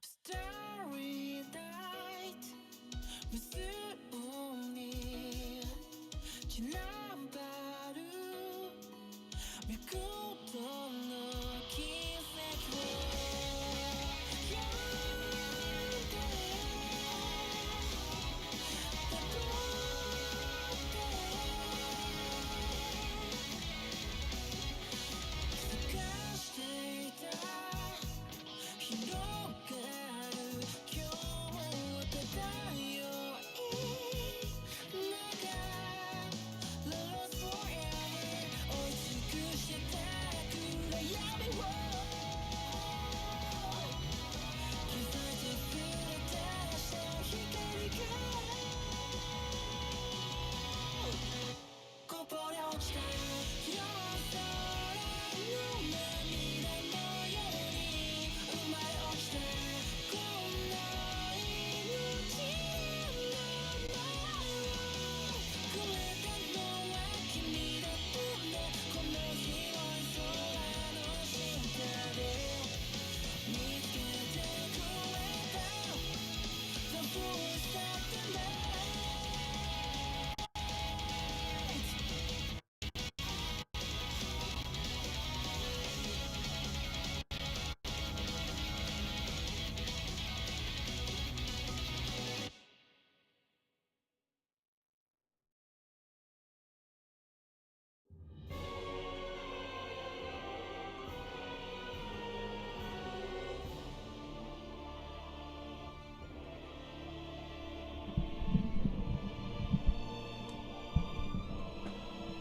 Starry night 무스운이 지나바루 미국도 넣기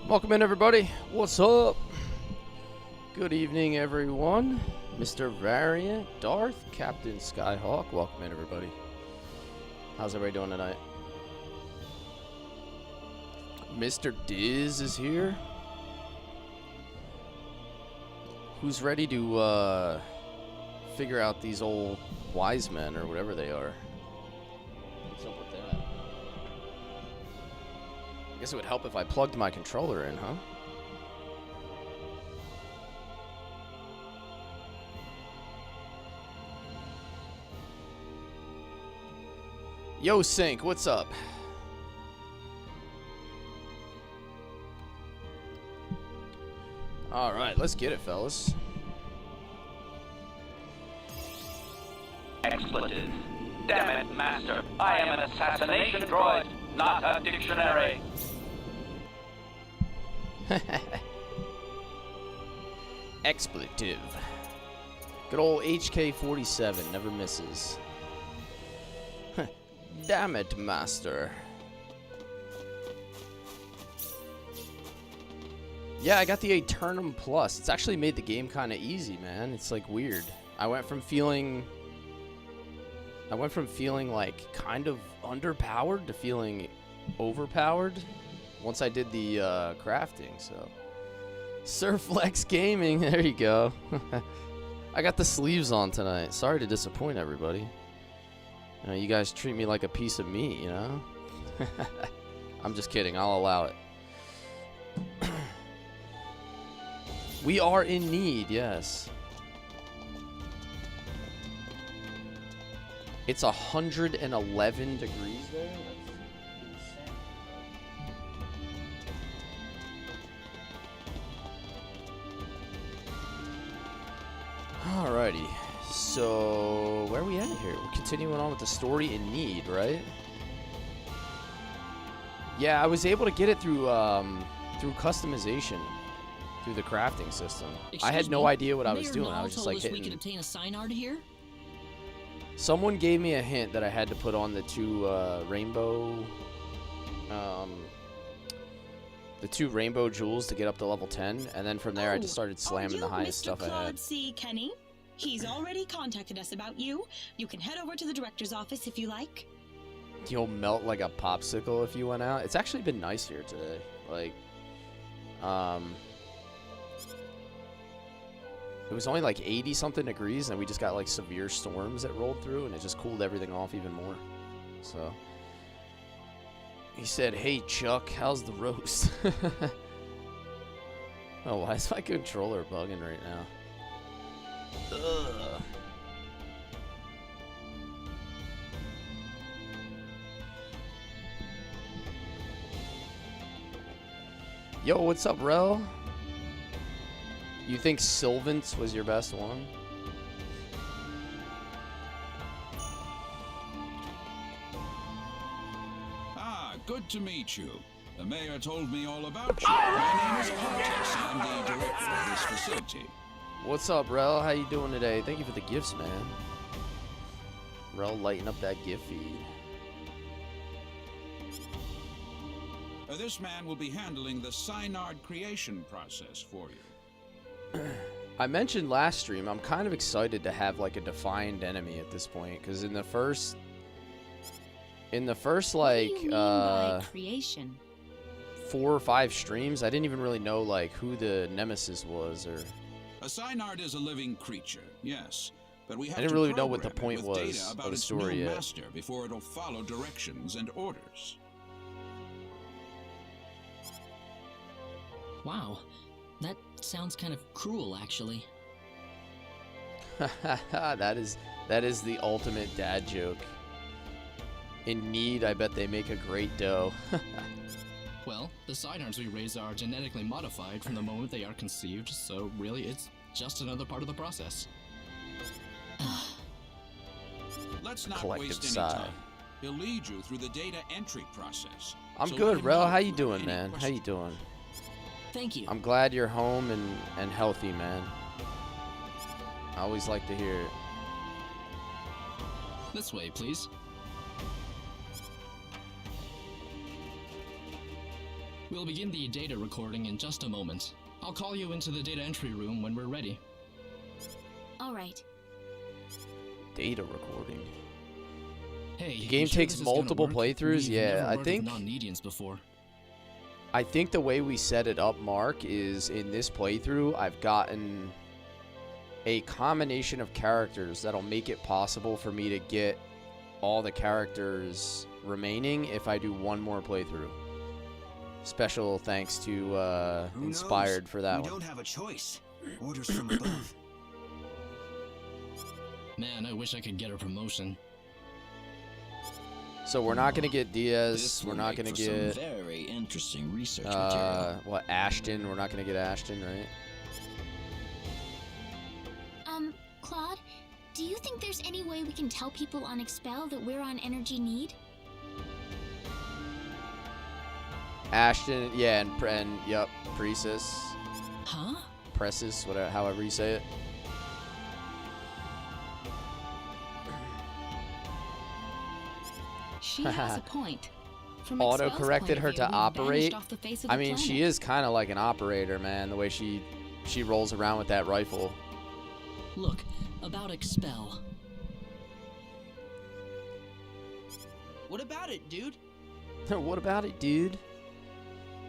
Welcome in, everybody. What's up? Good evening, everyone. Mr. Variant, Darth, Captain Skyhawk. Welcome in, everybody. How's everybody doing tonight? Mr. Diz is here. Who's ready to figure out these old wise men or whatever they are? What's up with that? I guess it would help if I plugged my controller in, huh? Yo, Sync, what's up? Alright, let's get it, fellas. Expletive. Damn it, Master. I am an assassination droid, not a dictionary. Expletive. Good old HK-47 never misses. Damn it, Master. Yeah, I got the Eternum Plus. It's actually made the game kind of easy, man. It's like weird. I went from feeling like kind of underpowered to feeling overpowered once I did the crafting, so. Surflex Gaming, there you go. I got the sleeves on tonight. Sorry to disappoint everybody. You know, you guys treat me like a piece of meat, you know? I'm just kidding, I'll allow it. We are in need, yes. It's 111 degrees there? Alrighty, so where are we at here? We're continuing on with the story in need, right? Yeah, I was able to get it through through customization, through the crafting system. I had no idea what I was doing. I was just like hitting. We could obtain a sign art here. Someone gave me a hint that I had to put on the two rainbow jewels to get up to level 10, and then from there I just started slamming the highest stuff I had. C. Kenny? He's already contacted us about you. You can head over to the director's office if you like. You'll melt like a popsicle if you went out. It's actually been nice here today. Like, it was only like 80 something degrees, and we just got like severe storms that rolled through, and it just cooled everything off even more. So he said, "Hey Chuck, how's the roast?" Oh, why is my controller bugging right now? Ugh. Yo, what's up, Rel? You think Sylvance was your best one? Ah, good to meet you. The mayor told me all about you. My name is Cless. I'm the director of this facility. What's up, Rel? How you doing today? Thank you for the gifts, man. Rel, lighten up that gift feed. This man will be handling the Synard creation process for you. I mentioned last stream, I'm kind of excited to have like a defined enemy at this point, because in the first like What do you mean by creation? 4 or 5 streams, I didn't even really know like who the nemesis was, or A Synard is a living creature, yes, but we have I didn't to really know what the program it point with was data of about the its story new yet. master before it'll follow directions and orders. Wow, that sounds kind of cruel, actually. that is the ultimate dad joke. In need, I bet they make a great dough. Well, the Synards we raise are genetically modified from the moment they are conceived, so really it's just another part of the process. Let's not Collective waste any sigh. time. He'll lead you through the data entry process. I'm so good, let him Rel. know How if you have doing, any man? How you questions. doing? Thank you. I'm glad you're home and healthy, man. I always like to hear it. This way, please. We'll begin the data recording in just a moment. I'll call you into the data entry room when we're ready. All right. Data recording. Hey, The game you sure takes this is gonna multiple work? playthroughs? We've Yeah, never I worked think- with non-Nedians before. I think the way we set it up, Mark, is in this playthrough, I've gotten a combination of characters that'll make it possible for me to get all the characters remaining if I do one more playthrough. Special thanks to Who Inspired knows? for that We one. don't have a choice. Orders from above. Man, I wish I could get a promotion. So we're not gonna get Diaz. This We're will not make gonna for some get very interesting research material. what, Ashton. We're not gonna get Ashton, right? Claude, do you think there's any way we can tell people on Expel that we're on energy need? Ashton, yeah, and yep, Precis, Huh? Pressis, whatever, however you say it. She has a point. From Auto Expel's corrected point of her view, to we've operate. vanished off the face of I the mean, she planet. is kind of like an operator, man. The way she rolls around with that rifle. Look, about Expel. What about it, dude? What about it, dude?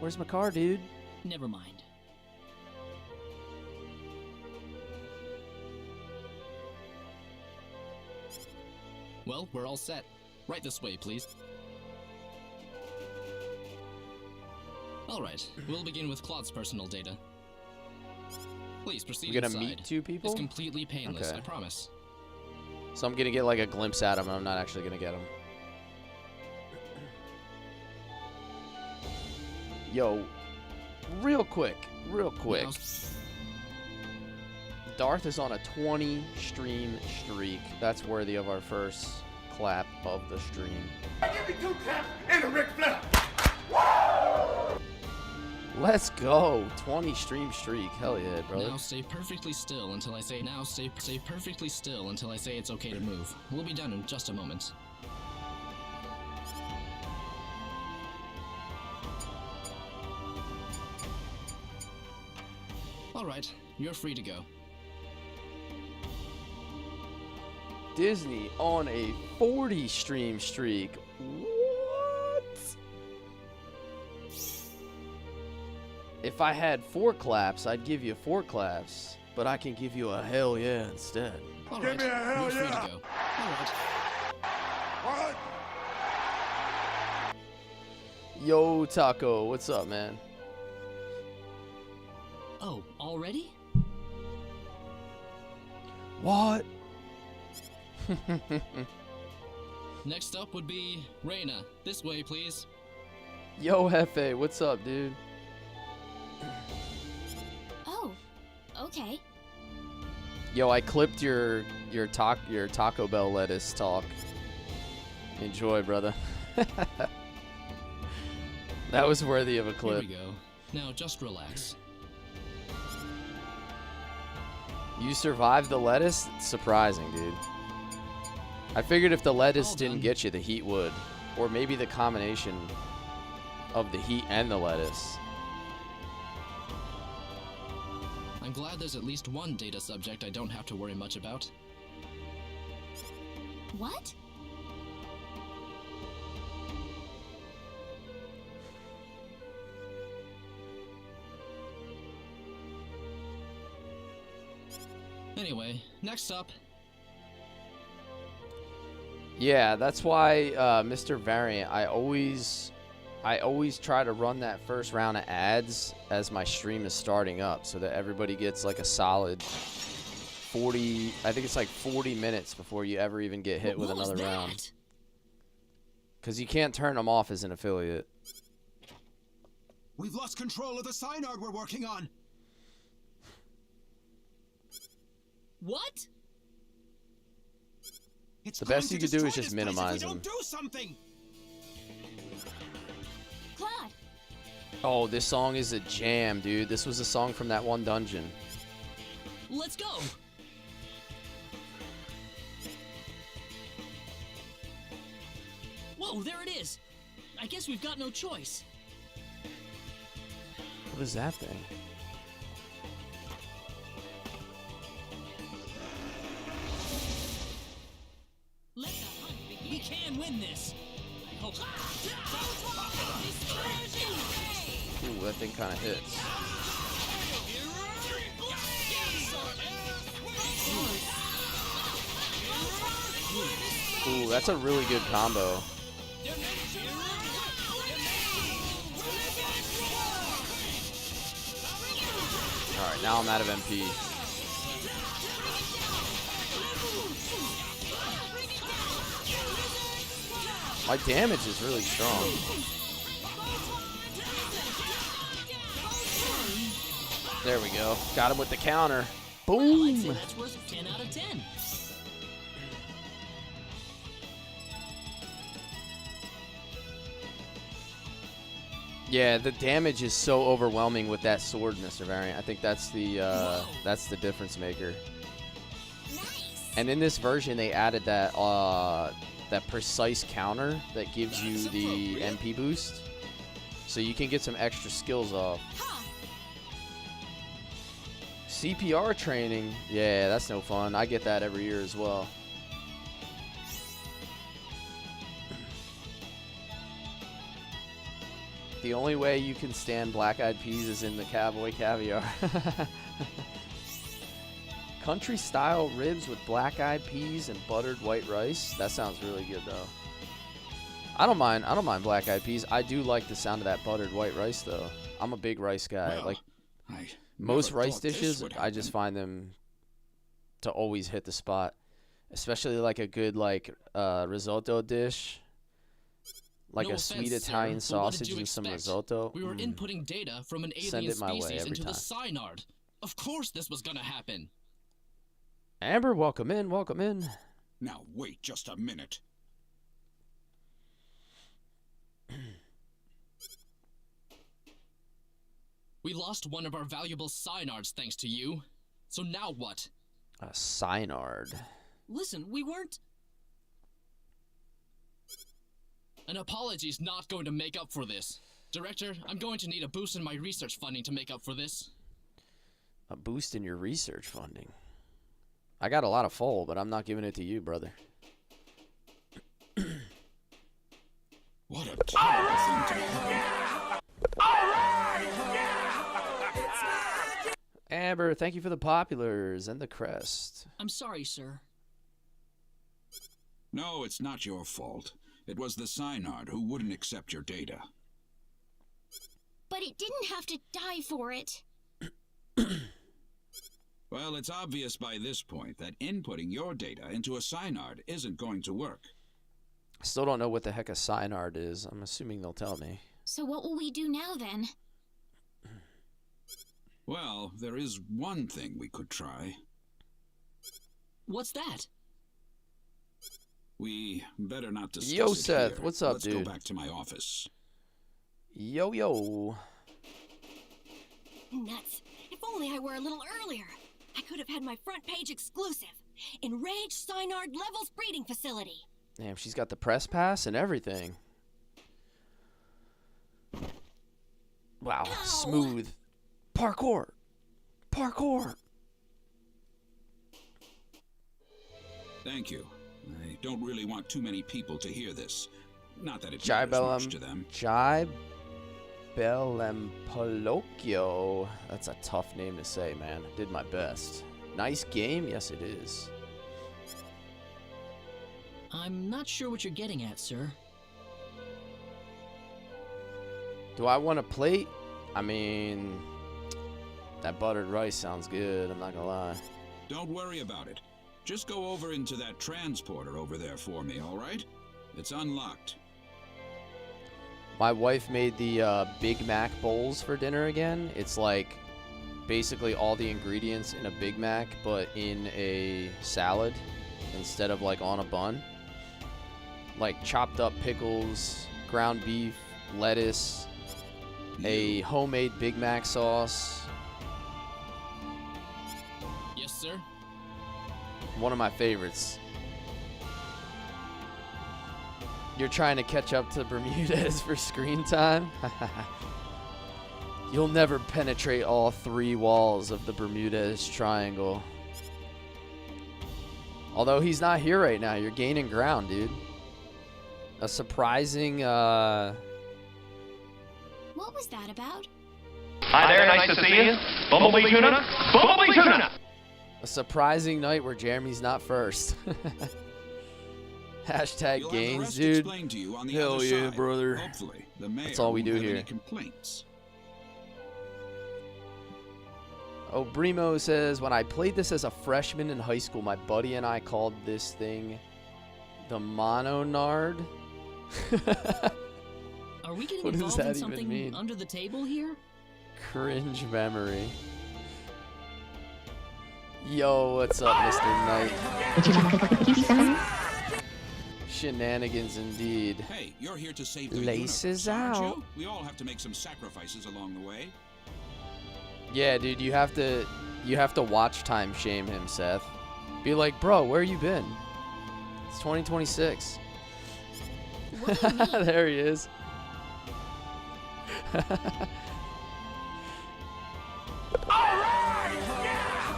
Where's my car, dude? Never mind. Well, we're all set. Right this way, please. Alright, we'll begin with Claude's personal data. Please proceed We're gonna inside. meet 2 people? It's completely painless, Okay. I promise. So I'm gonna get like a glimpse at him, and I'm not actually gonna get him. Yo, real quick. Now, Darth is on a 20 stream streak. That's worthy of our first clap of the stream. Let's go. 20 stream streak. Hell yeah, brother. now stay perfectly still until I say stay perfectly still until I say it's okay to move. We'll be done in just a moment. Alright, you're free to go. Disney on a 40 stream streak. What? If I had 4 claps, I'd give you 4 claps. But I can give you a hell yeah instead. Alright, you're free to go. Alright. Yo, Taco, what's up, man? Oh, already? What? Next up would be Reyna. This way, please. Yo, Hefe, what's up, dude? Oh, okay. Yo, I clipped your Taco Bell lettuce talk. Enjoy, brother. That was worthy of a clip. Here we go. Now just relax. You survived the lettuce? It's surprising, dude. I figured if the lettuce All didn't done. get you, the heat would. Or maybe the combination of the heat and the lettuce. I'm glad there's at least one data subject I don't have to worry much about. What? Anyway, next up. Yeah, that's why, Mr. Variant, I always try to run that first round of ads as my stream is starting up so that everybody gets like a solid 40, I think it's like 40 minutes before you ever even get hit with What was another that? round. Because you can't turn them off as an affiliate. We've lost control of the synard we're working on. What? It's The going best to you could do is destroy just this place if minimize we don't them. do something. Claude, Oh, this song is a jam, dude. This was a song from that one dungeon. Let's go. Whoa, there it is. I guess we've got no choice. What is that thing? Let the hunt begin. We can win this. I hope. Ooh, that thing kind of hits. Ooh, that's a really good combo. Alright, now I'm out of MP. My damage is really strong. There we go. Got him with the counter. Well, I'd say Boom! that's worth 10 out of 10. Yeah, the damage is so overwhelming with that sword, Mr. Variant. I think that's the difference maker. nice. And in this version, they added that that precise counter that gives you the MP boost, so you can get some extra skills off. Huh. CPR training, yeah, that's no fun. I get that every year as well. The only way you can stand black-eyed peas is in the cowboy caviar. Country-style ribs with black-eyed peas and buttered white rice. That sounds really good, though. I don't mind black-eyed peas. I do like the sound of that buttered white rice, though. I'm a big rice guy. Well, Like I most never rice thought this dishes, would I just happen. find them to always hit the spot. Especially like a good risotto dish. Like No a offense, sweet sir, Italian but what did sausage you and some expect? risotto. We were Mm. inputting data from an Send alien it my way species every into the time. synard. Of course this was gonna happen. Amber, welcome in, welcome in. Now wait just a minute. We lost one of our valuable synards thanks to you. So now what? A synard. Listen, we weren't. An apology's not going to make up for this. Director, I'm going to need a boost in my research funding to make up for this. A boost in your research funding. I got a lot of full, but I'm not giving it to you, brother. What a terrible thing to happen. Amber, thank you for the populars and the crest. I'm sorry, sir. No, it's not your fault. It was the synard who wouldn't accept your data. But it didn't have to die for it. Well, it's obvious by this point that inputting your data into a synard isn't going to work. I still don't know what the heck a synard is. I'm assuming they'll tell me. So what will we do now then? Well, there is one thing we could try. What's that? We better not discuss Yo, it Seth, here. what's up, Let's dude? go back to my office. Yo, yo. Nuts. If only I were a little earlier. I could have had my front page exclusive. Enraged Synard Levels Breeding Facility. Damn, she's got the press pass and everything. Wow, Ow. smooth. Parkour. Parkour. Thank you. I don't really want too many people to hear this. Not that it matters much to them. Polocchio. That's a tough name to say, man. I did my best. Nice game? Yes, it is. I'm not sure what you're getting at, sir. Do I want a plate? I mean, that buttered rice sounds good. I'm not gonna lie. Don't worry about it. Just go over into that transporter over there for me, all right? It's unlocked. My wife made the Big Mac bowls for dinner again. It's like basically all the ingredients in a Big Mac, but in a salad instead of like on a bun. Like chopped up pickles, ground beef, lettuce, a homemade Big Mac sauce. Yes, sir. One of my favorites. You're trying to catch up to Bermudez for screen time? You'll never penetrate all 3 walls of the Bermudez Triangle. Although he's not here right now, you're gaining ground, dude. A surprising, What was that about? Hi there, nice to see you. Bumblebee Tuna? Bumblebee Tuna! a surprising night where Jeremy's not first. Hashtag You'll have the gains, rest dude. explained to you on the Hell other yeah, side. brother. Hopefully, the mayor That's all we won't do have here. any complaints. Oh, Brimo says, when I played this as a freshman in high school, my buddy and I called this thing the Mononard. Are we getting What does involved that in even something mean? under the table here? Cringe memory. Yo, what's up, Mr. Knight? Would you like a cookie, son? Shenanigans indeed. Hey, you're here to save the Laces universe, aren't out. you? We all have to make some sacrifices along the way. Yeah, dude, you have to watch time shame him, Seth. Be like, bro, where you been? It's 2026. What do you mean? There he is.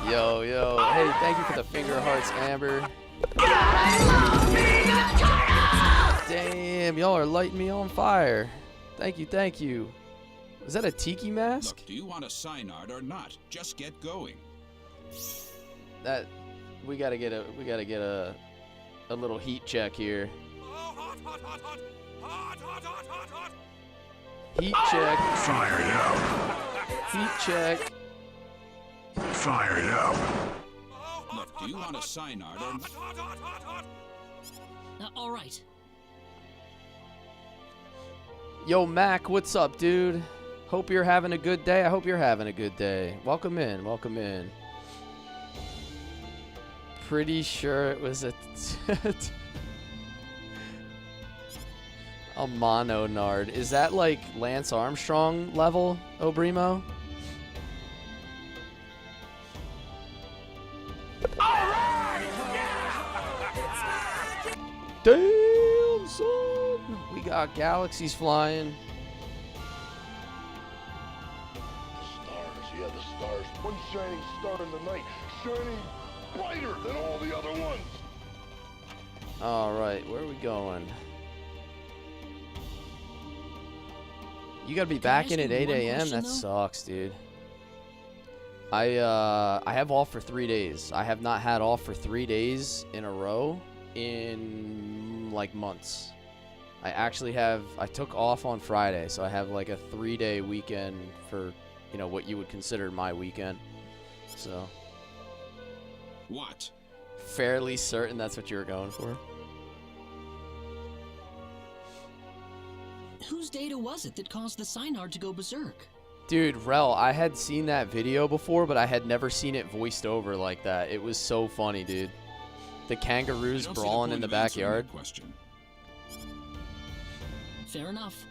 Yo, yo. Hey, thank you for the finger hearts, Amber. Damn, y'all are lighting me on fire. Thank you, thank you. Is that a tiki mask? Look, do you want a Synard or not? Just get going. That we gotta get a little heat check here. Heat check. Fired up. Heat check. Fired up. Look, do you want a Synard or not? All right. Yo, Mac, what's up, dude? Hope you're having a good day. I hope you're having a good day. Welcome in. Welcome in. Pretty sure it was a mononard. Is that like Lance Armstrong level, Obrimo? Damn, son. We got galaxies flying. Stars, yeah, the stars. One shining star in the night, shining brighter than all the other ones. All right, where are we going? You gotta be back in at 8 a.m. That sucks, dude. I have off for 3 days. I have not had off for 3 days in a row in like months. I took off on Friday, so I have like a 3-day weekend for, you know, what you would consider my weekend. So. What? Fairly certain that's what you were going for. Whose data was it that caused the Synard to go berserk? Dude, Rel, I had seen that video before, but I had never seen it voiced over like that. It was so funny, dude. The kangaroos brawling in the backyard. Fair enough.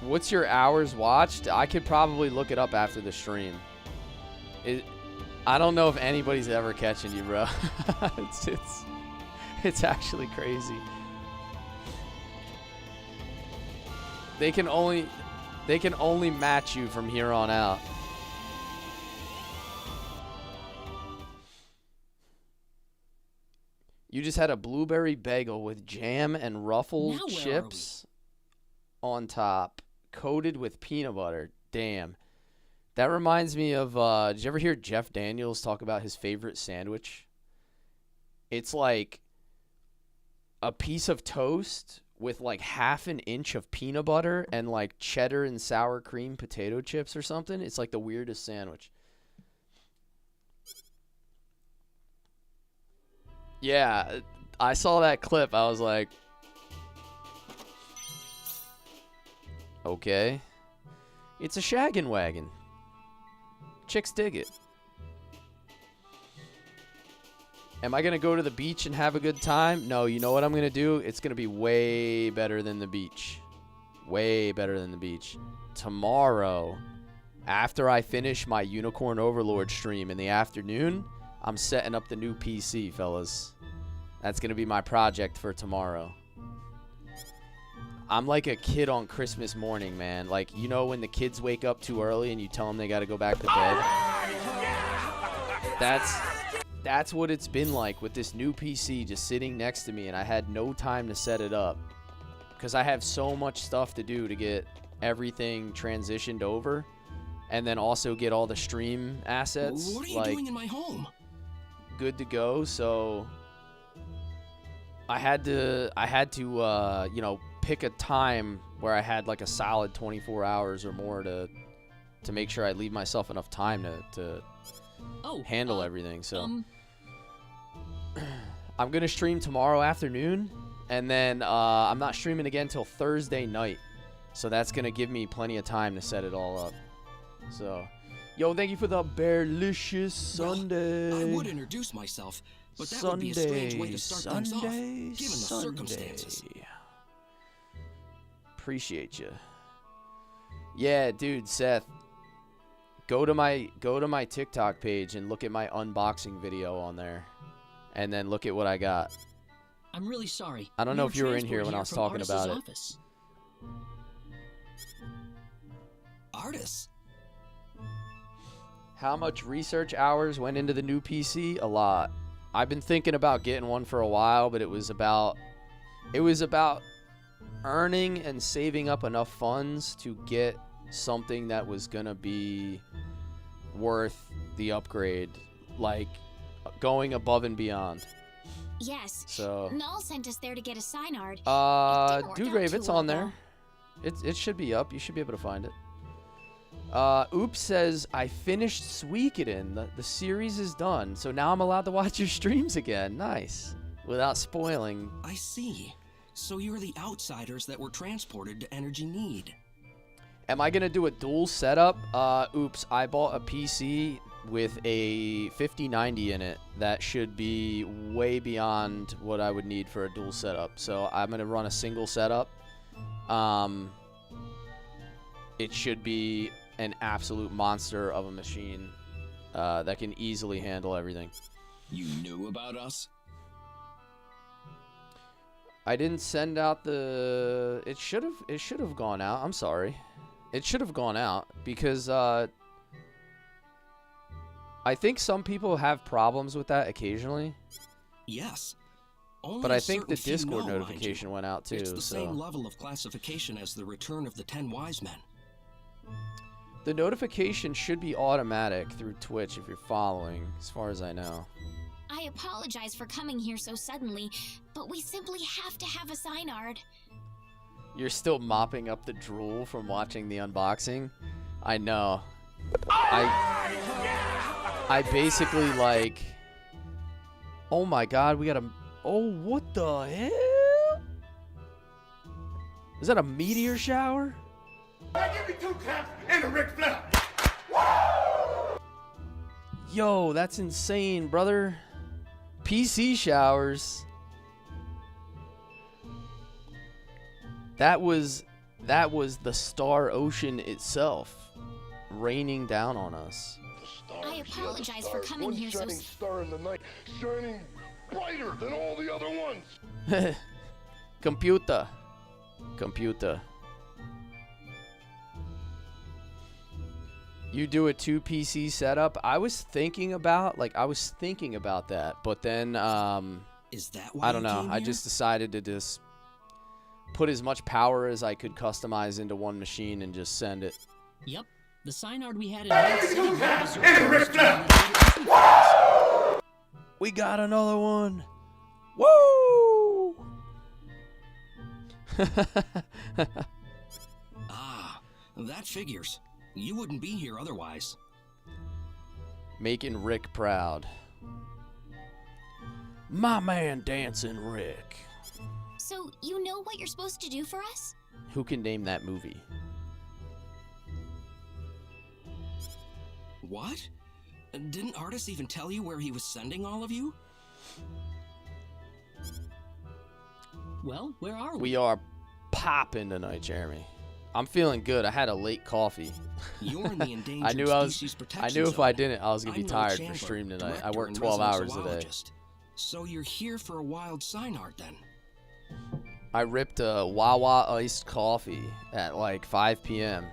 What's your hours watched? I could probably look it up after the stream. I don't know if anybody's ever catching you, bro. It's actually crazy. They can only match you from here on out. You just had a blueberry bagel with jam and Ruffles chips on top, coated with peanut butter. Damn. That reminds me of, did you ever hear Jeff Daniels talk about his favorite sandwich? It's like a piece of toast with like half an inch of peanut butter and like cheddar and sour cream potato chips or something. It's like the weirdest sandwich. Yeah, I saw that clip. I was like, okay. It's a shaggin' wagon. Chicks dig it. Am I going to go to the beach and have a good time? No, you know what I'm going to do? It's going to be way better than the beach. Way better than the beach. Tomorrow, after I finish my Unicorn Overlord stream in the afternoon, I'm setting up the new PC, fellas. That's going to be my project for tomorrow. I'm like a kid on Christmas morning, man. Like, you know when the kids wake up too early and you tell them they got to go back to bed? That's what it's been like with this new PC just sitting next to me, and I had no time to set it up because I have so much stuff to do to get everything transitioned over and then also get all the stream assets. What are you doing in my home? Good to go. So I had to you know, pick a time where I had like a solid 24 hours or more to make sure I leave myself enough time to handle everything. So I'm gonna stream tomorrow afternoon, and then I'm not streaming again till Thursday night, so that's gonna give me plenty of time to set it all up. So yo, thank you for the Bearlicious Sunday. Well, I would introduce myself, but that would be a strange way to start things off, given the circumstances. Appreciate you. Yeah, dude, Seth. Go to my TikTok page and look at my unboxing video on there, and then look at what I got. I'm really sorry. I don't know if you were in here when I was talking about it. Artists. How much research hours went into the new PC? A lot. I've been thinking about getting one for a while, but it was about earning and saving up enough funds to get something that was gonna be worth the upgrade, like going above and beyond. Yes. So Null sent us there to get a sign art. Dude Rave, it's on there. It should be up. You should be able to find it. Oops says, I finished Suikoden. The series is done, so now I'm allowed to watch your streams again. Nice. Without spoiling. I see. So you're the outsiders that were transported to Energy Need. Am I going to do a dual setup? Oops, I bought a PC with a 5090 in it that should be way beyond what I would need for a dual setup. So I'm going to run a single setup. It should be an absolute monster of a machine that can easily handle everything. You knew about us? I didn't send out the... It should have gone out. I'm sorry. It should have gone out because I think some people have problems with that occasionally. Yes. But I think the Discord notification went out too. It's the same level of classification as the Return of the 10 Wise Men. The notification should be automatic through Twitch if you're following, as far as I know. I apologize for coming here so suddenly, but we simply have to have a sign art. You're still mopping up the drool from watching the unboxing? I know. I basically like... Oh my god, we got a... Oh, what the hell? Is that a meteor shower? Give me 2 caps and a Ric Flair. Yo, that's insane, brother. PC showers. That was the Star Ocean itself raining down on us. I apologize for coming here so... One shining star in the night, shining brighter than all the other ones. Computer. You do a 2 PC setup. I was thinking about that, but then Is that why I don't know. I just decided to just put as much power as I could customize into one machine and just send it. Yep. The Synard we had in Red City We got another one. Woo! Ah, that figures. You wouldn't be here otherwise. Making Rick proud. My man dancing Rick. So, you know what you're supposed to do for us? Who can name that movie? What? Didn't Artis even tell you where he was sending all of you? Well, where are we? We are popping tonight, Jeremy. I'm feeling good. I had a late coffee. You're in the endangered I knew species I protection knew if I zone. didn't, I was gonna be I'm tired Chandler, for stream tonight. I director work and 12 resident hours a day. zoologist. So you're here for a wild Synard then? I ripped a Wawa iced coffee at like 5 p.m.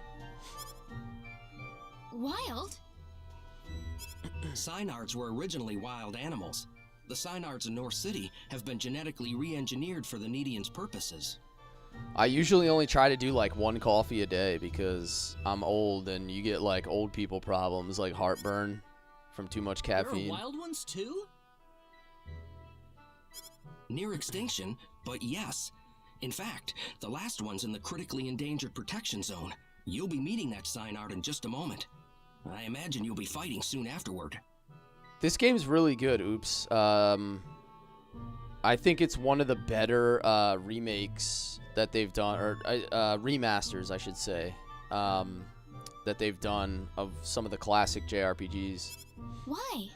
Wild? Synards were originally wild animals. The Synards in North City have been genetically re-engineered for the Nedians' purposes. I usually only try to do like 1 coffee a day because I'm old and you get like old people problems like heartburn from too much caffeine. There are wild ones too? Near extinction, but yes. In fact, the last one's in the critically endangered protection zone. You'll be meeting that Synard in just a moment. I imagine you'll be fighting soon afterward. This game's really good, Oops. I think it's one of the better remakes that they've done, or remasters, I should say, that they've done of some of the classic JRPGs. Why?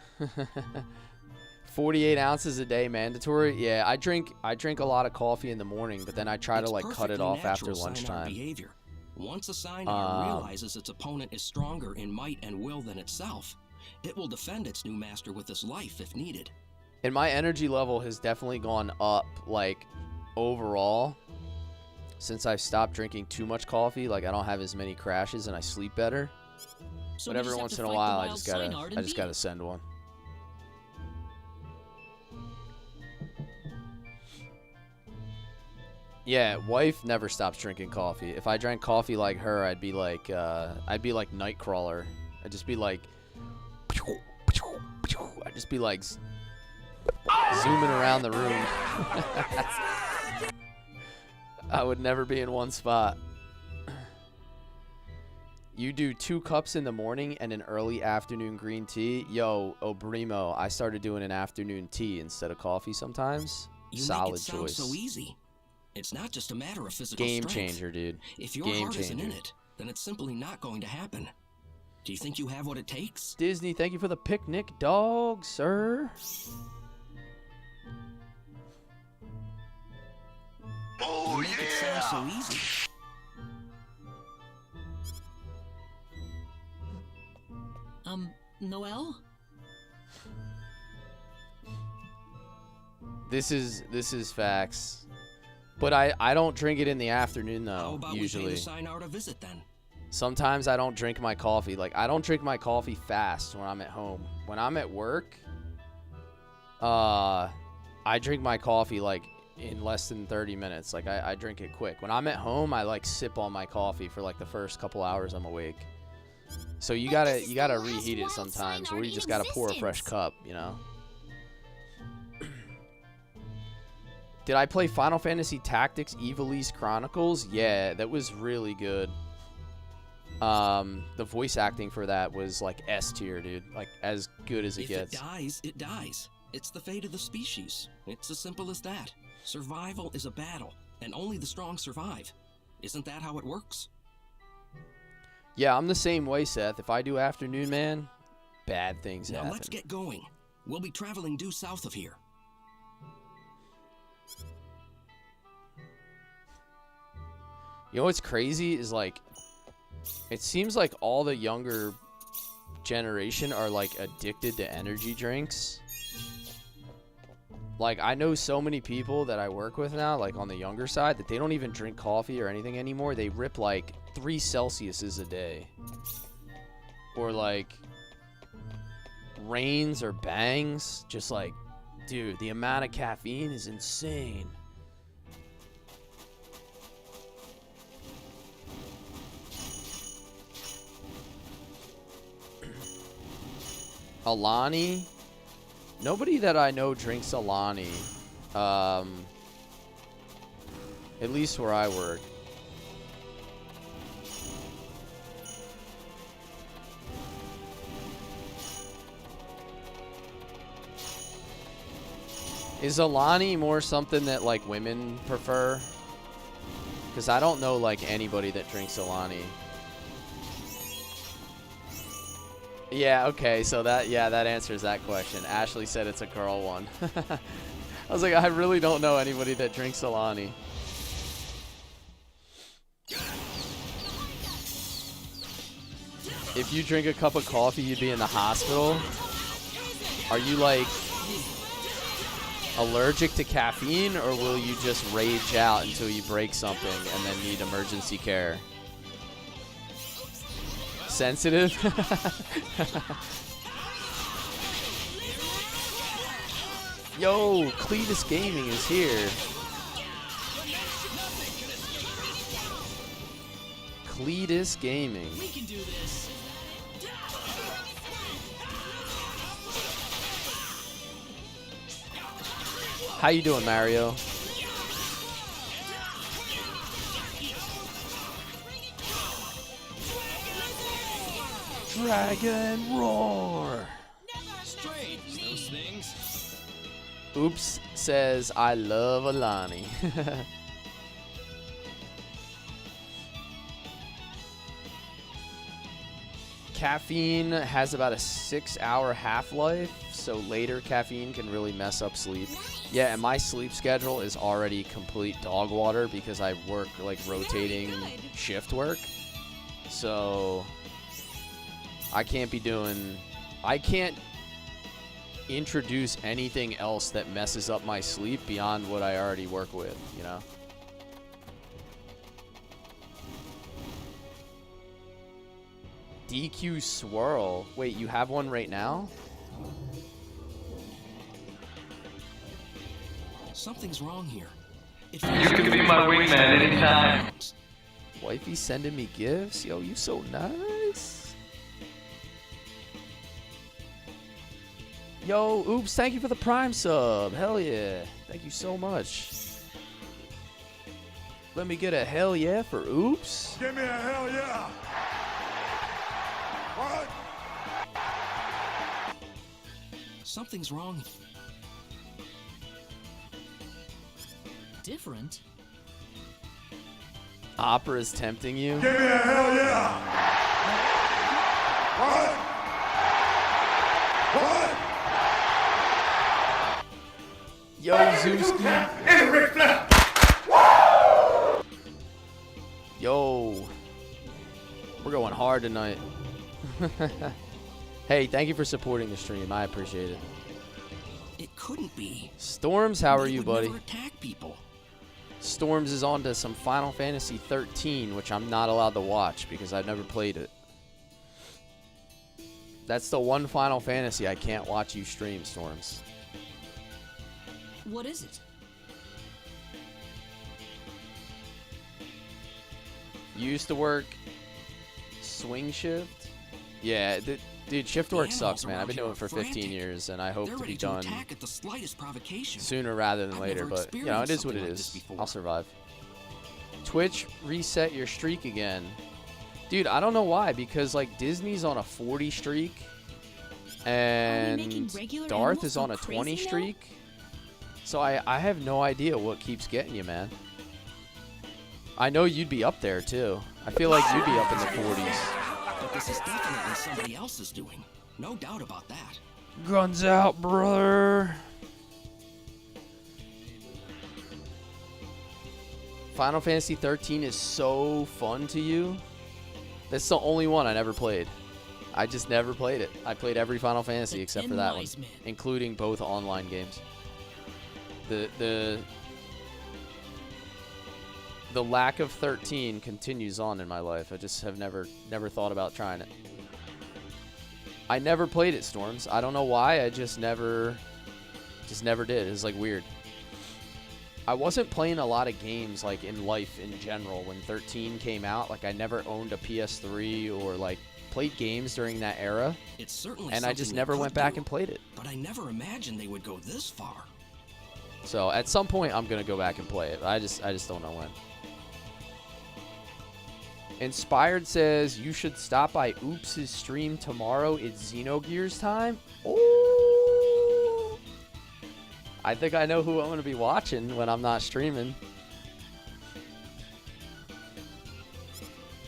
48 ounces a day mandatory. Yeah, I drink a lot of coffee in the morning, but then I try to like cut it off after lunchtime. Behavior. Once a Synard realizes its opponent is stronger in might and will than itself, it will defend its new master with its life if needed. And my energy level has definitely gone up, like, overall, since I've stopped drinking too much coffee. Like, I don't have as many crashes and I sleep better. So but every once in a while, I just gotta send one. Yeah, wife never stops drinking coffee. If I drank coffee like her, I'd be like Nightcrawler. I'd just be like, zooming around the room. I would never be in one spot. You do 2 cups in the morning and an early afternoon green tea. Yo, Obrimo, I started doing an afternoon tea instead of coffee sometimes. Solid make it sound choice. So easy. It's not just a matter of physical Game strength. changer, dude. If your Game heart isn't in changer. it, then it's simply not going to happen. Do you think you have what it takes? Disney, thank you for the picnic dog, sir. Oh, You make it sound so easy. Noelle? This is facts. But I don't drink it in the afternoon How though, about usually. we pay the Synard a visit then? Sometimes I don't drink my coffee. Like, I don't drink my coffee fast when I'm at home. When I'm at work, I drink my coffee, like, in less than 30 minutes. Like, I drink it quick. When I'm at home, I, like, sip on my coffee for, like, the first couple hours I'm awake. So you gotta reheat it sometimes, or you just gotta pour a fresh cup, you know? Did I play Final Fantasy Tactics Ivalice Chronicles? Yeah, that was really good. The voice acting for that was like S tier, dude. Like, as good as it gets. If it dies, it dies. It's the fate of the species. It's as simple as that. Survival is a battle, and only the strong survive. Isn't that how it works? Yeah, I'm the same way, Seth. If I do afternoon, man, bad things Now happen. let's get going. We'll be traveling due south of here. You know what's crazy is, like, it seems like all the younger generation are, like, addicted to energy drinks. Like, I know so many people that I work with now, like, on the younger side, that they don't even drink coffee or anything anymore. They rip, like, 3 Celsiuses a day. Or, like, Reigns or Bangs. Just, like, dude, the amount of caffeine is insane. Alani? Nobody that I know drinks Alani. At least where I work. Is Alani more something that, like, women prefer? Because I don't know, like, anybody that drinks Alani. Yeah, okay, so that answers that question. Ashley said it's a girl one. I was like, I really don't know anybody that drinks Alani. If you drink a cup of coffee, you'd be in the hospital. Are you, like, allergic to caffeine, or will you just rage out until you break something and then need emergency care? Sensitive? Yo, Cletus Gaming is here. Cletus Gaming. We can do this. How you doing, Mario? Dragon Roar. Strange, those things. Oops says, I love Alani. Caffeine has about a 6-hour half-life, so later caffeine can really mess up sleep. Yeah, and my sleep schedule is already complete dog water because I work, like, rotating shift work. So I can't introduce anything else that messes up my sleep beyond what I already work with, you know? DQ Swirl. Wait, you have one right now? Something's wrong here. You can be my wingman anytime. Wifey sending me gifts? Yo, you so nice. Yo, Oops, thank you for the Prime sub. Hell yeah. Thank you so much. Let me get a hell yeah for Oops. Give me a hell yeah. What? Something's wrong. Different? Opera is tempting you? Give me a hell yeah. What? What? Yo, Zewski. And Ric Flair. Yo. We're going hard tonight. Hey, thank you for supporting the stream. I appreciate it. It couldn't be. Storms, how are They you, would buddy? never attack people. Storms is on to some Final Fantasy 13, which I'm not allowed to watch because I've never played it. That's the one Final Fantasy I can't watch you stream, Storms. What is it? You used to work swing shift? Yeah, dude, shift work sucks, man. I've been doing it for 15 years, and I hope to be done At the slightest provocation. sooner rather than later. But, you know, it is what it is. I'll survive. Twitch, reset your streak again. Dude, I don't know why, because, like, Disney's on a 40 streak, and Darth is on a 20 streak. So I have no idea what keeps getting you, man. I know you'd be up there too. I feel like you'd be up in the 40s. But this is definitely somebody else's doing. No doubt about that. Guns out, brother. Final Fantasy 13 is so fun to you. That's the only one I never played. I just never played it. I played every Final Fantasy except for that one, including both online games. The lack of 13 continues on in my life. I just have never thought about trying it. I never played it, Storms. I don't know why. I just never did. It's like weird. I wasn't playing a lot of games like in life in general when 13 came out. Like I never owned a PS3 or like played games during that era. It's certainly and I just never went back and played it. But I never imagined they would go this far. So at some point I'm gonna go back and play it. I just don't know when. Inspired says you should stop by Oops' stream tomorrow. It's Xenogears time. Oh, I think I know who I'm gonna be watching when I'm not streaming.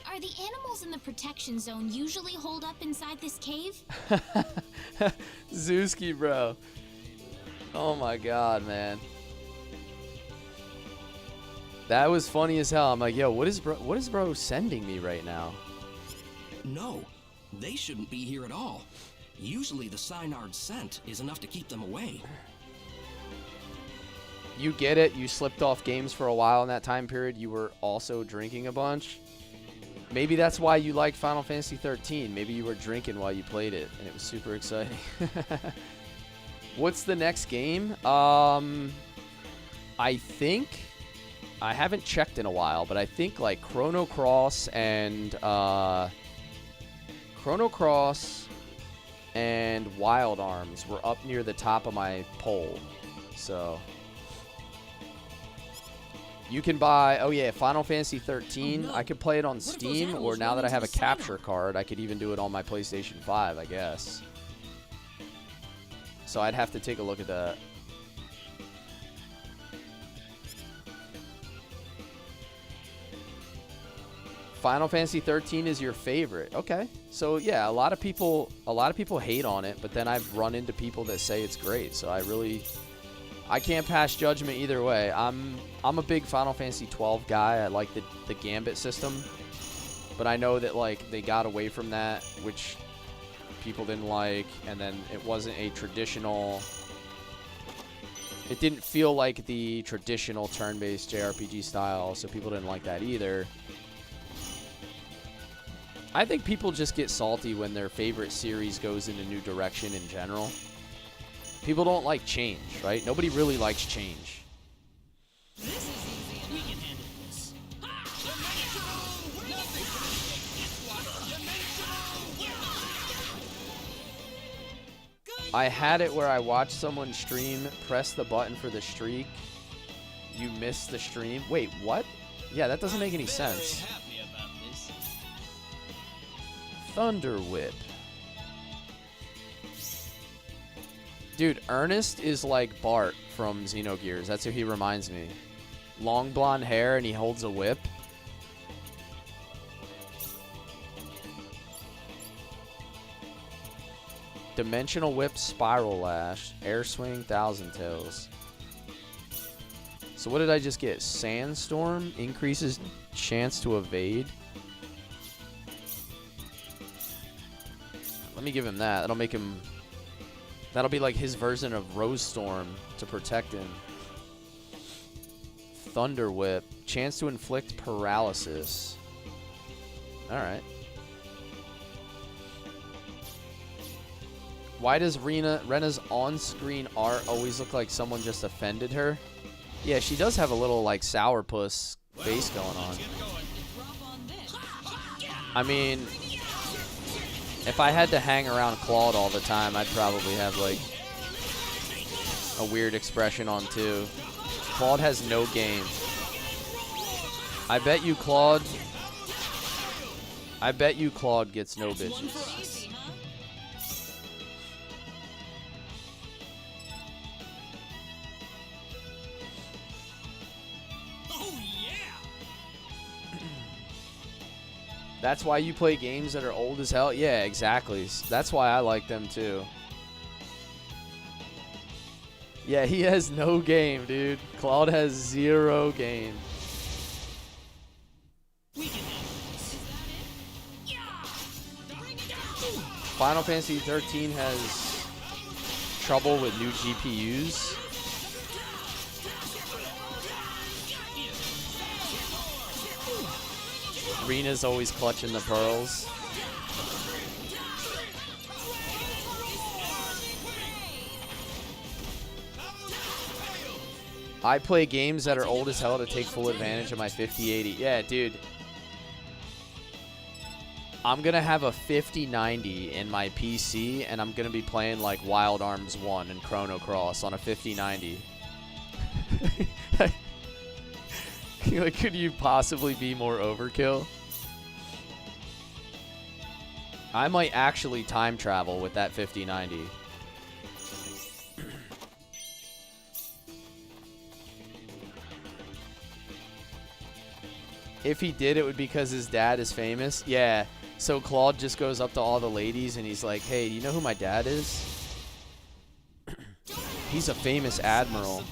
Are the animals in the protection zone usually holed up inside this cave? Zewski, bro. Oh my god, man. That was funny as hell. I'm like, yo, what is bro sending me right now? No, they shouldn't be here at all. Usually the Synard scent is enough to keep them away. You get it. You slipped off games for a while in that time period. You were also drinking a bunch. Maybe that's why you liked Final Fantasy 13. Maybe you were drinking while you played it, and it was super exciting. What's the next game? I think... I haven't checked in a while, but I think like Chrono Cross and Wild Arms were up near the top of my poll. So you can buy, oh yeah, Final Fantasy 13. I could play it on Steam, or now that I have a capture card, I could even do it on my PlayStation 5, I guess. So I'd have to take a look at that. Final Fantasy 13 is your favorite. Okay. So yeah, a lot of people hate on it, but then I've run into people that say it's great. So I can't pass judgment either way. I'm a big Final Fantasy 12 guy. I like the Gambit system. But I know that like they got away from that, which people didn't like, and then it wasn't a traditional, it didn't feel like the traditional turn-based JRPG style, so people didn't like that either. I think people just get salty when their favorite series goes in a new direction in general. People don't like change, right? Nobody really likes change. This is easy and we can handle this. I had it where I watched someone stream, press the button for the streak. You missed the stream. Wait, what? Yeah, that doesn't make any sense. Thunder Whip. Dude, Ernest is like Bart from Xenogears. That's who he reminds me. Long blonde hair and he holds a whip. Dimensional Whip, Spiral Lash, Air Swing, Thousand Tails. So what did I just get? Sandstorm increases chance to evade. Let me give him that. That'll make him... That'll be like his version of Rose Storm to protect him. Thunder Whip. Chance to inflict paralysis. Alright. Why does Rena's on-screen art always look like someone just offended her? Yeah, she does have a little, like, sourpuss face going on. I mean... If I had to hang around Claude all the time, I'd probably have, like, a weird expression on, too. Claude has no game. I bet you Claude gets no bitches. Oh yeah! That's why you play games that are old as hell? Yeah, exactly. That's why I like them too. Yeah, he has no game, dude. Claude has 0 game. Final Fantasy 13 has trouble with new GPUs. Rena's always clutching the pearls. I play games that are old as hell to take full advantage of my 5080. Yeah, dude. I'm going to have a 5090 in my PC, and I'm going to be playing like Wild Arms 1 and Chrono Cross on a 5090. Like, could you possibly be more overkill? I might actually time travel with that 5090. If he did, it would be because his dad is famous. Yeah. So Claude just goes up to all the ladies and he's like, hey, do you know who my dad is? He's a famous admiral.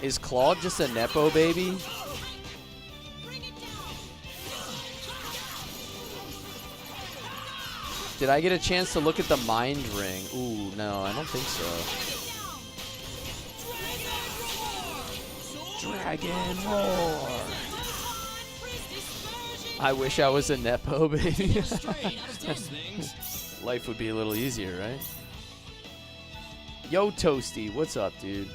Is Claude just a Nepo baby? Did I get a chance to look at the mind ring? Ooh, no, I don't think so. Dragon Roar. I wish I was a Nepo baby. Life would be a little easier, right? Yo, Toasty, what's up, dude?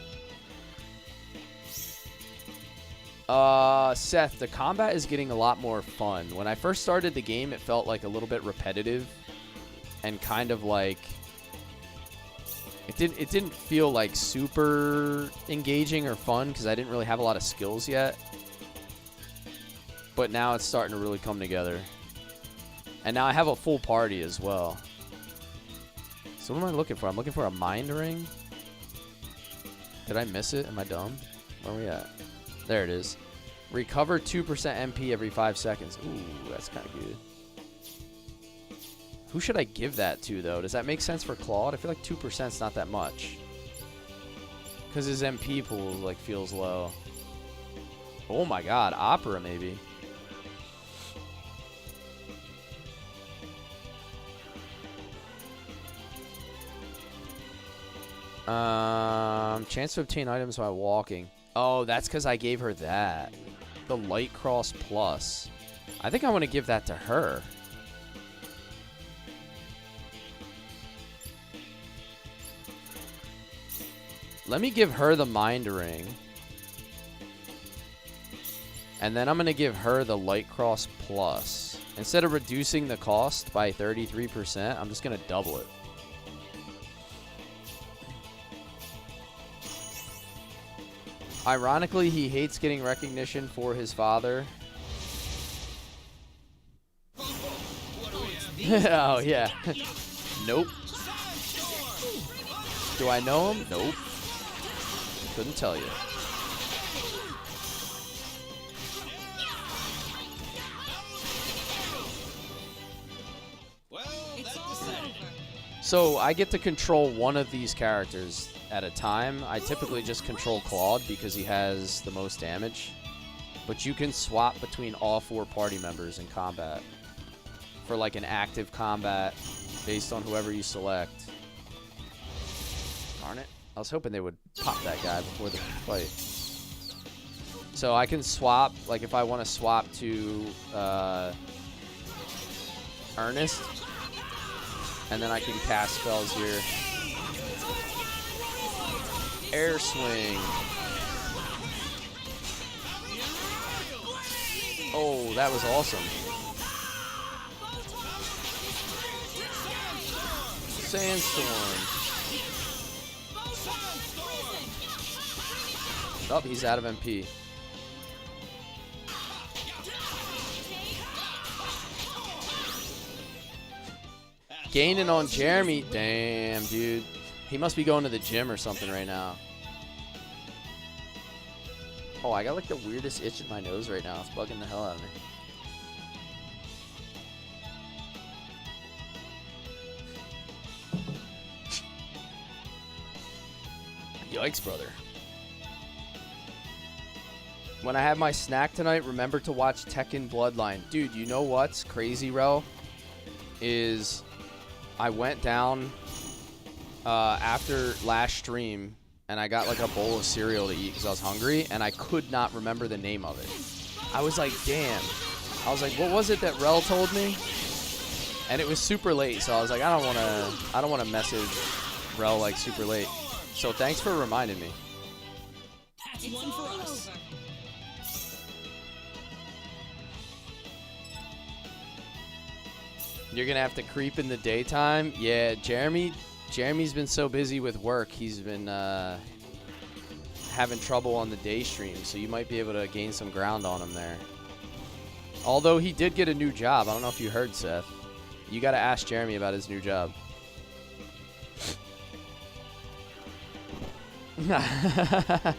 Seth, the combat is getting a lot more fun. When I first started the game, it felt like a little bit repetitive and kind of like it didn't feel like super engaging or fun because I didn't really have a lot of skills yet. But now it's starting to really come together. And now I have a full party as well. So what am I looking for? I'm looking for a mind ring. Did I miss it? Am I dumb? Where are we at? There it is. Recover 2% MP every 5 seconds. Ooh, that's kind of good. Who should I give that to, though? Does that make sense for Claude? I feel like 2% is not that much. Because his MP pool, like, feels low. Oh, my God. Opera, maybe. Chance to obtain items while walking. Oh, that's because I gave her that. The Light Cross Plus. I think I want to give that to her. Let me give her the Mind Ring. And then I'm going to give her the Light Cross Plus. Instead of reducing the cost by 33%, I'm just going to double it. Ironically, he hates getting recognition for his father. Oh, yeah. Nope. Do I know him? Nope. Couldn't tell you. So I get to control one of these characters at a time. I typically just control Claude because he has the most damage. But you can swap between all 4 party members in combat for like an active combat based on whoever you select. Darn it. I was hoping they would pop that guy before the fight. So I can swap, like if I want to swap to Ernest, and then I can cast spells here. Air swing. Oh, that was awesome. Sandstorm. Oh, he's out of MP. Gaining on Jeremy. Damn, dude. He must be going to the gym or something right now. Oh, I got like the weirdest itch in my nose right now. It's bugging the hell out of me. Yikes, brother. When I have my snack tonight, remember to watch Tekken Bloodline. Dude, you know what's crazy, Ro? Is I went down after last stream and I got like a bowl of cereal to eat because I was hungry and I could not remember the name of it. I was like, damn. I was like, what was it that Rel told me? And it was super late, so I was like, I don't wanna message Rel like super late. So thanks for reminding me. That's one for us. You're gonna have to creep in the daytime. Yeah, Jeremy's been so busy with work, he's been having trouble on the day stream, so you might be able to gain some ground on him there. Although he did get a new job. I don't know if you heard, Seth. You gotta ask Jeremy about his new job. Ow!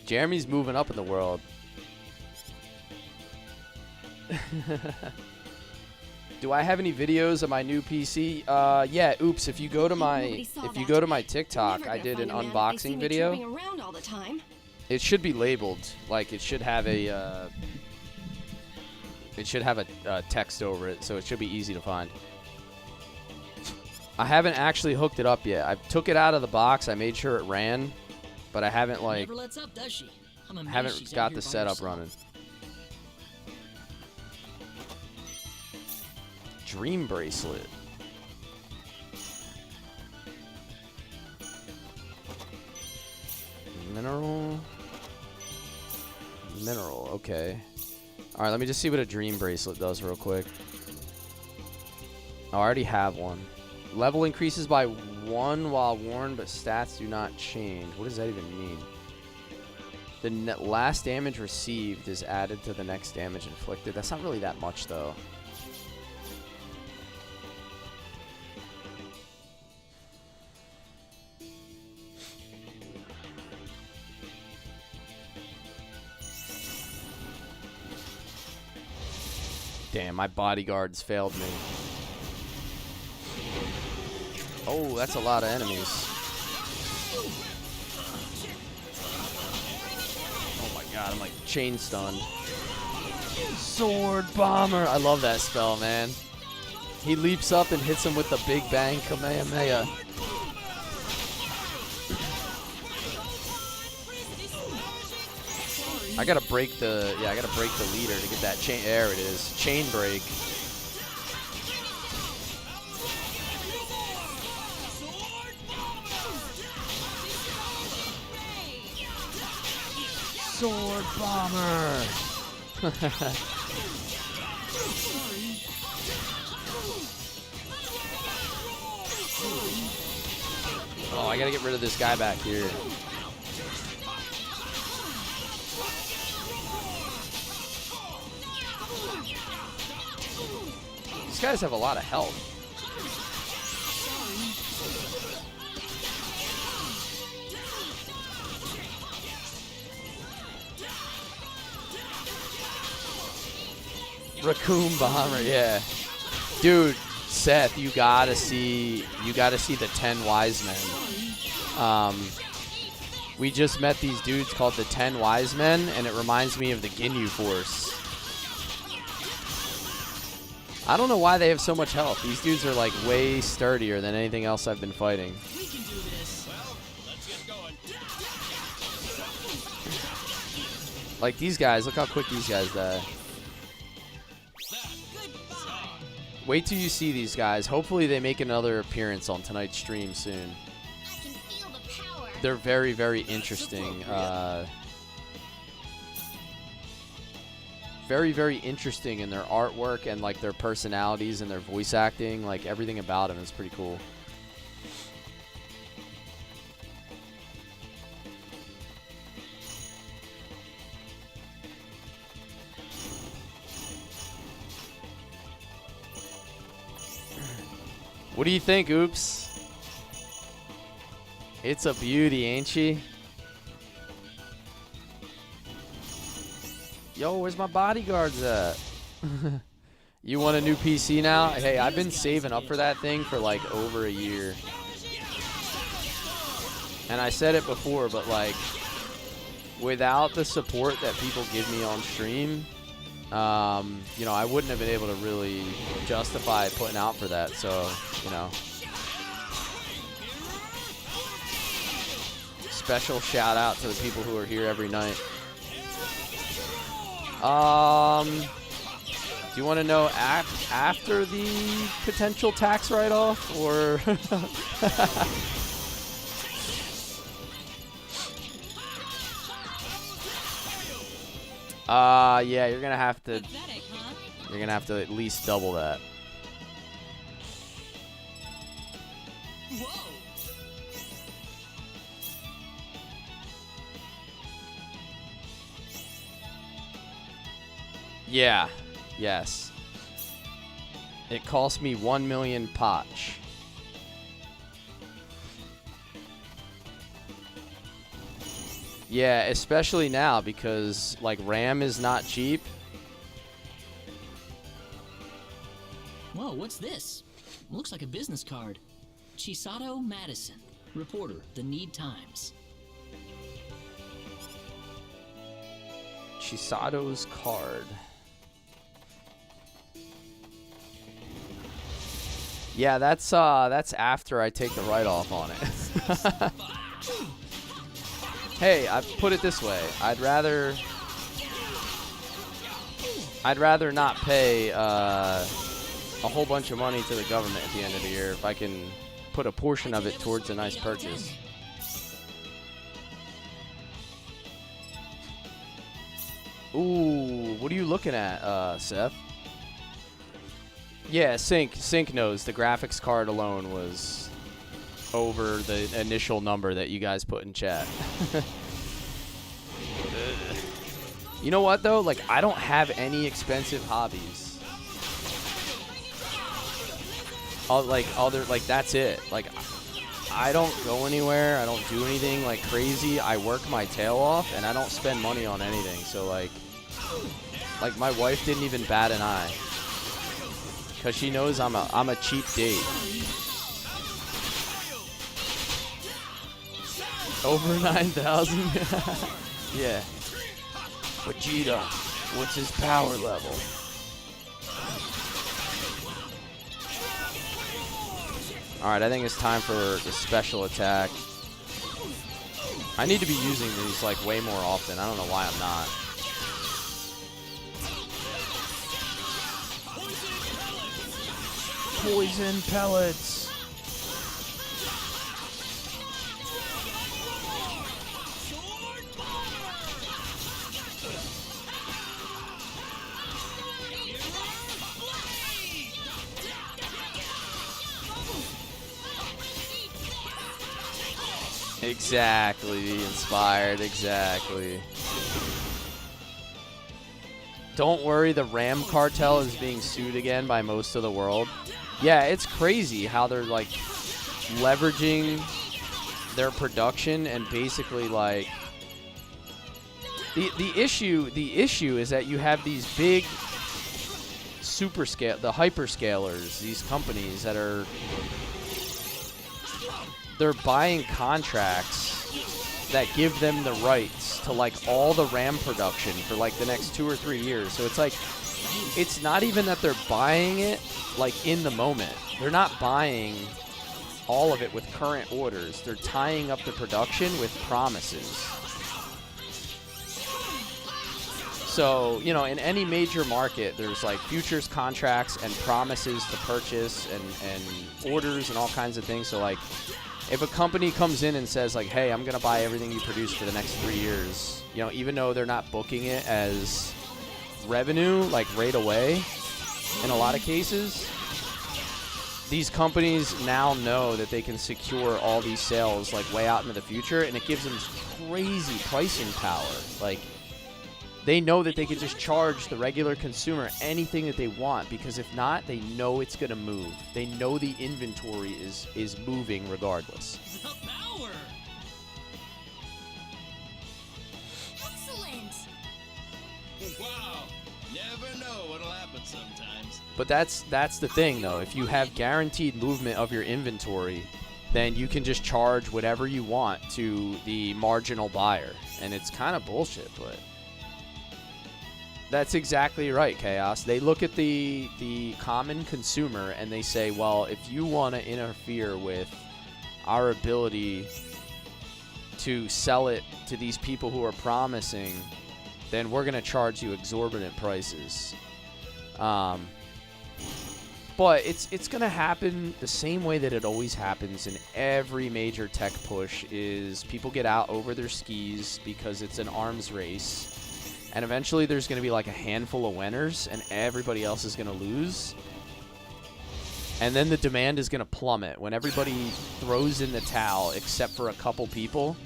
Jeremy's moving up in the world. Do I have any videos of my new PC? Yeah, oops, if you go to my TikTok, I did an unboxing video. Around all the time. It should be labeled. Like it should have a text over it, so it should be easy to find. I haven't actually hooked it up yet. I took it out of the box. I made sure it ran, but I haven't like Never lets up, does she? I'm amazed haven't she's out got here the by setup herself. running. Dream bracelet. Mineral. Okay. All right, let me just see what a dream bracelet does real quick. Oh, I already have one. Level increases by 1 while worn, but stats do not change. What does that even mean? The last damage received is added to the next damage inflicted. That's not really that much, though. Damn, my bodyguards failed me. Oh, that's a lot of enemies. Oh my god, I'm like chain stunned. Sword Bomber. I love that spell, man. He leaps up and hits him with the Big Bang Kamehameha. I gotta break the leader to get that chain. There it is. Chain break. Sword Bomber. Oh, I gotta get rid of this guy back here. These guys have a lot of health. Raccoon Bomber, yeah. Dude, Seth, you gotta see the 10 Wise Men. We just met these dudes called the 10 Wise Men, and it reminds me of the Ginyu Force. I don't know why they have so much health. These dudes are like way sturdier than anything else I've been fighting. We can do this. Well, let's get going. Like these guys, look how quick these guys die. Wait till you see these guys. Hopefully they make another appearance on tonight's stream soon. They're very, very interesting. Very, very interesting in their artwork and like their personalities and their voice acting. Like everything about them is pretty cool. What do you think, Oops? It's a beauty, ain't she? Yo, where's my bodyguards at? You want a new PC now? Hey, I've been saving up for that thing for like over a year. And I said it before, but like, without the support that people give me on stream, you know, I wouldn't have been able to really justify putting out for that. So, you know, special shout out to the people who are here every night. Do you want to know after the potential tax write-off, or? Yeah, you're gonna have to. You're gonna have to at least double that. Yeah. Yes. It cost me 1 million potch. Yeah, especially now because like RAM is not cheap. Whoa, what's this? Looks like a business card. Chisato Madison, reporter, The Need Times. Chisato's card. Yeah, that's after I take the write-off on it. Hey, I put it this way. I'd rather not pay a whole bunch of money to the government at the end of the year if I can put a portion of it towards a nice purchase. Ooh, what are you looking at, Seth? Yeah, Sync knows the graphics card alone was over the initial number that you guys put in chat. You know what though? Like, I don't have any expensive hobbies. That's it. Like, I don't go anywhere. I don't do anything like crazy. I work my tail off and I don't spend money on anything. So like my wife didn't even bat an eye. Cause she knows I'm a cheap date. Over 9,000. Yeah. Vegeta, what's his power level? All right, I think it's time for the special attack. I need to be using these like way more often. I don't know why I'm not. Poison pellets. Exactly, inspired, exactly. Don't worry, the RAM cartel is being sued again by most of the world. Yeah, it's crazy how they're like leveraging their production and basically like the issue is that you have these big the hyperscalers, these companies that are they're buying contracts that give them the rights to like all the RAM production for like the next 2 or 3 years. So it's like, it's not even that they're buying it like in the moment. They're not buying all of it with current orders. They're tying up the production with promises. So, you know, in any major market, there's like futures contracts and promises to purchase and orders and all kinds of things. So like, if a company comes in and says like, hey, I'm going to buy everything you produce for the next 3 years, you know, even though they're not booking it as revenue, like right away, in a lot of cases, these companies now know that they can secure all these sales like way out into the future, and it gives them crazy pricing power. Like, they know that they can just charge the regular consumer anything that they want, because if not, they know it's going to move. They know the inventory is moving regardless. The power power! Excellent! Wow. Never know what'll happen sometimes. But that's the thing, though. If you have guaranteed movement of your inventory, then you can just charge whatever you want to the marginal buyer. And it's kind of bullshit, but that's exactly right, Chaos. They look at the common consumer and they say, well, if you want to interfere with our ability to sell it to these people who are promising, then we're going to charge you exorbitant prices. But it's going to happen the same way that it always happens in every major tech push is people get out over their skis because it's an arms race. And eventually there's going to be like a handful of winners and everybody else is going to lose. And then the demand is going to plummet when everybody throws in the towel except for a couple people.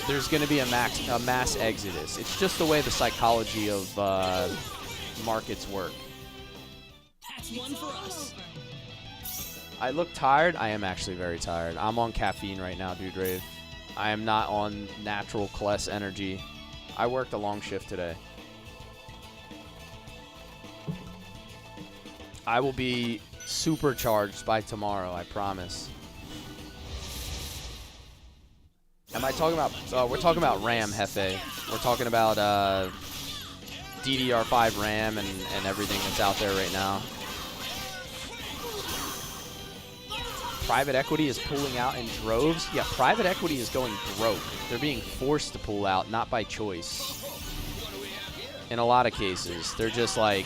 There's going to be a mass exodus. It's just the way the psychology of markets work. That's one for us. I look tired. I am actually very tired. I'm on caffeine right now, Dude Rave. I am not on natural Cless energy. I worked a long shift today. I will be supercharged by tomorrow, I promise. Am I talking about... we're talking about RAM, Hefe. We're talking about DDR5 RAM and everything that's out there right now. Private equity is pulling out in droves. Yeah, private equity is going broke. They're being forced to pull out, not by choice. In a lot of cases. They're just like...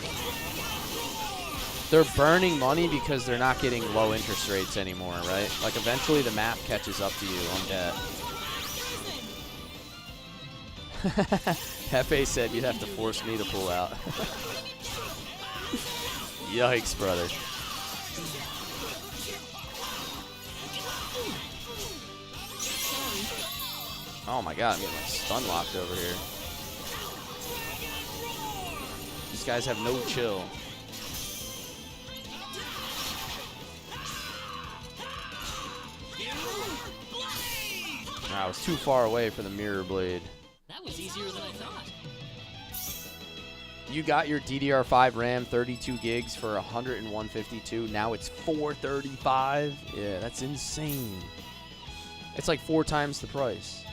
They're burning money because they're not getting low interest rates anymore, right? Like, eventually the map catches up to you on debt. Hefe said you'd have to force me to pull out. Yikes, brother. Oh my god, I'm getting like stun locked over here. These guys have no chill. I was too far away for the mirror blade. That was easier than I thought. You got your DDR5 RAM 32 gigs for 101.52. Now it's 435. Yeah, that's insane. It's like 4 times the price.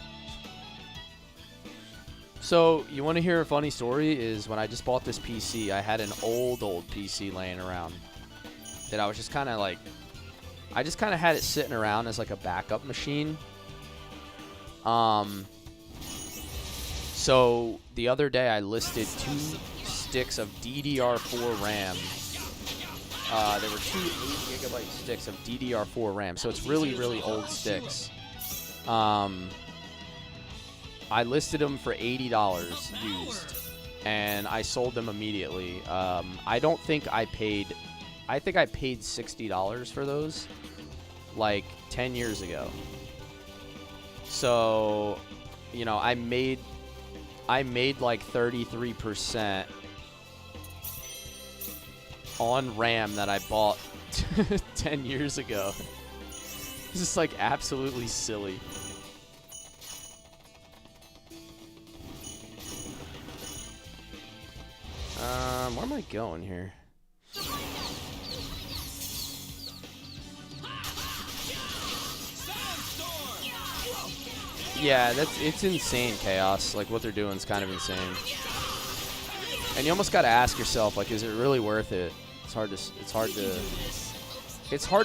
So, you want to hear a funny story? Is when I just bought this PC, I had an old PC laying around that I was just kind of like, I just kind of had it sitting around as like a backup machine. So the other day I listed 2 sticks of DDR4 RAM. There were 2 8GB sticks of DDR4 RAM, so it's really, really old sticks. I listed them for $80 used, and I sold them immediately. I think I paid $60 for those, like 10 years ago. So, you know, I made like 33% on RAM that I bought 10 years ago. This is like absolutely silly. Where am I going here? Yeah, it's insane, Chaos. Like, what they're doing is kind of insane. And you almost got to ask yourself, like, is it really worth it? It's hard to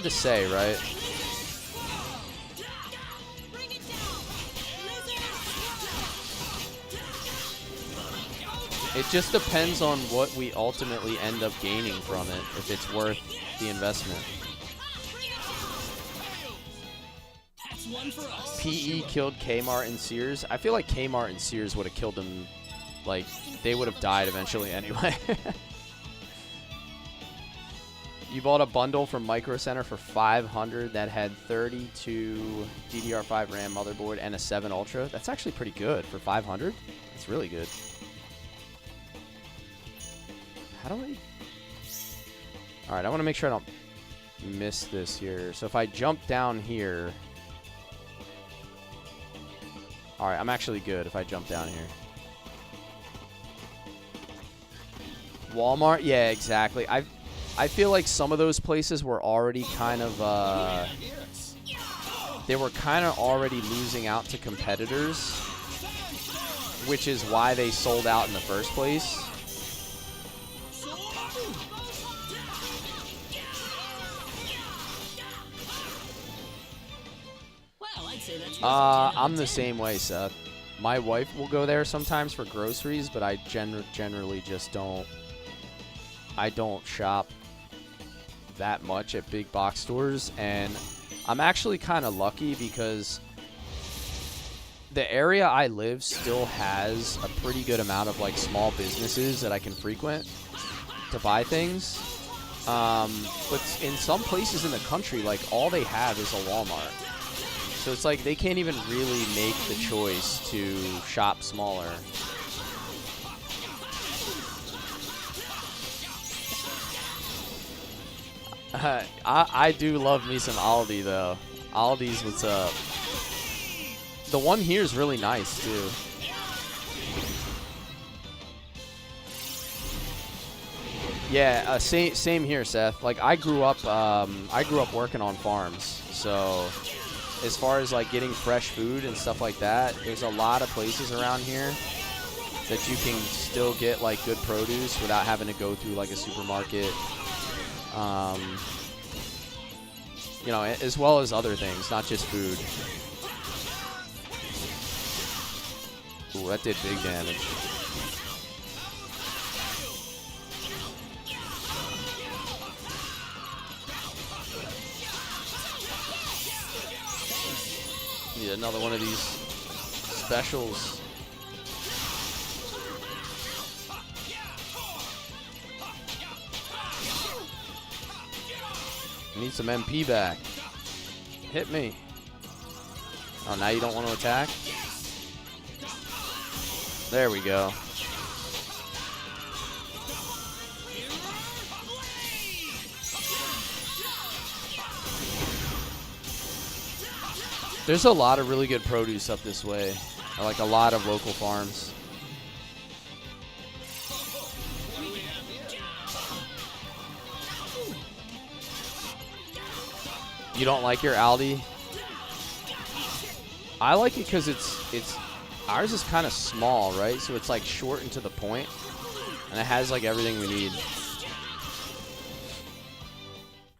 say, right? It just depends on what we ultimately end up gaining from it, if it's worth the investment. PE killed Kmart and Sears. I feel like Kmart and Sears would have killed them. Like, they would have died eventually anyway. You bought a bundle from Micro Center for $500 that had 32 DDR5 RAM motherboard and a 7 Ultra. That's actually pretty good for $500. That's really good. How do I... Alright, I want to make sure I don't miss this here. So if I jump down here... Alright, I'm actually good if I jump down here. Walmart? Yeah, exactly. I feel like some of those places were already kind of, they were kind of already losing out to competitors, which is why they sold out in the first place. Well, I'd say that's I'm the same way, Seth. My wife will go there sometimes for groceries, but I generally just don't. I don't shop that much at big box stores, and I'm actually kind of lucky because the area I live still has a pretty good amount of like small businesses that I can frequent to buy things. But in some places in the country, like all they have is a Walmart. So it's like they can't even really make the choice to shop smaller. I do love me some Aldi though. Aldi's what's up. The one here is really nice too. Yeah, same here, Seth. Like I grew up working on farms, so as far as like getting fresh food and stuff like that, there's a lot of places around here that you can still get like good produce without having to go through like a supermarket. You know, as well as other things, not just food. Ooh, that did big damage. Need another one of these specials. Need some MP back. Hit me. Oh, now you don't want to attack? There we go. There's a lot of really good produce up this way. I like a lot of local farms. You don't like your Aldi? I like it because it's ours is kind of small, right? So it's like short and to the point, and it has like everything we need.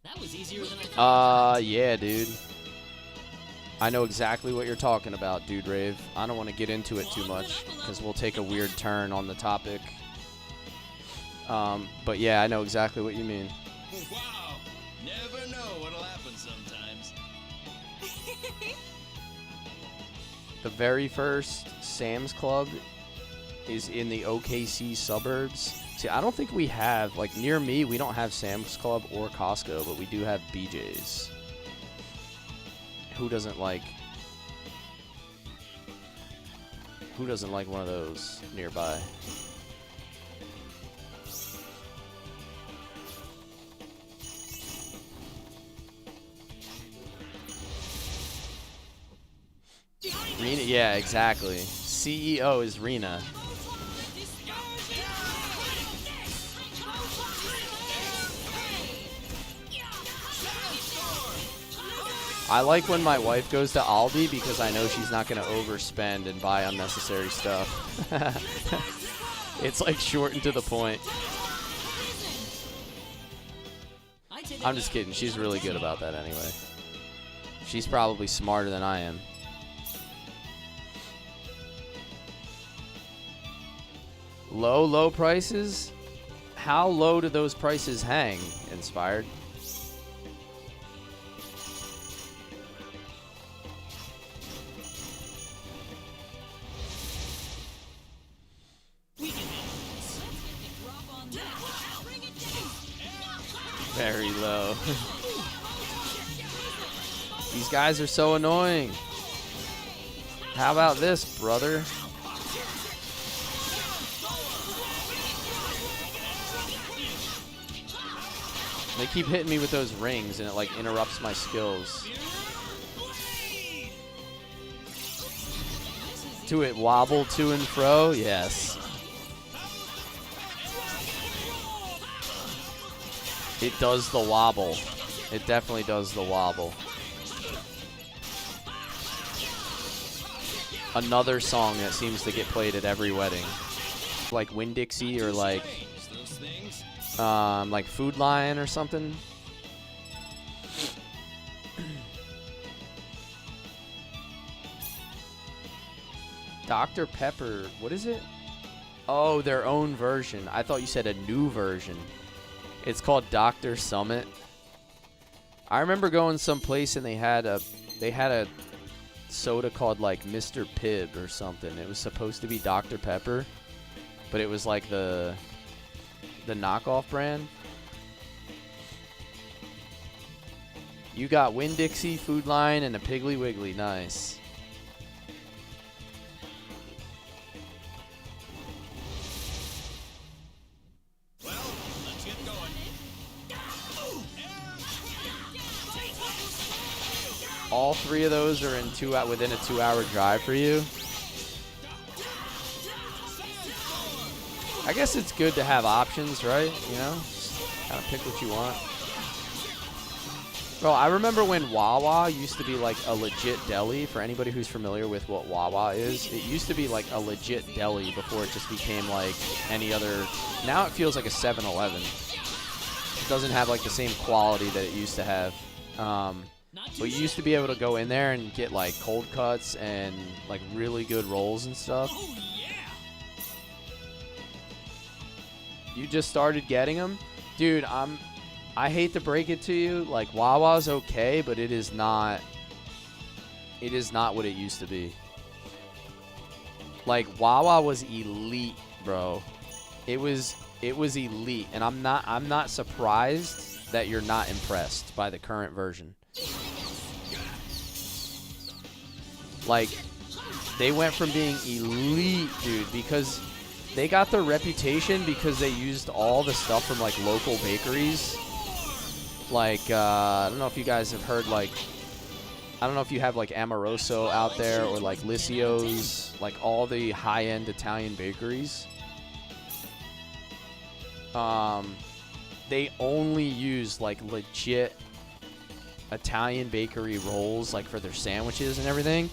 That was easier than I thought. Yeah, dude. I know exactly what you're talking about, Dude Rave. I don't want to get into it too much because we'll take a weird turn on the topic. But yeah, I know exactly what you mean. Wow! Never know what'll happen sometimes. The very first Sam's Club is in the OKC suburbs. See, I don't think we have, like, near me, we don't have Sam's Club or Costco, but we do have BJ's. Who doesn't like one of those nearby? Rena, yeah, exactly. CEO is Rena. I like when my wife goes to Aldi because I know she's not going to overspend and buy unnecessary stuff. It's like short and to the point. I'm just kidding. She's really good about that anyway. She's probably smarter than I am. Low prices? How low do those prices hang, Inspired? Very low. These guys are so annoying. How about this, brother? They keep hitting me with those rings and it like interrupts my skills. Do it wobble to and fro? Yes. It does the wobble. It definitely does the wobble. Another song that seems to get played at every wedding. Like Winn-Dixie or like Food Lion or something. Dr. Pepper, what is it? Oh, their own version. I thought you said a new version. It's called Dr. Summit. I remember going someplace and they had a soda called like Mr. Pibb or something. It was supposed to be Dr. Pepper, but it was like the knockoff brand. You got Winn-Dixie, Food Lion, and a Piggly Wiggly. Nice. All three of those are within a 2-hour drive for you. I guess it's good to have options, right? You know, just kind of pick what you want. Bro, I remember when Wawa used to be like a legit deli. For anybody who's familiar with what Wawa is, it used to be like a legit deli before it just became like any other. Now it feels like a 7-Eleven. It doesn't have like the same quality that it used to have. But you used to be able to go in there and get like cold cuts and like really good rolls and stuff. You just started getting them? Dude, I hate to break it to you, like Wawa's okay, but it is not what it used to be. Like Wawa was elite, bro. It was elite, and I'm not surprised that you're not impressed by the current version. Like, they went from being elite, dude, because they got their reputation because they used all the stuff from, like, local bakeries. Like, I don't know if you guys have heard, like, I don't know if you have, like, Amoroso out there or, like, Lissio's, like, all the high-end Italian bakeries. They only use, like, legit Italian bakery rolls, like, for their sandwiches and everything.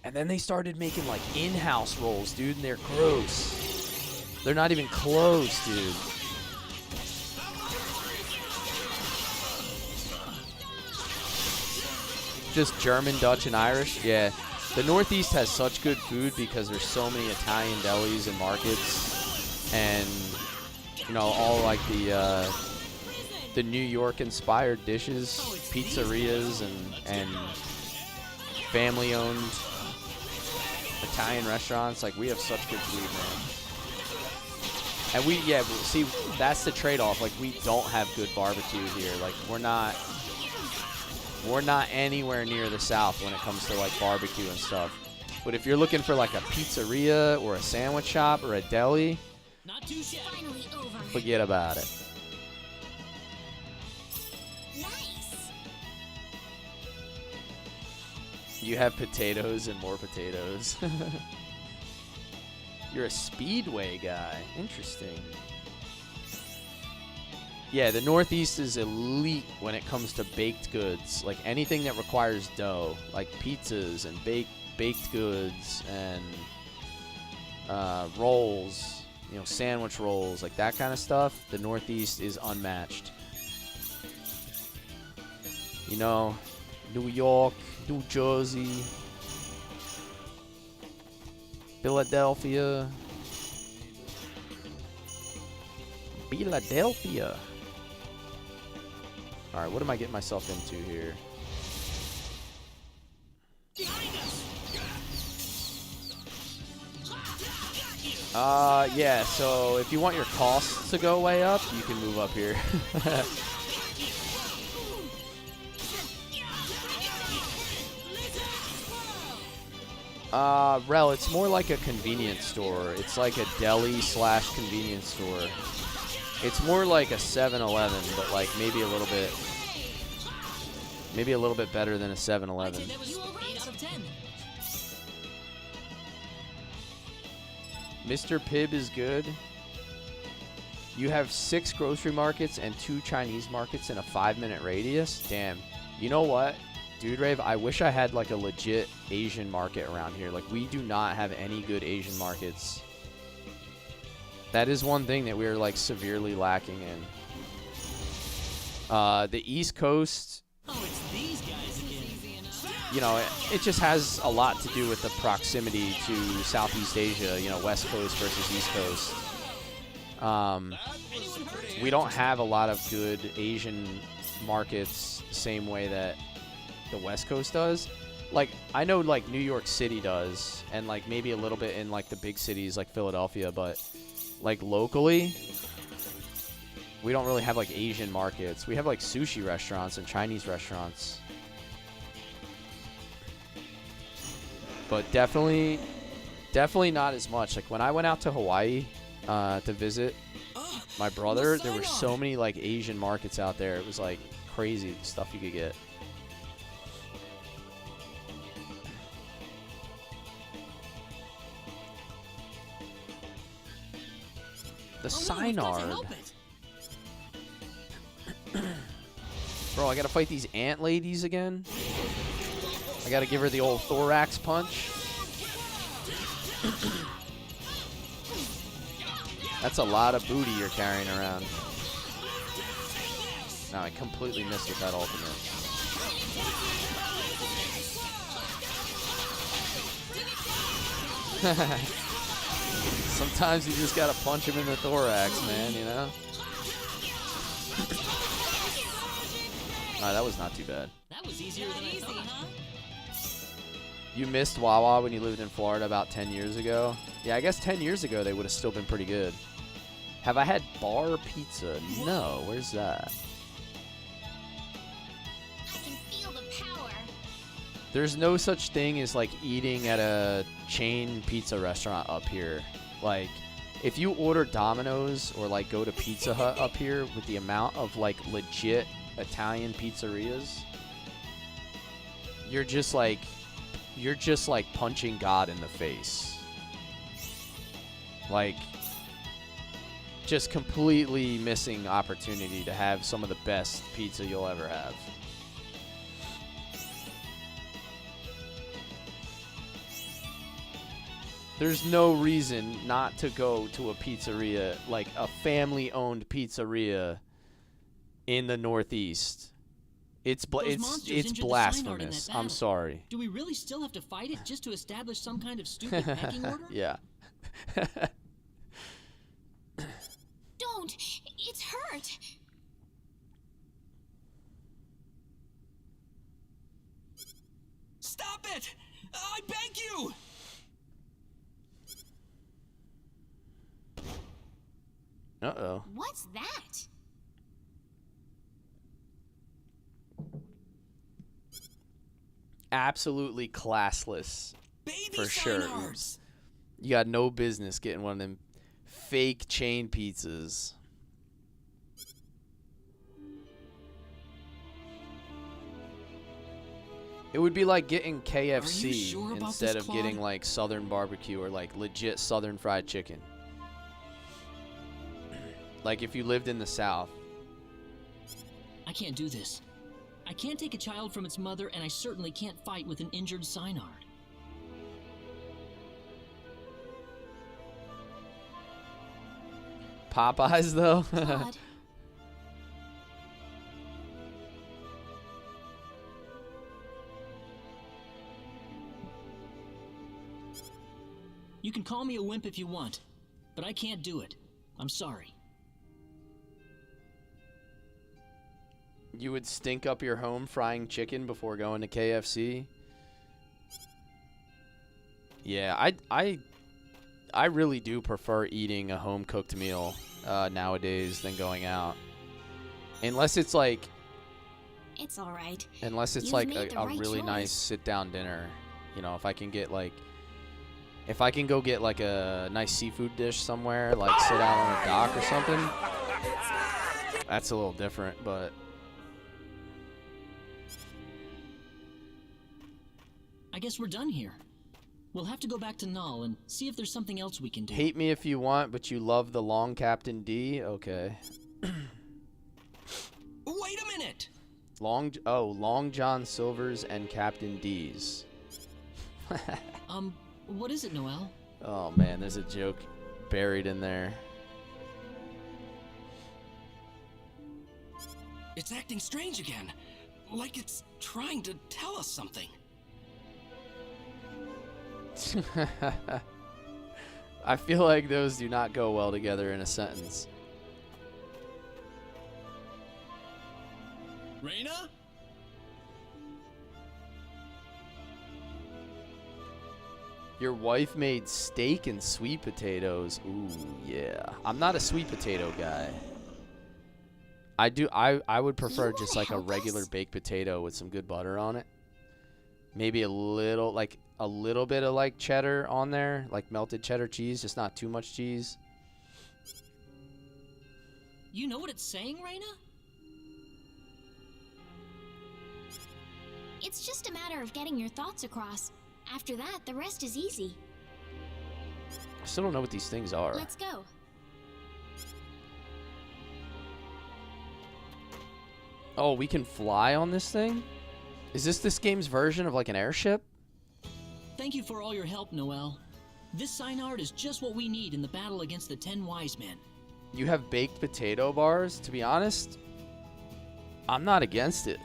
And then they started making, like, in-house rolls, dude, and they're gross. They're not even close, dude. Just German, Dutch, and Irish? Yeah. The Northeast has such good food because there's so many Italian delis and markets. And, you know, all, like, the New York-inspired dishes, pizzerias, and family-owned Italian restaurants. Like, we have such good food, man. And see, that's the trade-off. Like, we don't have good barbecue here. Like, we're not anywhere near the South when it comes to, like, barbecue and stuff. But if you're looking for, like, a pizzeria or a sandwich shop or a deli, forget about it. You have potatoes and more potatoes. You're a Speedway guy. Interesting. Yeah, the Northeast is elite when it comes to baked goods. Like anything that requires dough, like pizzas and baked goods and rolls, you know, sandwich rolls, like that kind of stuff. The Northeast is unmatched. You know, New York, New Jersey, Philadelphia. All right, what am I getting myself into here? Yeah, so if you want your costs to go way up, you can move up here. Rel, it's more like a convenience store. It's like a deli / convenience store. It's more like a 7-Eleven, but like maybe a little bit better than a 7-Eleven. Mr. Pibb is good. You have 6 grocery markets and 2 Chinese markets in a 5-minute radius? Damn. You know what? Dude Rave, I wish I had like a legit Asian market around here. Like, we do not have any good Asian markets. That is one thing that we are like severely lacking in. The East Coast, Oh, it's these guys again. you know, it just has a lot to do with the proximity to Southeast Asia, you know, West Coast versus East Coast. We don't have a lot of good Asian markets the same way that the West Coast does. Like, I know, like, New York City does, and, like, maybe a little bit in, like, the big cities like Philadelphia, but, like, locally, we don't really have, like, Asian markets. We have, like, sushi restaurants and Chinese restaurants. But definitely not as much. Like, when I went out to Hawaii to visit my brother, there were so many, like, Asian markets out there. It was, like, crazy stuff you could get. The Synard. Bro, I gotta fight these ant ladies again. I gotta give her the old thorax punch. That's a lot of booty you're carrying around. No, I completely missed with that ultimate. Sometimes you just gotta punch him in the thorax, man, you know? Alright, that was not too bad. That was easier than I thought. You missed Wawa when you lived in Florida about 10 years ago? Yeah, I guess 10 years ago they would have still been pretty good. Have I had bar pizza? No, where's that? I can feel the power. There's no such thing as, like, eating at a chain pizza restaurant up here. Like, if you order Domino's or, like, go to Pizza Hut up here with the amount of, like, legit Italian pizzerias, you're just like punching God in the face. Like, just completely missing opportunity to have some of the best pizza you'll ever have. There's no reason not to go to a pizzeria, like a family-owned pizzeria in the Northeast. It's blasphemous. I'm sorry. Do we really still have to fight it just to establish some kind of stupid pecking order? Yeah. Don't! It's hurt! Stop it! I beg you! Uh-oh. What's that? Absolutely classless. Baby for sure. Synards. You got no business getting one of them fake chain pizzas. It would be like getting KFC sure instead this, of Claude? getting like Southern barbecue or like legit Southern fried chicken. Like if you lived in the South. I can't do this. I can't take a child from its mother, and I certainly can't fight with an injured Synard. Popeyes, though? Claude. You can call me a wimp if you want, but I can't do it. I'm sorry. You would stink up your home frying chicken before going to KFC? Yeah, I really do prefer eating a home-cooked meal nowadays than going out. Unless it's like... It's alright. Unless it's You've like made the a right really choice. nice sit-down dinner. You know, if I can get like... If I can go get like a nice seafood dish somewhere, like sit out on a dock or something, that's a little different, but... I guess we're done here. We'll have to go back to Null and see if there's something else we can do. Hate me if you want, but you love the long Captain D? Okay. Wait a minute! Long John Silver's and Captain D's. What is it, Noel? Oh man, there's a joke buried in there. It's acting strange again. Like it's trying to tell us something. I feel like those do not go well together in a sentence. Reina? Your wife made steak and sweet potatoes. Ooh, yeah. I'm not a sweet potato guy. I would prefer just like a regular baked potato with some good butter on it. Maybe a little bit of like cheddar on there, like melted cheddar cheese, just not too much cheese. You know what it's saying, Reina? It's just a matter of getting your thoughts across. After that, the rest is easy. I still don't know what these things are. Let's go. Oh, we can fly on this thing? Is this game's version of like an airship? Thank you for all your help, Noel. This sign art is just what we need in the battle against the 10 Wise Men. You have baked potato bars? To be honest, I'm not against it.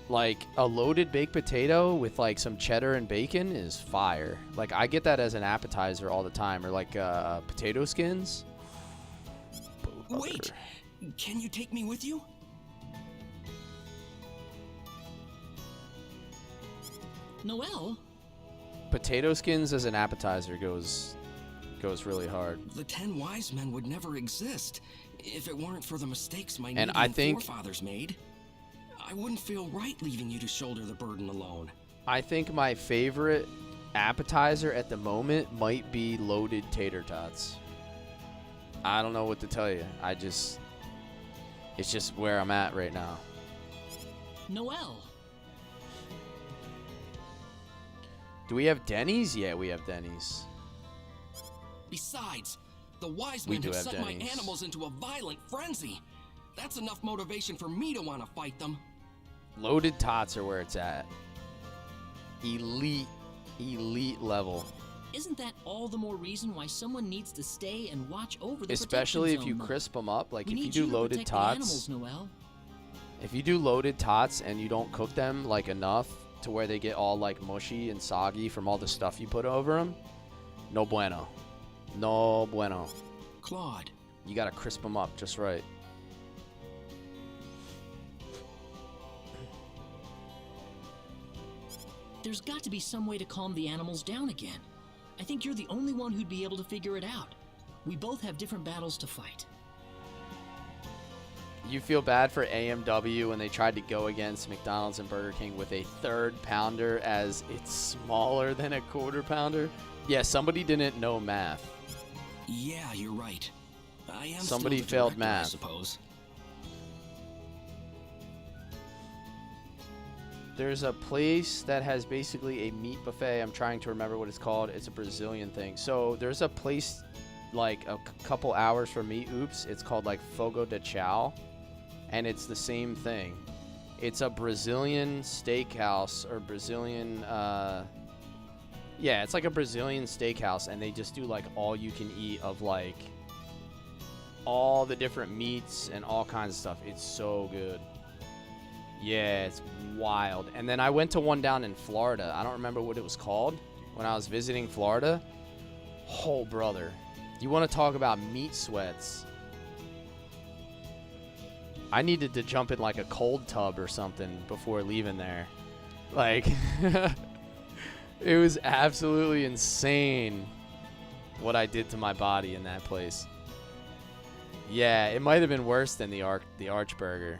Like, a loaded baked potato with like some cheddar and bacon is fire. Like, I get that as an appetizer all the time. Or like potato skins. Wait! Can you take me with you? Noel? Potato skins as an appetizer goes really hard. The 10 Wise Men would never exist if it weren't for the mistakes my And Nevian forefathers made. I wouldn't feel right leaving you to shoulder the burden alone. I think my favorite appetizer at the moment might be loaded tater tots. I don't know what to tell you. It's just where I'm at right now. Noel. Do we have Denny's? Yeah, we have Denny's. Besides, the Wise We Men do have have set my Denny's. animals into a violent frenzy. That's enough motivation for me to want to fight them. Loaded tots are where it's at. Elite level. Isn't that all the more reason why someone needs to stay and watch over the Especially if protection you zone, though? crisp them up. Like We if you need do to loaded protect the tots. animals, Noel. If you do loaded tots and you don't cook them like enough to where they get all like mushy and soggy from all the stuff you put over them, no bueno. No bueno. Claude. You gotta crisp them up just right. There's got to be some way to calm the animals down again. I think you're the only one who'd be able to figure it out. We both have different battles to fight. You feel bad for AMW when they tried to go against McDonald's and Burger King with a third pounder as it's smaller than a quarter pounder? Yeah, somebody didn't know math. Yeah, you're right. I am Somebody still the failed director, math. I suppose. There's a place that has basically a meat buffet. I'm trying to remember what it's called. It's a Brazilian thing. So there's a place like a couple hours from me. Oops. It's called like Fogo de Chao. And it's the same thing. It's a Brazilian steakhouse or Brazilian, yeah, it's like a Brazilian steakhouse. And they just do like all you can eat of like all the different meats and all kinds of stuff. It's so good. Yeah, it's wild. And then I went to one down in Florida. I don't remember what it was called when I was visiting Florida. Oh, brother. You want to talk about meat sweats? I needed to jump in like a cold tub or something before leaving there. Like, it was absolutely insane what I did to my body in that place. Yeah, it might have been worse than the Archburger.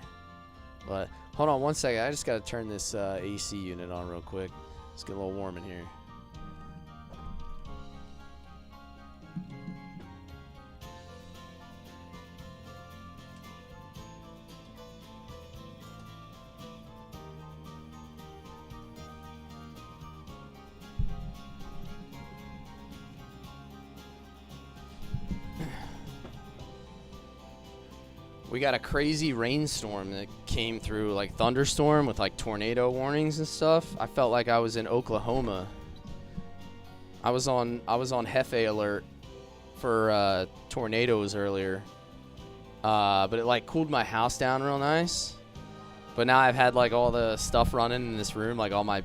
But hold on one second. I just got to turn this AC unit on real quick. It's getting a little warm in here. We got a crazy rainstorm that came through, like thunderstorm with like tornado warnings and stuff. I felt like I was in Oklahoma. I was on Hefe alert for tornadoes earlier. But it like cooled my house down real nice. But now I've had like all the stuff running in this room, like all my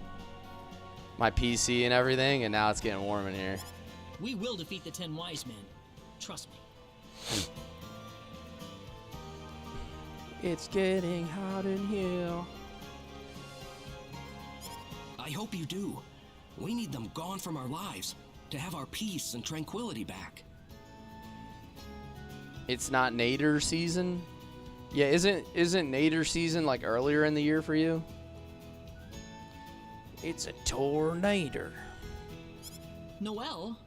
PC and everything, and now it's getting warm in here. We will defeat the 10 wise men. Trust me. It's getting hot in here. I hope you do. We need them gone from our lives to have our peace and tranquility back. It's not nadir season? Yeah, isn't nadir season like earlier in the year for you? It's a tornado. Noel?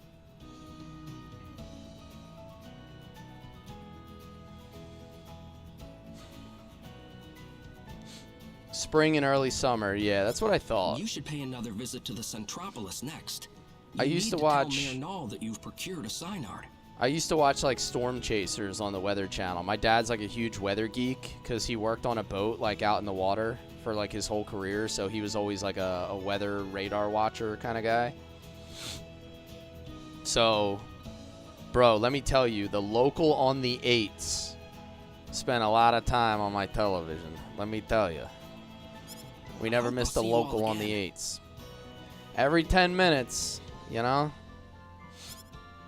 Spring and early summer. Yeah, that's what I thought. You should pay another visit to the Centropolis next. I used to watch Tell Mayor Null that you've procured a Synard. I used to watch like Storm Chasers on the Weather Channel. My dad's like a huge weather geek because he worked on a boat like out in the water for like his whole career. So he was always like a weather radar watcher kind of guy. So, bro, let me tell you, the local on the 8s spent a lot of time on my television. Let me tell you. We never missed a local on the 8s. Every 10 minutes, you know?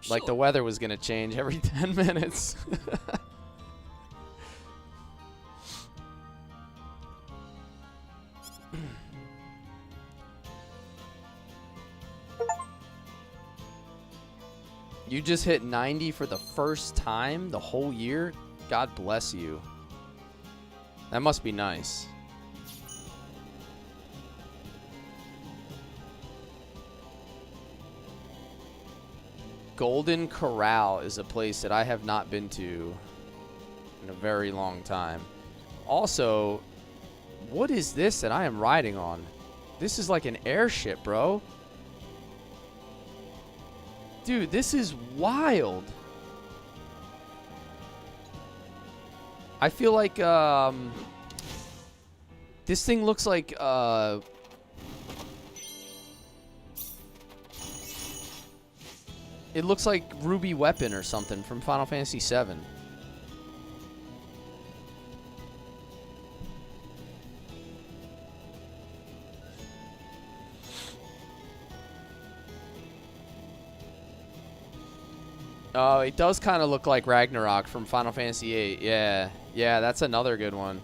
Like the weather was going to change every 10 minutes. You just hit 90 for the first time the whole year? God bless you. That must be nice. Golden Corral is a place that I have not been to in a very long time. Also, what is this that I am riding on? This is like an airship, bro. Dude, this is wild. I feel like this thing looks like it looks like Ruby Weapon or something from Final Fantasy VII. Oh, it does kind of look like Ragnarok from Final Fantasy VIII. Yeah, yeah, that's another good one.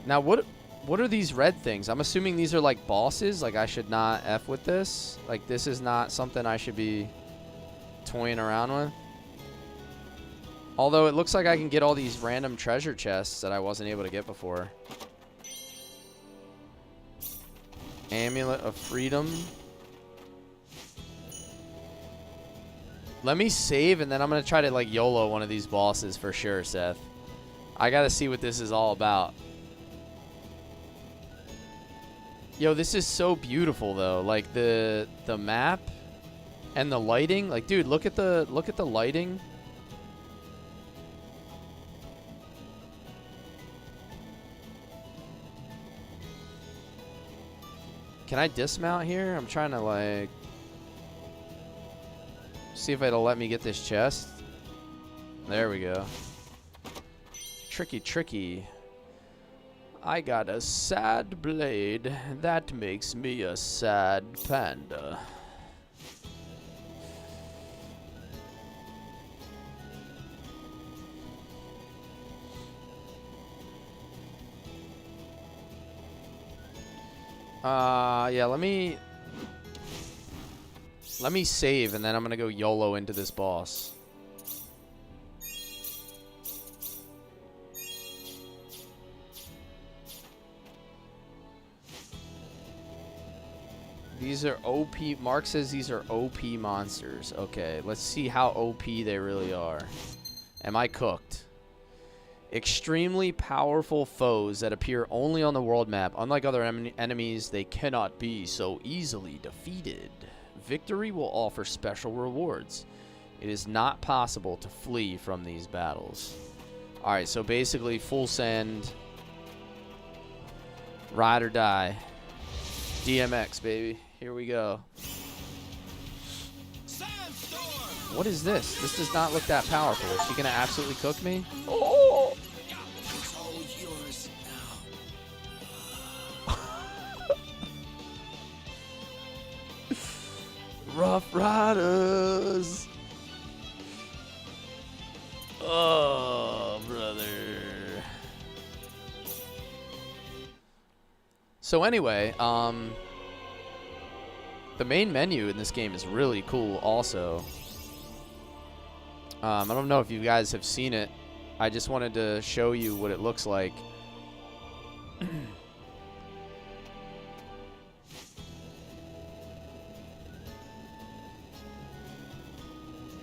Now, what are these red things? I'm assuming these are like bosses. Like I should not F with this. Like this is not something I should be toying around with. Although it looks like I can get all these random treasure chests that I wasn't able to get before. Amulet of Freedom. Let me save and then I'm going to try to like YOLO one of these bosses for sure, Seth. I got to see what this is all about. Yo, this is so beautiful though. Like the map and the lighting. Like, dude, look at the lighting. Can I dismount here? I'm trying to like see if it'll let me get this chest. There we go. Tricky, tricky. I got a sad blade. That makes me a sad panda. Yeah, let me save and then I'm gonna go YOLO into this boss. These are OP. Mark says these are OP monsters. Okay, let's see how OP they really are. Am I cooked? Extremely powerful foes that appear only on the world map. Unlike other enemies, they cannot be so easily defeated. Victory will offer special rewards. It is not possible to flee from these battles. Alright, so basically full send. Ride or die. DMX, baby. Here we go. What is this? This does not look that powerful. Is she gonna absolutely cook me? Oh! It's all yours now. Rough Riders. Oh, brother. So anyway, the main menu in this game is really cool also. I don't know if you guys have seen it. I just wanted to show you what it looks like.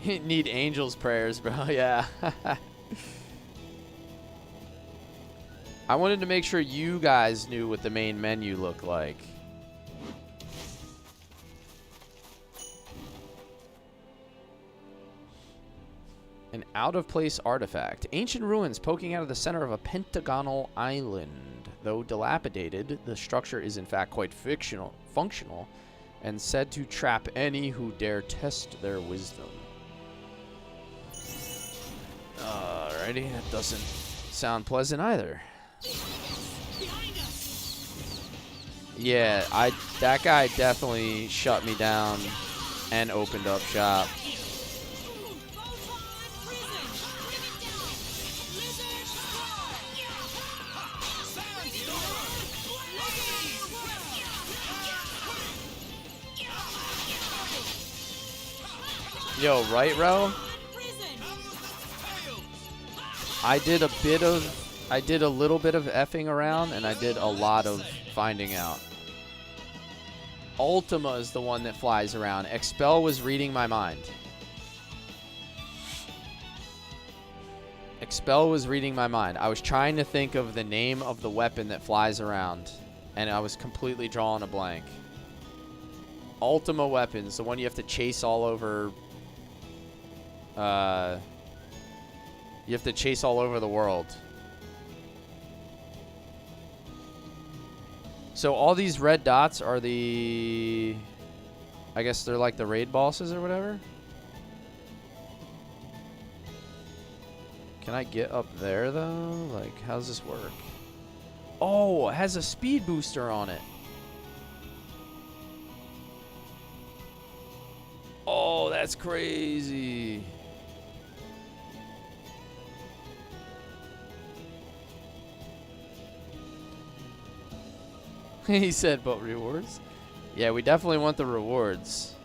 Need angels' prayers, bro. Yeah. I wanted to make sure you guys knew what the main menu looked like. An out-of-place artifact. Ancient ruins poking out of the center of a pentagonal island. Though dilapidated, the structure is in fact quite functional, and said to trap any who dare test their wisdom. Alrighty, that doesn't sound pleasant either. Yeah, that guy definitely shut me down and opened up shop. Yo, right, Ro? I did a little bit of effing around, and I did a lot of finding out. Ultima is the one that flies around. Expel was reading my mind. Expel was reading my mind. I was trying to think of the name of the weapon that flies around, and I was completely drawing a blank. Ultima weapons, the one you have to chase all over. You have to chase all over the world. So all these red dots are the... I guess they're like the raid bosses or whatever? Can I get up there, though? Like, how does this work? Oh, it has a speed booster on it. Oh, that's crazy. He said, but rewards? Yeah, we definitely want the rewards.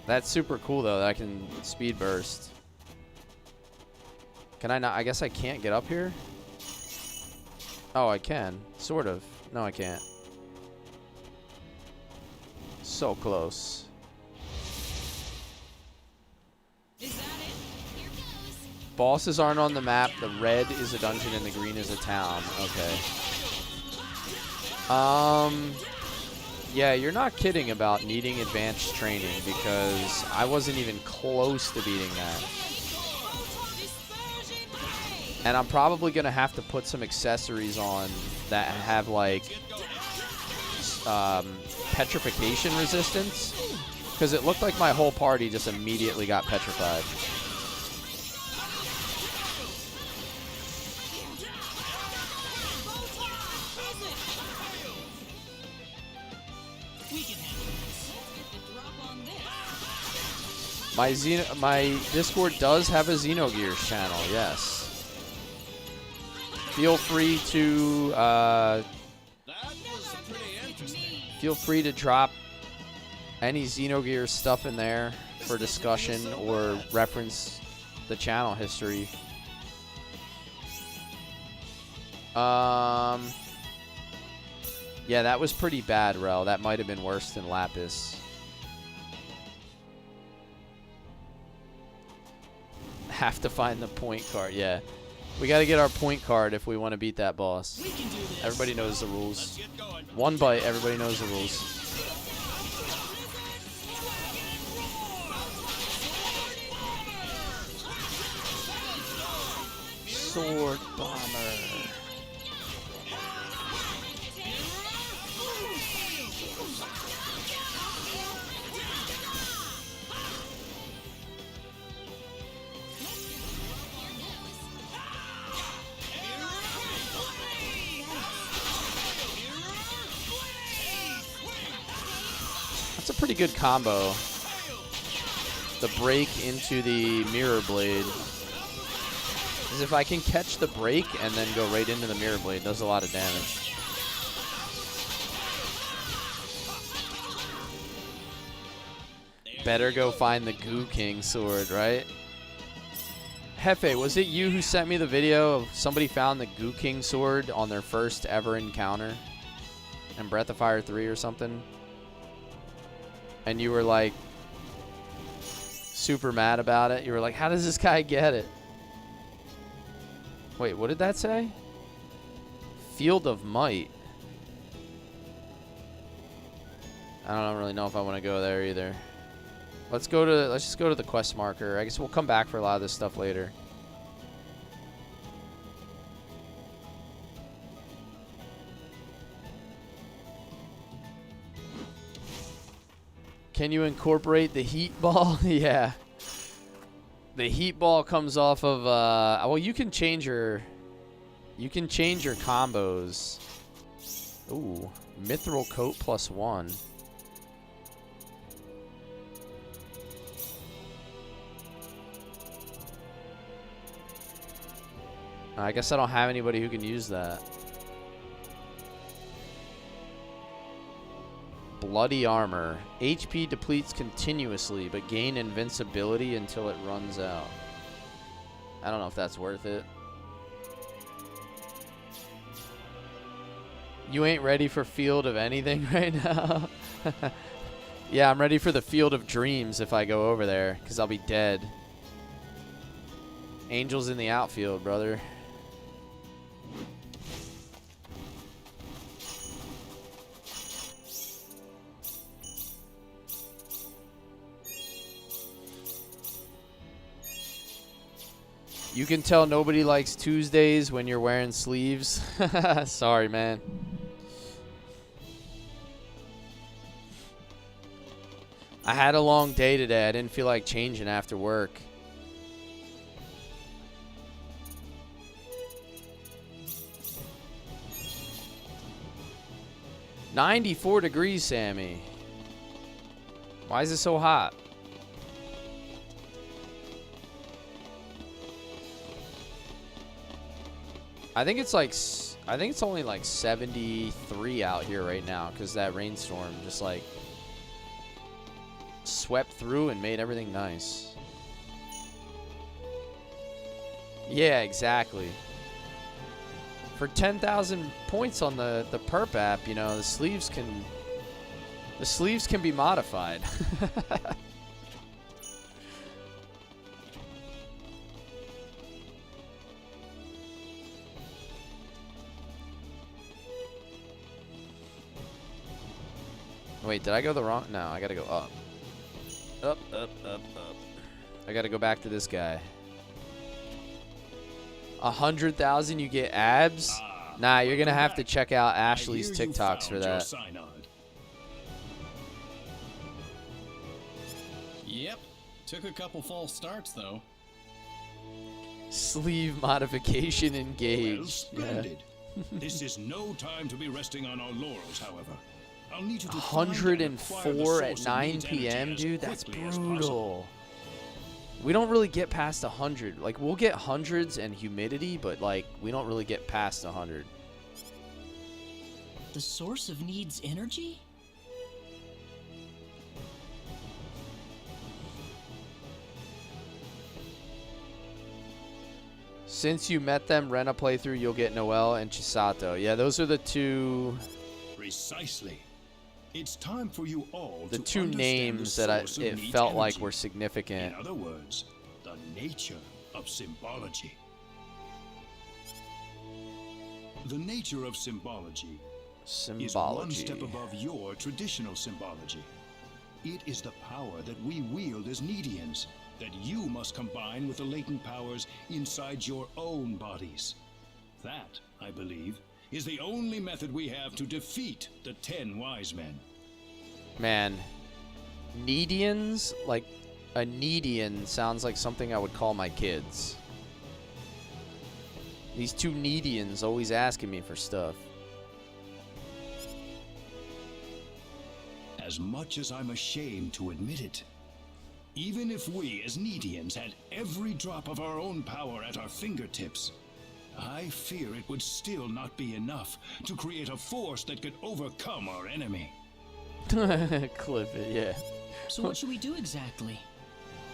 That's super cool, though, that I can speed burst. Can I not? I guess I can't get up here? Oh, I can. Sort of. No, I can't. So close. Is that it? Here goes. Bosses aren't on the map. The red is a dungeon and the green is a town. Okay. Yeah, you're not kidding about needing advanced training because I wasn't even close to beating that. And I'm probably going to have to put some accessories on that have like petrification resistance because it looked like my whole party just immediately got petrified. My Discord does have a Xenogears channel, yes. Feel free to drop any Xenogears stuff in there for discussion or reference the channel history. Yeah, that was pretty bad, Rel. That might have been worse than Lapis. Have to find the point card, yeah. We got to get our point card if we want to beat that boss. Everybody knows the rules. One bite, everybody knows the rules. Sword Bomber. That's a pretty good combo. The break into the mirror blade. Because if I can catch the break and then go right into the mirror blade, it does a lot of damage. Better go find the Goo King sword, right? Hefe, was it you who sent me the video of somebody found the Goo King sword on their first ever encounter in Breath of Fire 3 or something? And you were like super mad about it. You were like, how does this guy get it? Wait, what did that say? Field of Might. I don't really know if I want to go there either. Let's just go to the quest marker. I guess we'll come back for a lot of this stuff later. Can you incorporate the heat ball? Yeah. The heat ball comes off of well, you can change your combos. Ooh, mithril coat +1. I guess I don't have anybody who can use that. Bloody armor. HP depletes continuously, but gain invincibility until it runs out. I don't know if that's worth it. You ain't ready for Field of anything right now? Yeah, I'm ready for the Field of Dreams if I go over there, because I'll be dead. Angels in the outfield, brother. You can tell nobody likes Tuesdays when you're wearing sleeves. Sorry, man. I had a long day today. I didn't feel like changing after work. "94 degrees, Sammy. Why is it so hot?" I think it's only like 73 out here right now because that rainstorm just like swept through and made everything nice. Yeah, exactly. For 10,000 points on the perp app, you know, the sleeves can be modified. Wait, did I go the wrong? No, I gotta go up. Up, up, up, up. I gotta go back to this guy. 100,000, you get abs? Nah, you're gonna have to check out Ashley's TikToks for that. Yep. Took a couple false starts, though. Sleeve modification engaged. Well, splendid. This is no time to be resting on our laurels, however. I'll need you to 104 at 9 p.m., dude. That's brutal. We don't really get past 100. Like, we'll get hundreds and humidity, but, like, we don't really get past 100. The source of needs energy? Since you met them, rent a playthrough, you'll get Noelle and Chisato. Yeah, those are the two... Precisely. It's time for you all the to two names that it felt like were significant. In other words, the nature of symbology. The nature of symbology is one step above your traditional symbology. It is the power that we wield as Nedians, that you must combine with the latent powers inside your own bodies. That, I believe, is the only method we have to defeat the 10 wise men. Man, Needians, like a Needian sounds like something I would call my kids. These 2 Needians always asking me for stuff. As much as I'm ashamed to admit it, even if we as Needians had every drop of our own power at our fingertips, I fear it would still not be enough to create a force that could overcome our enemy. Clip it, yeah. So what should we do exactly?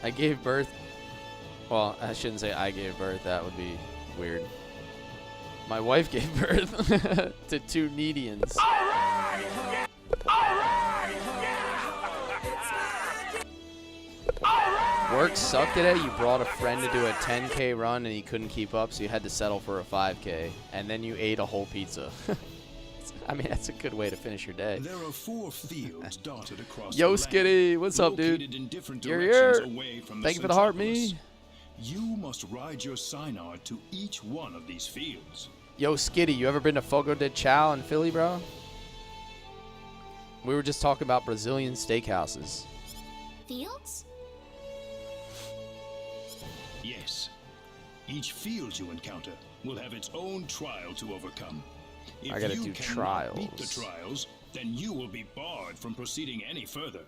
I gave birth. Well, I shouldn't say I gave birth. That would be weird. My wife gave birth to 2 Needians. Work sucked today. You brought a friend to do a 10K run and he couldn't keep up, so you had to settle for a 5K. And then you ate a whole pizza. I mean, that's a good way to finish your day. There are 4 fields dotted across Yo, the land, Skitty, what's up, dude? located in different You're directions here. away from Thank you for the heart, Centropolis. me. You must ride your Synard to each one of these fields. Yo, Skitty, you ever been to Fogo de Chao in Philly, bro? We were just talking about Brazilian steakhouses. Fields? Yes. Each field you encounter will have its own trial to overcome. If I gotta you do cannot beat the trials. trials, then you will be barred from proceeding any further.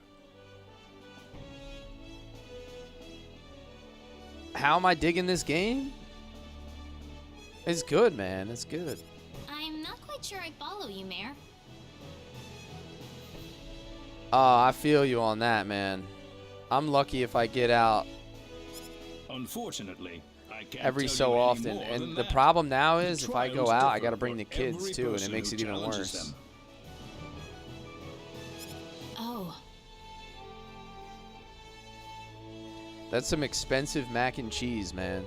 How am I digging this game? It's good, man. It's good. I'm not quite sure I follow you, Mayor. Oh, I feel you on that, man. I'm lucky if I get out Unfortunately, I can't every tell so you any often. more And than the that. problem now The is if I go trials out, I differ got to bring the for kids every too, and it person makes who it even challenges worse. them. Oh, That's some expensive mac and cheese, man.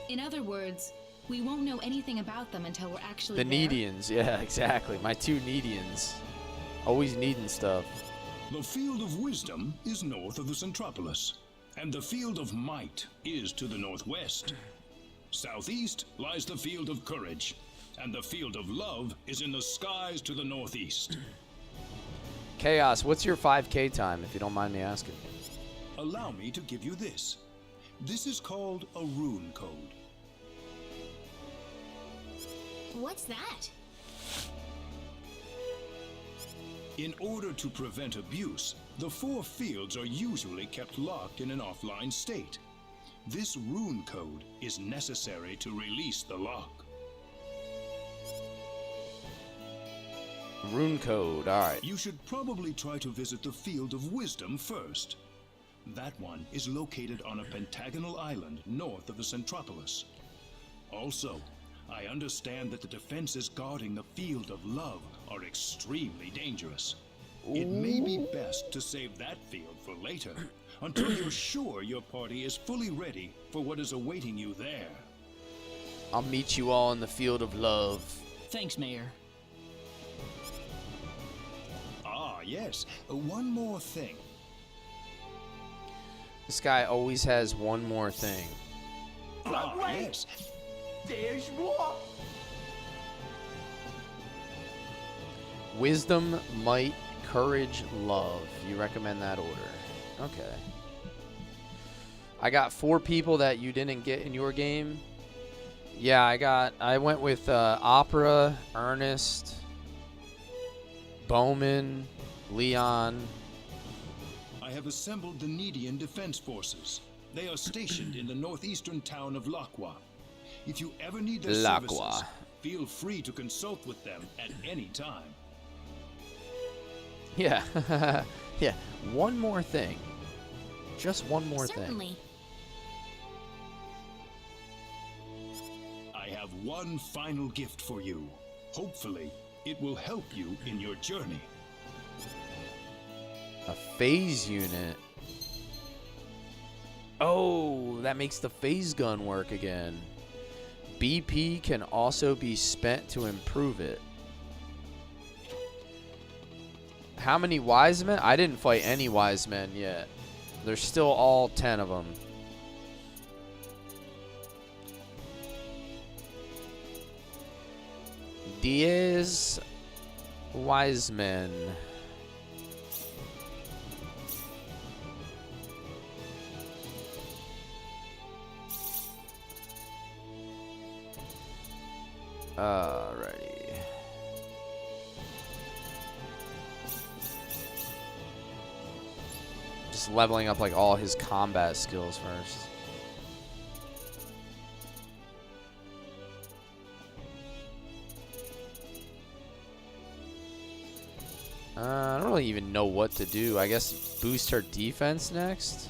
In other words, we won't know anything about them until we're actually The there. Needians, yeah, exactly. My 2 Needians. Always needing stuff. The Field of Wisdom is north of the Centropolis, and the Field of Might is to the northwest. Southeast lies the Field of Courage, and the Field of Love is in the skies to the northeast. Chaos, what's your 5K time, if you don't mind me asking? Allow me to give you this. This is called a rune code. what's that? In order to prevent abuse, the 4 fields are usually kept locked in an offline state. This rune code is necessary to release the lock. Rune code, alright. You should probably try to visit the Field of Wisdom first. That one is located on a pentagonal island north of the Centropolis. Also, I understand that the defenses guarding the Field of Love are extremely dangerous. It may be best to save that field for later, until you're sure your party is fully ready for what is awaiting you there. I'll meet you all in the Field of Love. Thanks, Mayor. Ah, yes. One more thing. This guy always has one more thing. Ah, yes. There's more. Wisdom, might, courage, love. You recommend that order. Okay. I got 4 people that you didn't get in your game. Yeah, I went with Opera, Ernest, Bowman, Leon. I have assembled the Needian Defense Forces. They are stationed in the northeastern town of Laqua. If you ever need their services, feel free to consult with them at any time. Yeah. Yeah. One more thing. Just one more Certainly. thing. I have one final gift for you. Hopefully, it will help you in your journey. A phase unit. Oh, that makes the phase gun work again. BP can also be spent to improve it. How many wise men? I didn't fight any wise men yet. There's still all 10 of them. Diaz Wiseman. Alrighty. Just leveling up like all his combat skills first. I don't really even know what to do. I guess boost her defense next.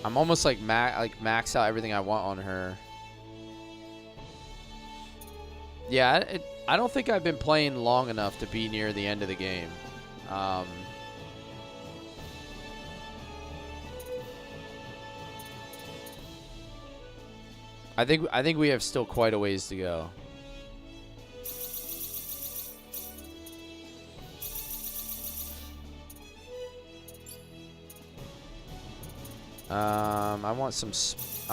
I'm almost like max out everything I want on her. Yeah, I don't think I've been playing long enough to be near the end of the game. I think we have still quite a ways to go. I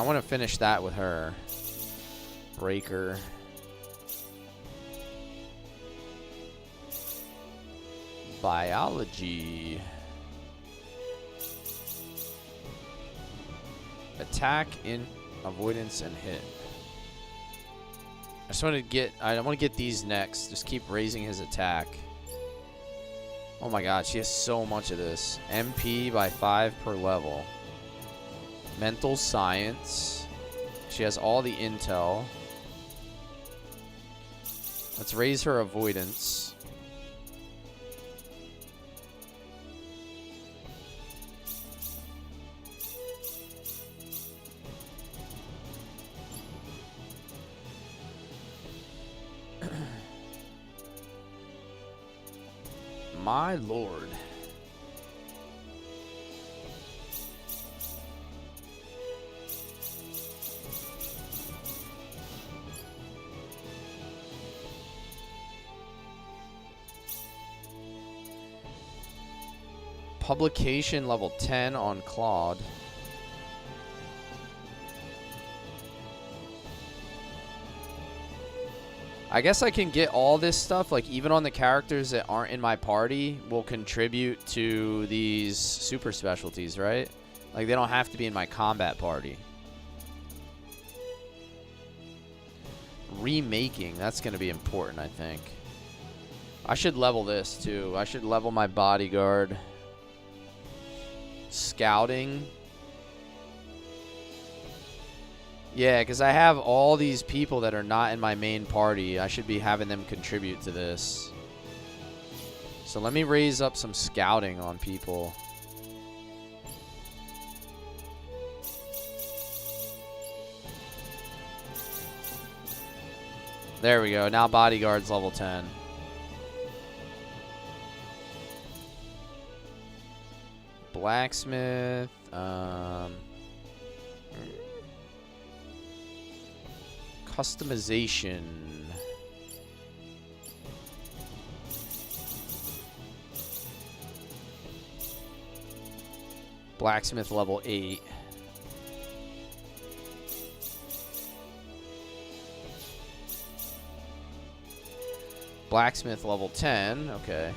want to finish that with her. Breaker. Biology. Attack, in avoidance, and hit. I want to get these next. Just keep raising his attack. Oh my god, she has so much of this. MP by 5 per level. Mental science. She has all the intel. Let's raise her avoidance. My lord. Publication level 10 on Claude. I guess I can get all this stuff, like even on the characters that aren't in my party, will contribute to these super specialties, right? Like they don't have to be in my combat party. Remaking, that's going to be important, I think. I should level this too. I should level my bodyguard. Scouting. Yeah, because I have all these people that are not in my main party. I should be having them contribute to this. So let me raise up some scouting on people. There we go. Now bodyguard's level 10. Blacksmith. Customization. Blacksmith level 8. Blacksmith level 10. Okay.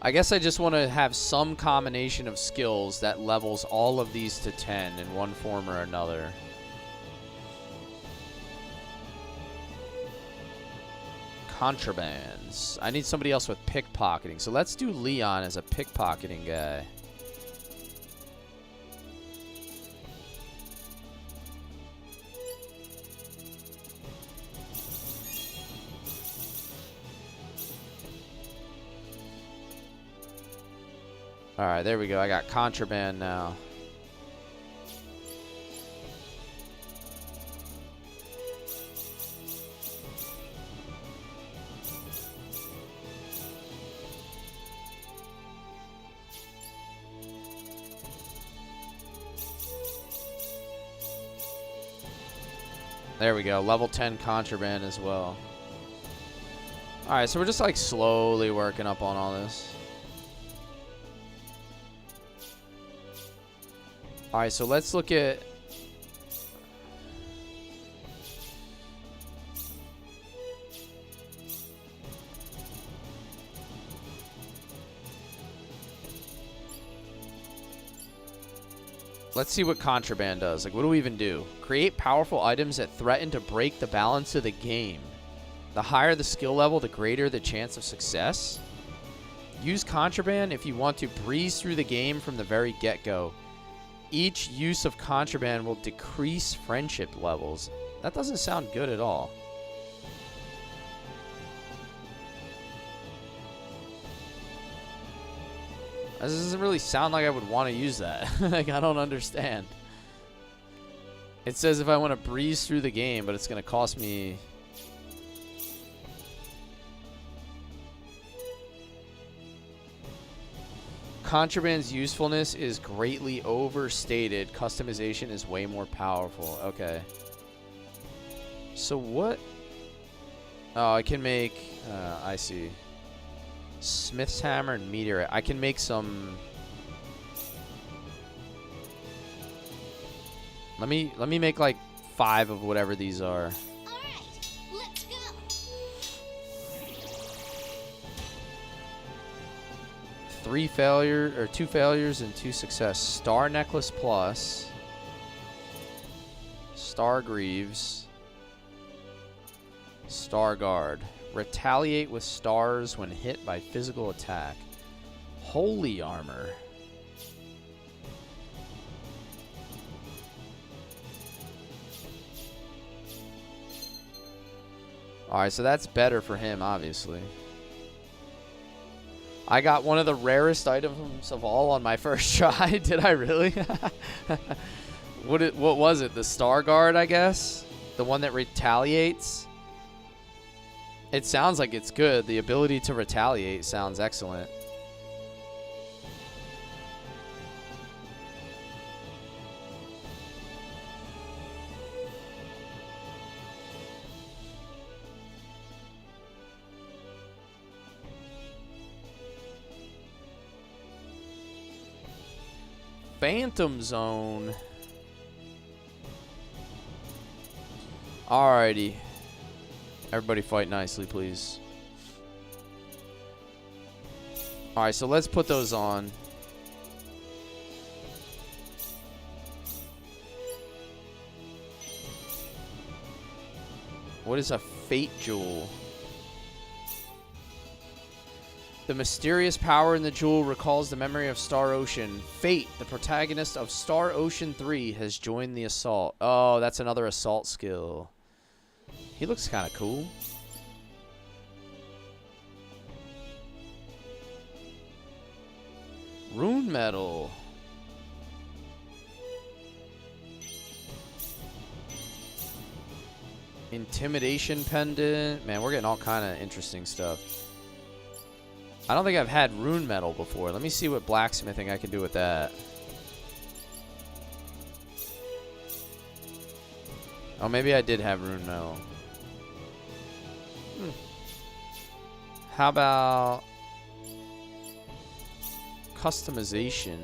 I guess I just want to have some combination of skills that levels all of these to 10 in one form or another. Contrabands. I need somebody else with pickpocketing. So let's do Leon as a pickpocketing guy. Alright, there we go. I got contraband now. There we go. Level 10 contraband as well. Alright, so we're just like slowly working up on all this. Alright, so let's look at... Let's see what contraband does. Like, what do we even do? Create powerful items that threaten to break the balance of the game. The higher the skill level, the greater the chance of success. Use contraband if you want to breeze through the game from the very get-go. Each use of contraband will decrease friendship levels. That doesn't sound good at all. This doesn't really sound like I would want to use that. Like, I don't understand. It says if I want to breeze through the game, but it's going to cost me... Contraband's usefulness is greatly overstated. Customization is way more powerful. Okay. So what? Oh, I can make... I see. Smith's hammer and meteorite. I can make some... Let me make like 5 of whatever these are. Let's go. 2 failures and 2 success. Star necklace plus. Star greaves. Star guard. Retaliate with stars when hit by physical attack. Holy armor. Alright, so that's better for him, obviously. I got one of the rarest items of all on my first try. Did I really? What was it? The Star Guard, I guess? The one that retaliates? It sounds like it's good. The ability to retaliate sounds excellent. Phantom Zone. Alrighty. Everybody fight nicely, please. Alright, so let's put those on. What is a Fate Jewel? The mysterious power in the jewel recalls the memory of Star Ocean. Fate, the protagonist of Star Ocean 3, has joined the assault. Oh, that's another assault skill. He looks kind of cool. Rune Metal. Intimidation Pendant. Man, we're getting all kind of interesting stuff. I don't think I've had Rune Metal before. Let me see what blacksmithing I can do with that. Oh, maybe I did have Rune Metal. How about customization?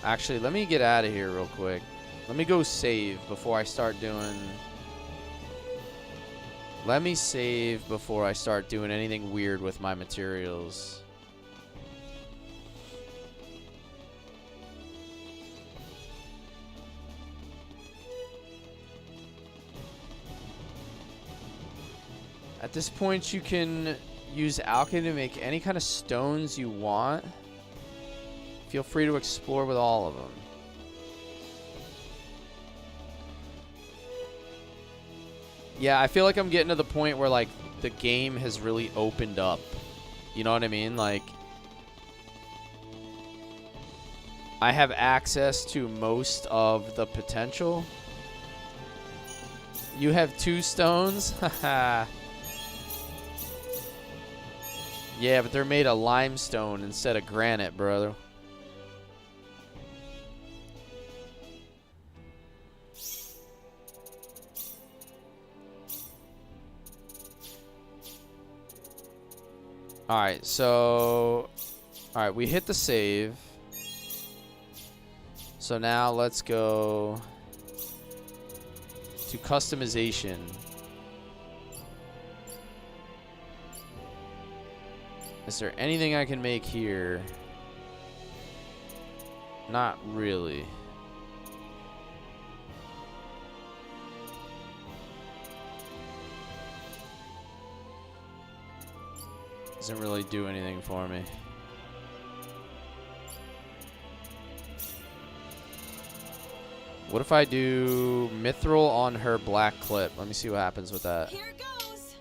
Actually, let me get out of here real quick. Let me go save before I start doing... Let me save before I start doing anything weird with my materials. At this point, you can use alchemy to make any kind of stones you want. Feel free to explore with all of them. Yeah, I feel like I'm getting to the point where, like, the game has really opened up. You know what I mean? Like, I have access to most of the potential. You have 2 stones? Haha. Yeah, but they're made of limestone instead of granite, brother. Alright, so... Alright, we hit the save. So now let's go to customization. Is there anything I can make here? Not really. Doesn't really do anything for me. What if I do mithril on her black clip? Let me see what happens with that. Here goes.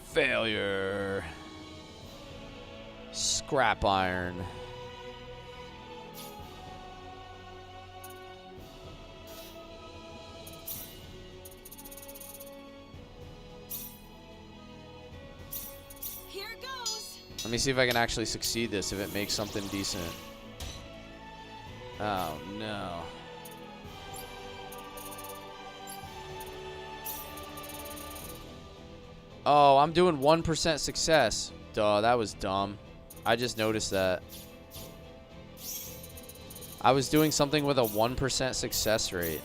Failure. Scrap iron. Here goes. Let me see if I can actually succeed this, if it makes something decent. Oh, no. Oh, I'm doing 1% success. Duh, that was dumb. I just noticed that. I was doing something with a 1% success rate.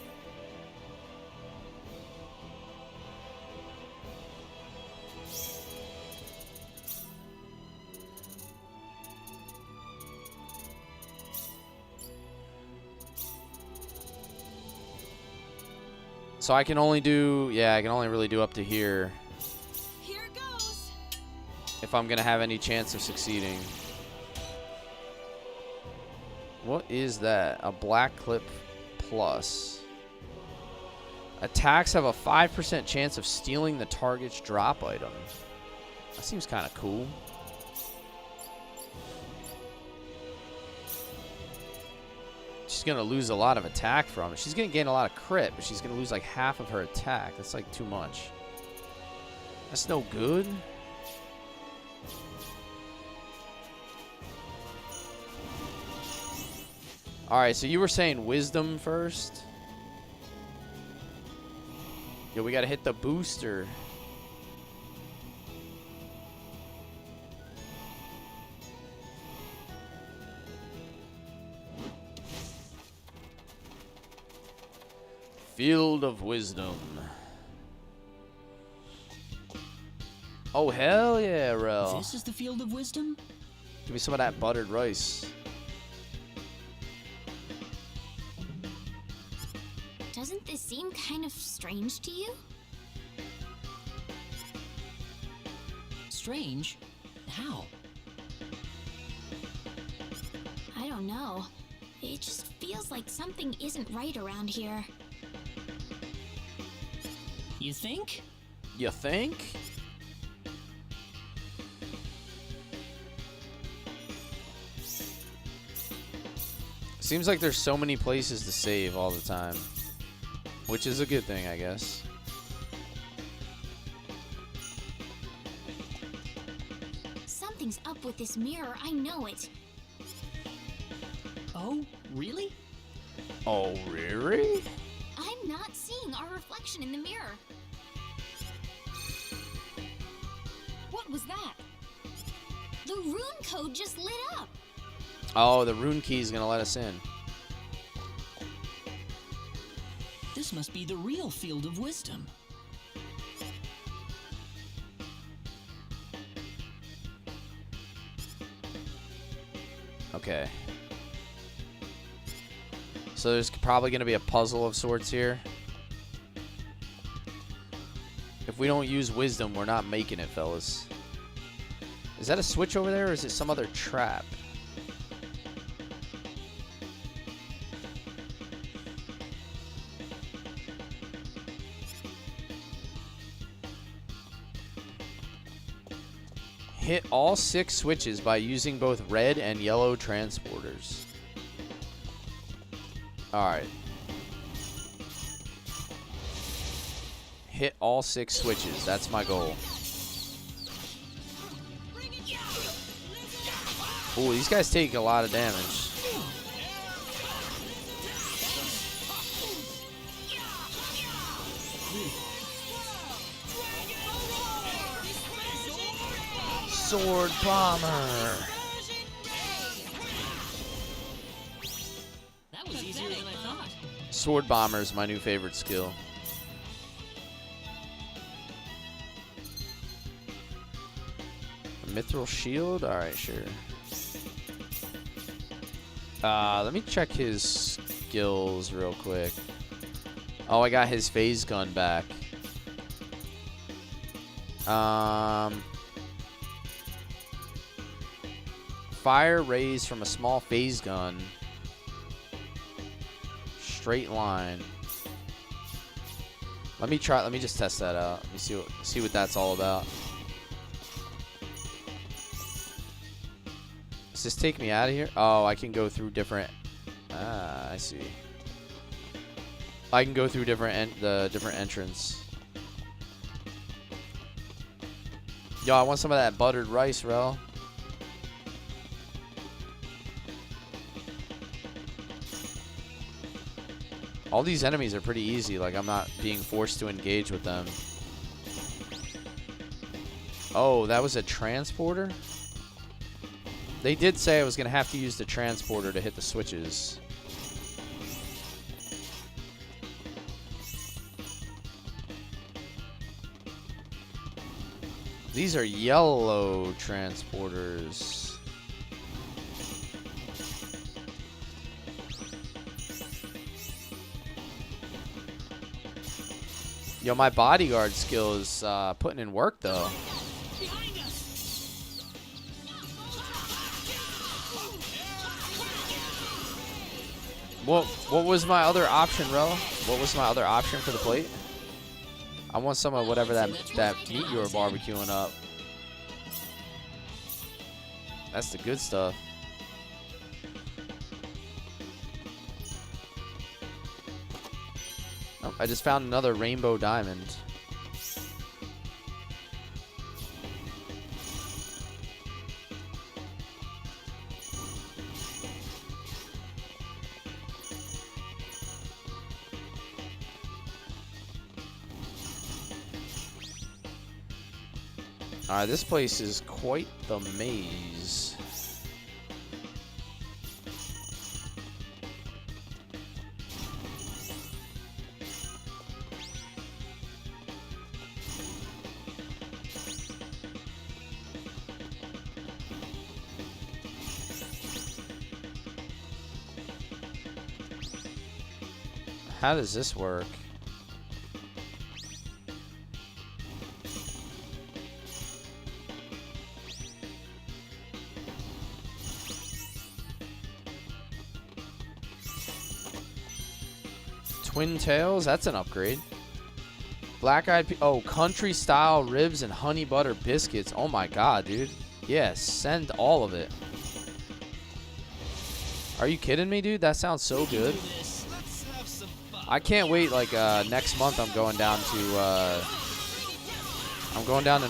So I can only do, yeah, I can only really do up to here. Here goes. If I'm gonna have any chance of succeeding. What is that? A black clip plus. Attacks have a 5% chance of stealing the target's drop item. That seems kind of cool. She's going to lose a lot of attack from it. She's going to gain a lot of crit, but she's going to lose like half of her attack. That's like too much. That's no good. Alright, so you were saying wisdom first? Yo, we got to hit the booster. Field of Wisdom. Oh, hell yeah, Rel. This is the Field of Wisdom? Give me some of that buttered rice. Doesn't this seem kind of strange to you? Strange? How? I don't know. It just feels like something isn't right around here. You think? You think? Seems like there's so many places to save all the time. Which is a good thing, I guess. Something's up with this mirror, I know it. Oh, really? Oh, really? I'm not seeing our reflection in the mirror. What was that? The rune code just lit up. Oh, the rune key is going to let us in. This must be the real Field of Wisdom. Okay. So there's probably going to be a puzzle of sorts here. If we don't use wisdom, we're not making it, fellas. Is that a switch over there, or is it some other trap? Hit all 6 switches by using both red and yellow transporters. Alright. Hit all 6 switches. That's my goal. Ooh, these guys take a lot of damage. Sword bomber. That was easier than I thought. Sword bomber is my new favorite skill. Mithril shield? Alright, sure. Let me check his skills real quick. Oh, I got his phase gun back. Fire rays from a small phase gun. Straight line. Let me just test that out. Let me see what that's all about. Does this take me out of here? Oh, I can go through different. I see. I can go through different entrance. Yo, I want some of that buttered rice, Rel. All these enemies are pretty easy. Like, I'm not being forced to engage with them. Oh, that was a transporter? They did say I was going to have to use the transporter to hit the switches. These are yellow transporters. Yo, my bodyguard skill is putting in work, though. What was my other option, Ro? What was my other option for the plate? I want some of whatever that meat you were barbecuing up. That's the good stuff. Oh, I just found another rainbow diamond. Alright, this place is quite the maze. How does this work? Twin tails? That's an upgrade. Black-eyed oh, country style ribs and honey butter biscuits. Oh my god, dude. Yes, send all of it. Are you kidding me, dude? That sounds so good. I can't wait. Like next month, I'm going down to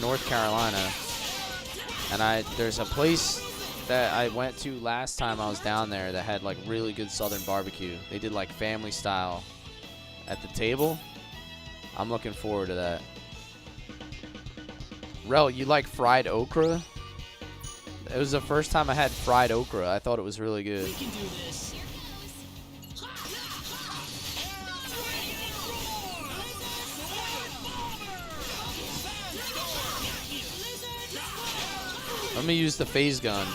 North Carolina, and there's a place that I went to last time I was down there that had like really good Southern barbecue. They did like family style at the table. I'm looking forward to that. Rel, you like fried okra? It was the first time I had fried okra. I thought it was really good. We can do this. Let me use the phase gun.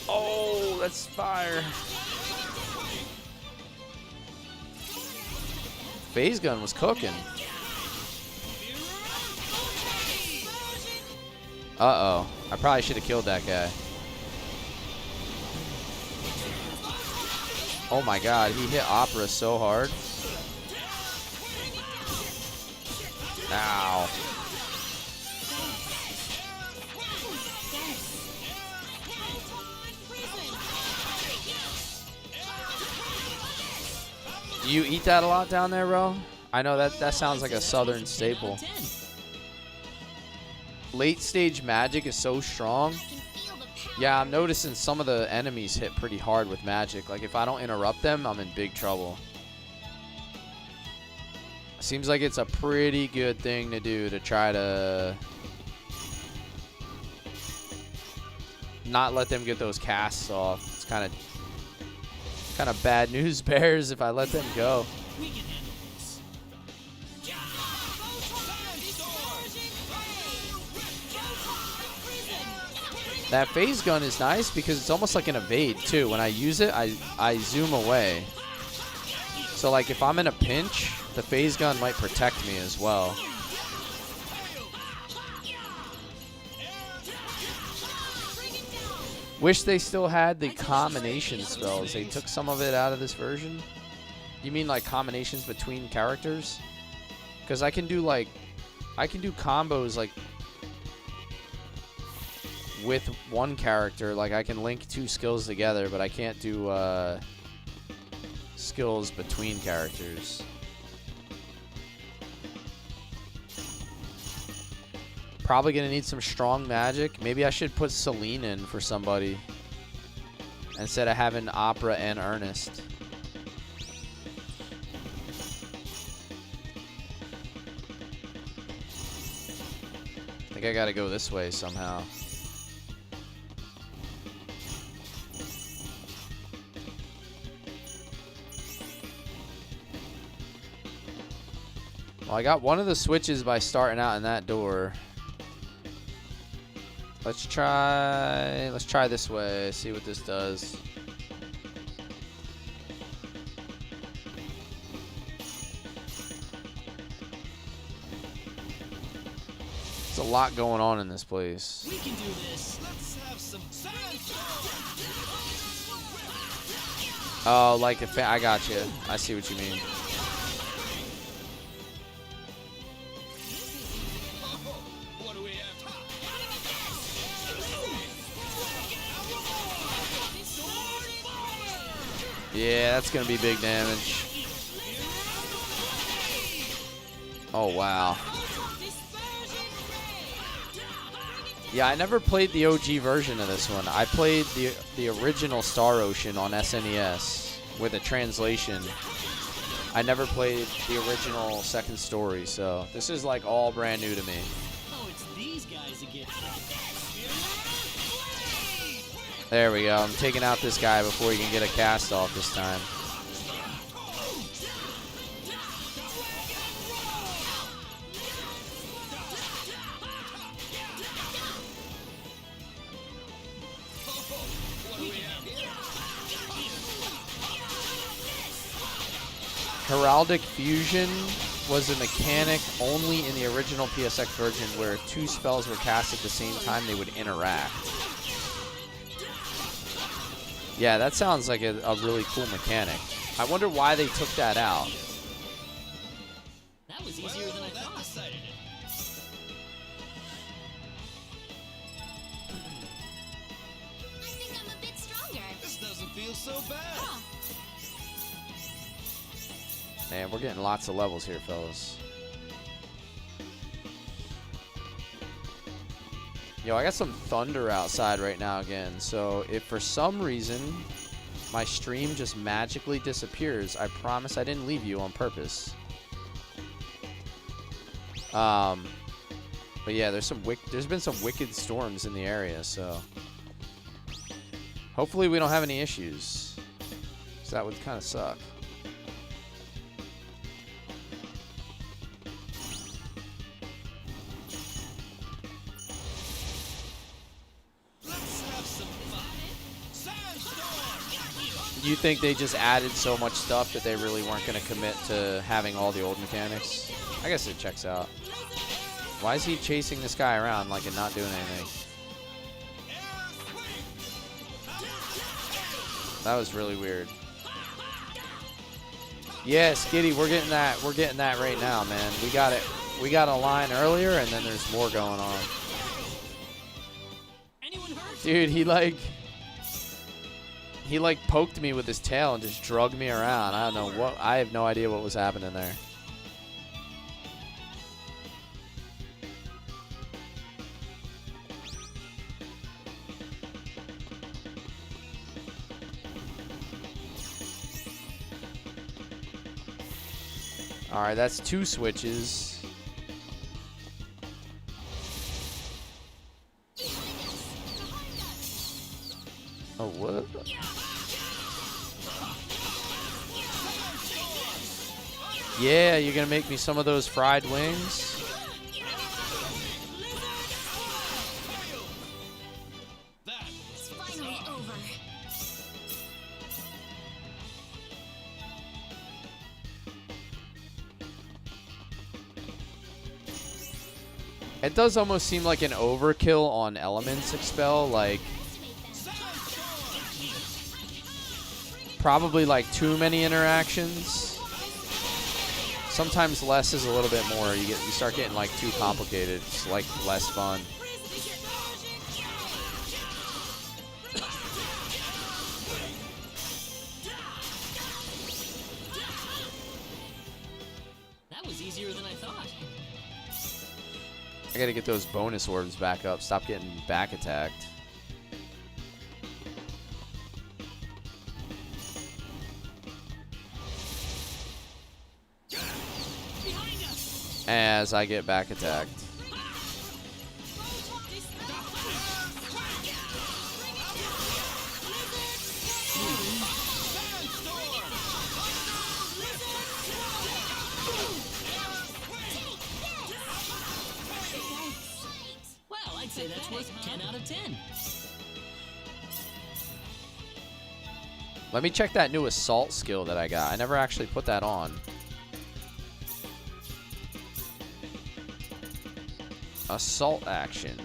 Oh, that's fire. Phase gun was cooking. Uh-oh. I probably should have killed that guy. Oh my god, he hit Opera so hard. Ow. Do you eat that a lot down there, bro? I know that sounds like a southern staple. Late stage magic is so strong. Yeah, I'm noticing some of the enemies hit pretty hard with magic. Like if I don't interrupt them, I'm in big trouble. Seems like it's a pretty good thing to do to try to not let them get those casts off. It's kind of bad news bears if I let them go. We can handle this. That phase gun is nice because it's almost like an evade too. When I use it, I zoom away. So like if I'm in a pinch, the phase gun might protect me as well. Wish they still had the combination spells. They took some of it out of this version. You mean like combinations between characters? Because I can do combos like with one character. Like I can link 2 skills together, but I can't do skills between characters. Probably gonna need some strong magic. Maybe I should put Celine in for somebody instead of having Opera and Ernest. I think I gotta go this way somehow. Well, I got one of the switches by starting out in that door. Let's try this way, see what this does. There's a lot going on in this place. We can do this. Let's have some Oh, like if I got you. I see what you mean. Yeah, that's going to be big damage. Oh, wow. Yeah, I never played the OG version of this one. I played the original Star Ocean on SNES with a translation. I never played the original second story, so this is like all brand new to me. Oh, it's these guys again. There we go. I'm taking out this guy before he can get a cast off this time. Heraldic Fusion was a mechanic only in the original PSX version where 2 spells were cast at the same time, they would interact. Yeah, that sounds like a really cool mechanic. I wonder why they took that out. That was easier than I thought. I think I'm a bit stronger. This doesn't feel so bad. Man, we're getting lots of levels here, fellas. Yo, I got some thunder outside right now again, so if for some reason my stream just magically disappears, I promise I didn't leave you on purpose. But yeah, there's been some wicked storms in the area, so hopefully we don't have any issues, 'cause that would kind of suck. You think they just added so much stuff that they really weren't going to commit to having all the old mechanics? I guess it checks out. Why is he chasing this guy around like and not doing anything? That was really weird. Yeah, Skitty, we're getting that right now, man. We got it. We got a line earlier and then there's more going on. Dude, he poked me with his tail and just drugged me around. I don't know what. I have no idea what was happening there. All right, that's 2 switches. Oh, what? Yeah, you're gonna make me some of those fried wings? It's finally over. It does almost seem like an overkill on elements expel, like probably like too many interactions. Sometimes less is a little bit more. You start getting like too complicated. It's like less fun. That was easier than I thought. I gotta get those bonus orbs back up. Stop getting back attacked. As I get back attacked. Well, I'd say that's worth 10 out of 10. Let me check that new assault skill that I got. I never actually put that on. Assault action.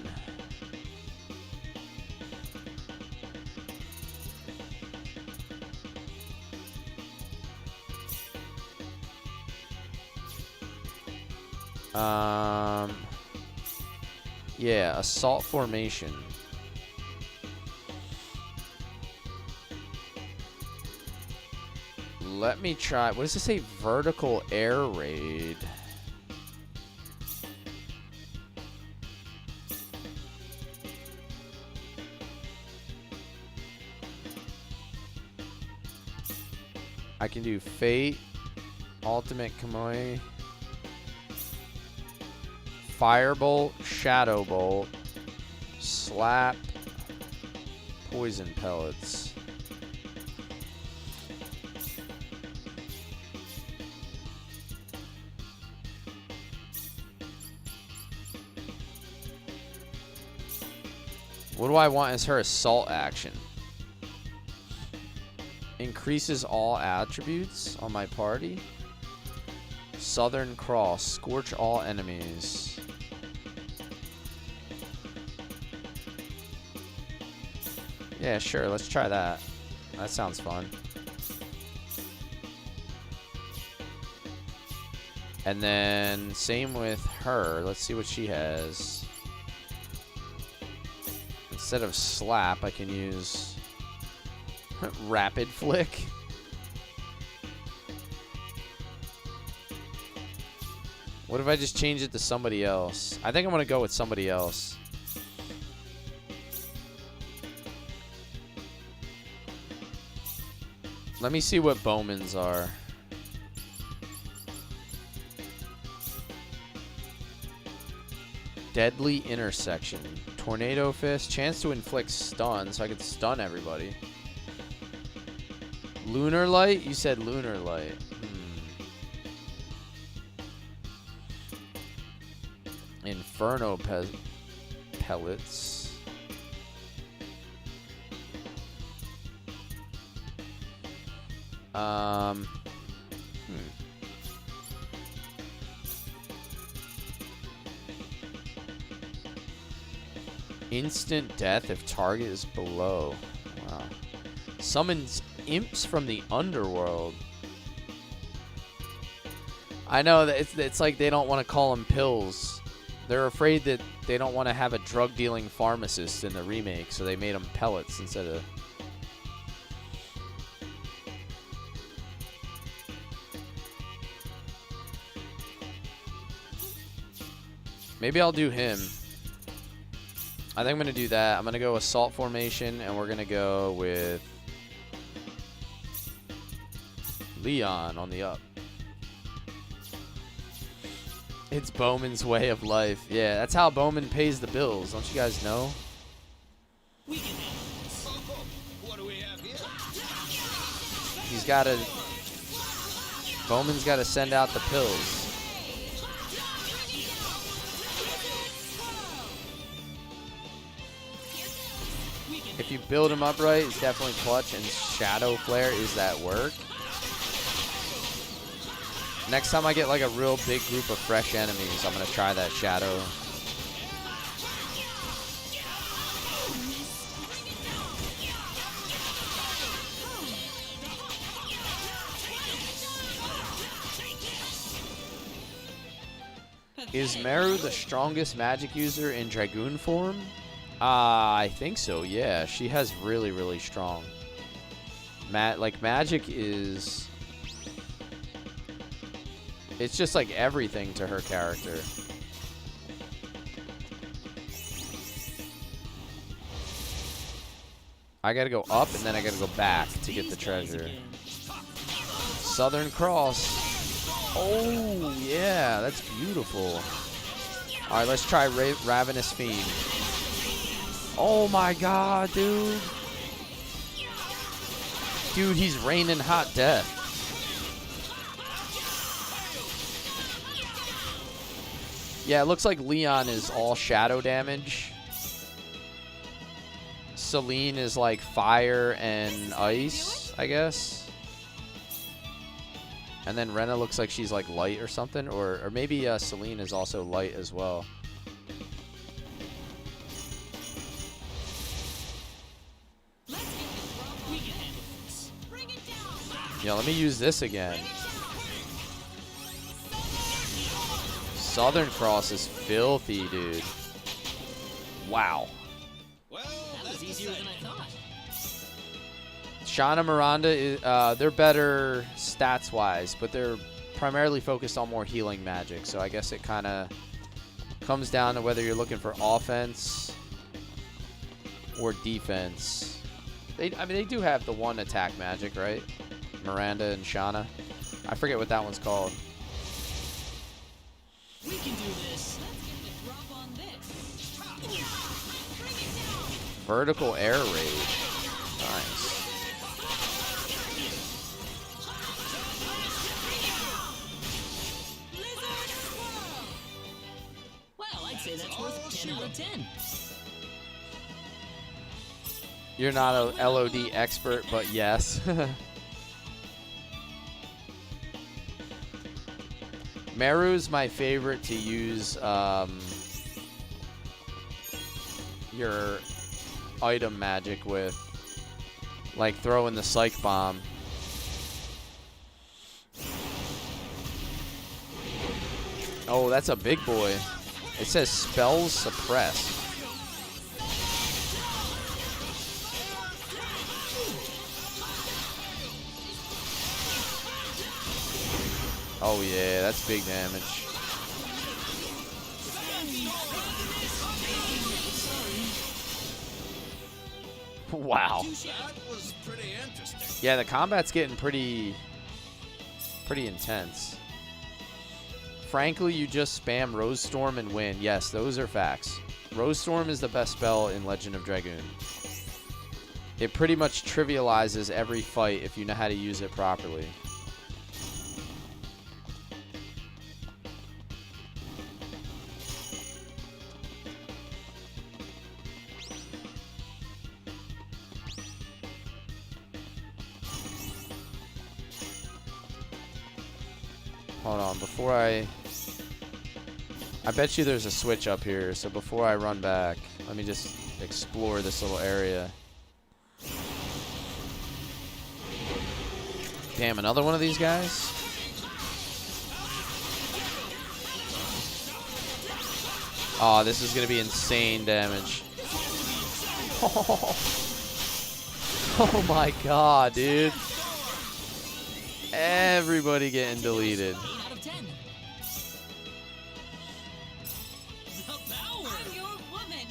Yeah, assault formation. Let me try. What does it say? Vertical air raid. I can do Fate, Ultimate Kamui, Firebolt, Shadow Bolt, Slap, Poison Pellets. What do I want as her assault action? Increases all attributes on my party. Southern Cross. Scorch all enemies. Yeah, sure. Let's try that. That sounds fun. And then same with her. Let's see what she has. Instead of slap, I can use rapid flick. What if I just change it to somebody else? I think I'm gonna go with somebody else. Let me see what Bowman's are. Deadly Intersection. Tornado Fist. Chance to inflict stun, so I could stun everybody. Lunar Light? You said Lunar Light. Inferno Pellets. Instant death if target is below. Wow. Summons imps from the underworld. I know that it's like they don't want to call them pills. They're afraid that they don't want to have a drug dealing pharmacist in the remake, so they made them pellets instead of. Maybe I'll do him. I think I'm going to do that. I'm going to go assault formation, and we're going to go with Leon on the up. It's Bowman's way of life. Yeah, that's how Bowman pays the bills. Don't you guys know? Oh, what He's got to... Bowman's got to send out the pills. If you build him up right, it's definitely clutch, and Shadow Flare is that work. Next time I get like a real big group of fresh enemies, I'm going to try that Shadow. Is Meru the strongest magic user in Dragoon form? I think so, yeah. She has really, really strong. Like, magic is... It's just like everything to her character. I gotta go up and then I gotta go back to get the treasure. Southern Cross. Oh, yeah, that's beautiful. Alright, let's try Ravenous Fiend. Oh my god, dude. Dude, he's raining hot death. Yeah, it looks like Leon is all shadow damage. Celine is like fire and ice, I guess. And then Rena looks like she's like light or something. Or maybe Celine is also light as well. Yeah, let me use this again. Southern Cross is filthy, dude. Wow. That was easier than I thought. Shauna Miranda, is, they're better stats-wise, but they're primarily focused on more healing magic. So I guess it kind of comes down to whether you're looking for offense or defense. I mean, they do have the one attack magic, right? Miranda and Shauna. I forget what that one's called. We can do this. Let's get the drop on this. Vertical air raid. Nice. Well, I'd say that's worth 10 out of 10. You're not a LOD expert, but yes. Meru's my favorite to use your item magic with, like throwing the Psych Bomb. Oh, that's a big boy. It says spells suppressed. Oh yeah, that's big damage. Wow. That was pretty interesting. Yeah, the combat's getting pretty intense. Frankly, you just spam Rose Storm and win. Yes, those are facts. Rose Storm is the best spell in Legend of Dragoon. It pretty much trivializes every fight if you know how to use it properly. Hold on, before I bet you there's a switch up here, so before I run back, let me just explore this little area. Damn, another one of these guys? Oh, this is gonna be insane damage. Oh my god, dude. Everybody getting deleted. 8 out of 10. The power. I'm your woman.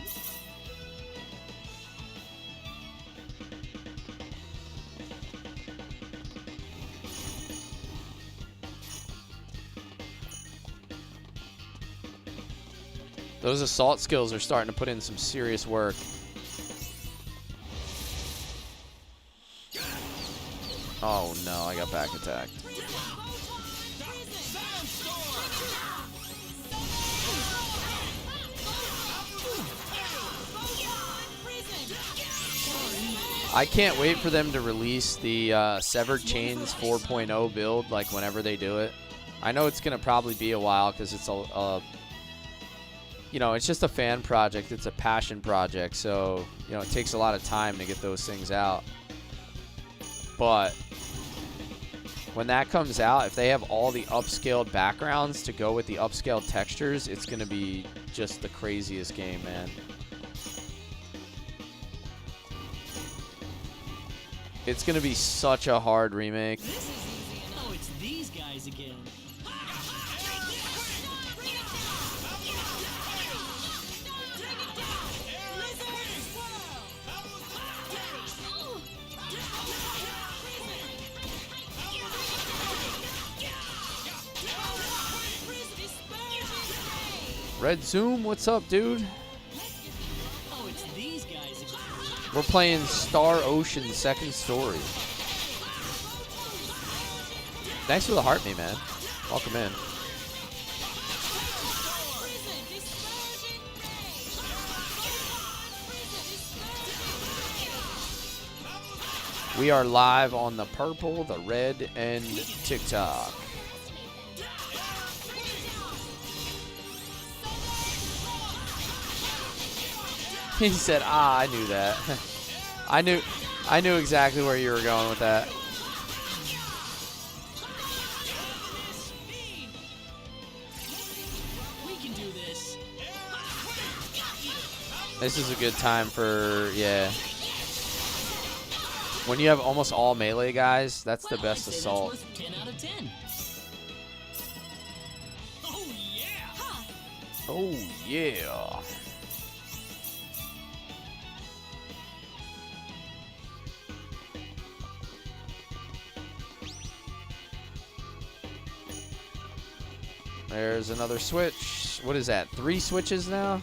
Those assault skills are starting to put in some serious work. Oh no, I got back attacked. I can't wait for them to release the Severed Chains 4.0 build, like whenever they do it. I know it's gonna probably be a while because it's you know, it's just a fan project. It's a passion project, so you know it takes a lot of time to get those things out. But when that comes out, if they have all the upscaled backgrounds to go with the upscaled textures, it's gonna be just the craziest game, man. It's gonna be such a hard remake. Oh, it's these guys again. Red Zoom, what's up, dude? Oh, it's these guys again. We're playing Star Ocean Second Story. Thanks for the heart me, man. Welcome in. We are live on the purple, the red, and TikTok. He said, "Ah, I knew that. I knew exactly where you were going with that." We can do this. This is a good time for, yeah. When you have almost all melee guys, that's the best assault. That's worth 10 out of 10. Oh yeah. Oh yeah. There's another switch. What is that? 3 switches now?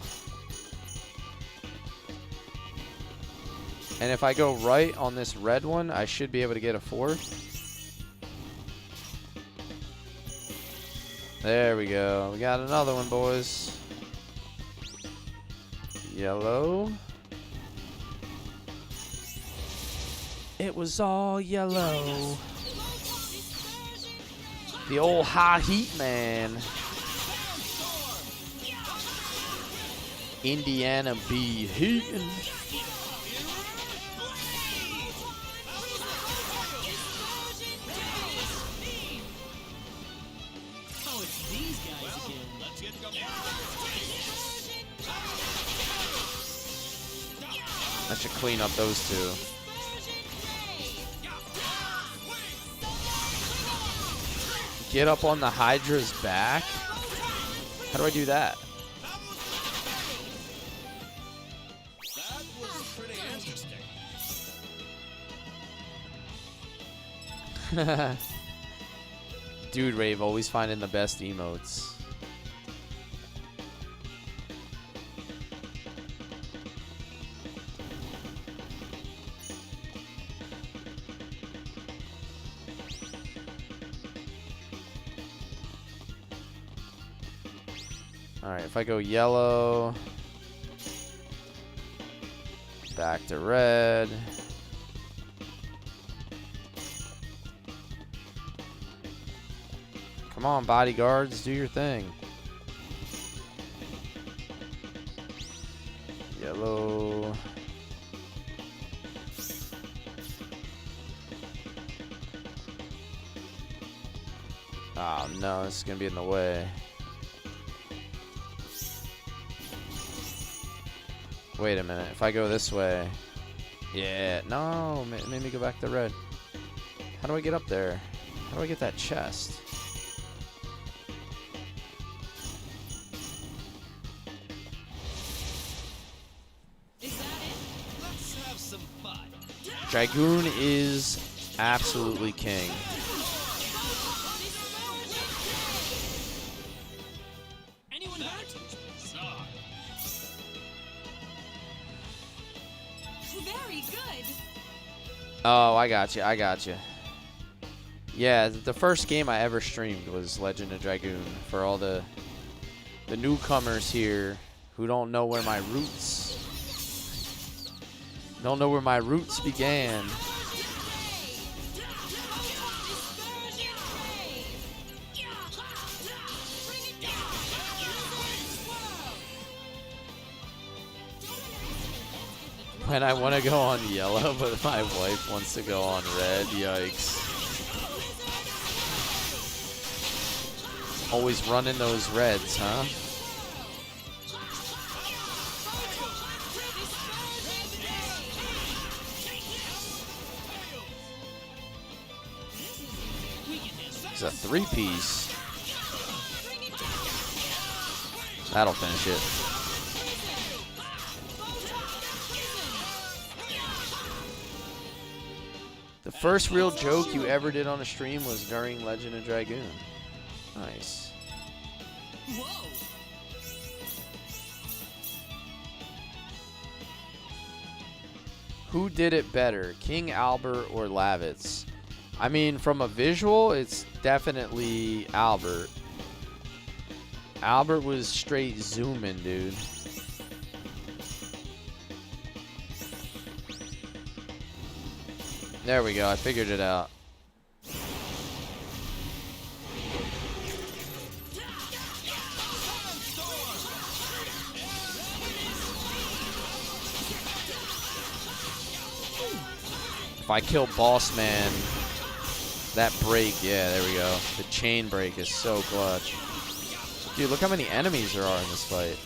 And if I go right on this red one, I should be able to get a 4th. There we go. We got another one, boys. Yellow. It was all yellow. The old high heat man. Indiana be heatin'. Oh, it's these guys again. Let's get going. I should clean up those two. Get up on the Hydra's back? How do I do that? That was pretty interesting. Dude, Rave, always finding the best emotes. Alright, if I go yellow, back to red. Come on, bodyguards, do your thing. Yellow. Oh no, this is gonna be in the way. Wait a minute, if I go this way. Yeah, no, made me go back to red. How do I get up there? How do I get that chest? Let's have some fun. Dragoon is absolutely king. Anyone hurt? Bizarre. Very good. Oh, I got you. I got you. Yeah, the first game I ever streamed was Legend of Dragoon. For all the newcomers here who don't know where my roots began. When I want to go on yellow, but my wife wants to go on red. Yikes. Always running those reds, huh? It's a 3-piece. That'll finish it. The first real joke you ever did on a stream was during Legend of Dragoon. Nice. Whoa! Who did it better, King Albert or Lavitz? I mean, from a visual, it's definitely Albert. Albert was straight zooming, dude. There we go. I figured it out. If I kill Boss Man, that break, yeah, there we go. The chain break is so clutch. Dude, look how many enemies there are in this fight.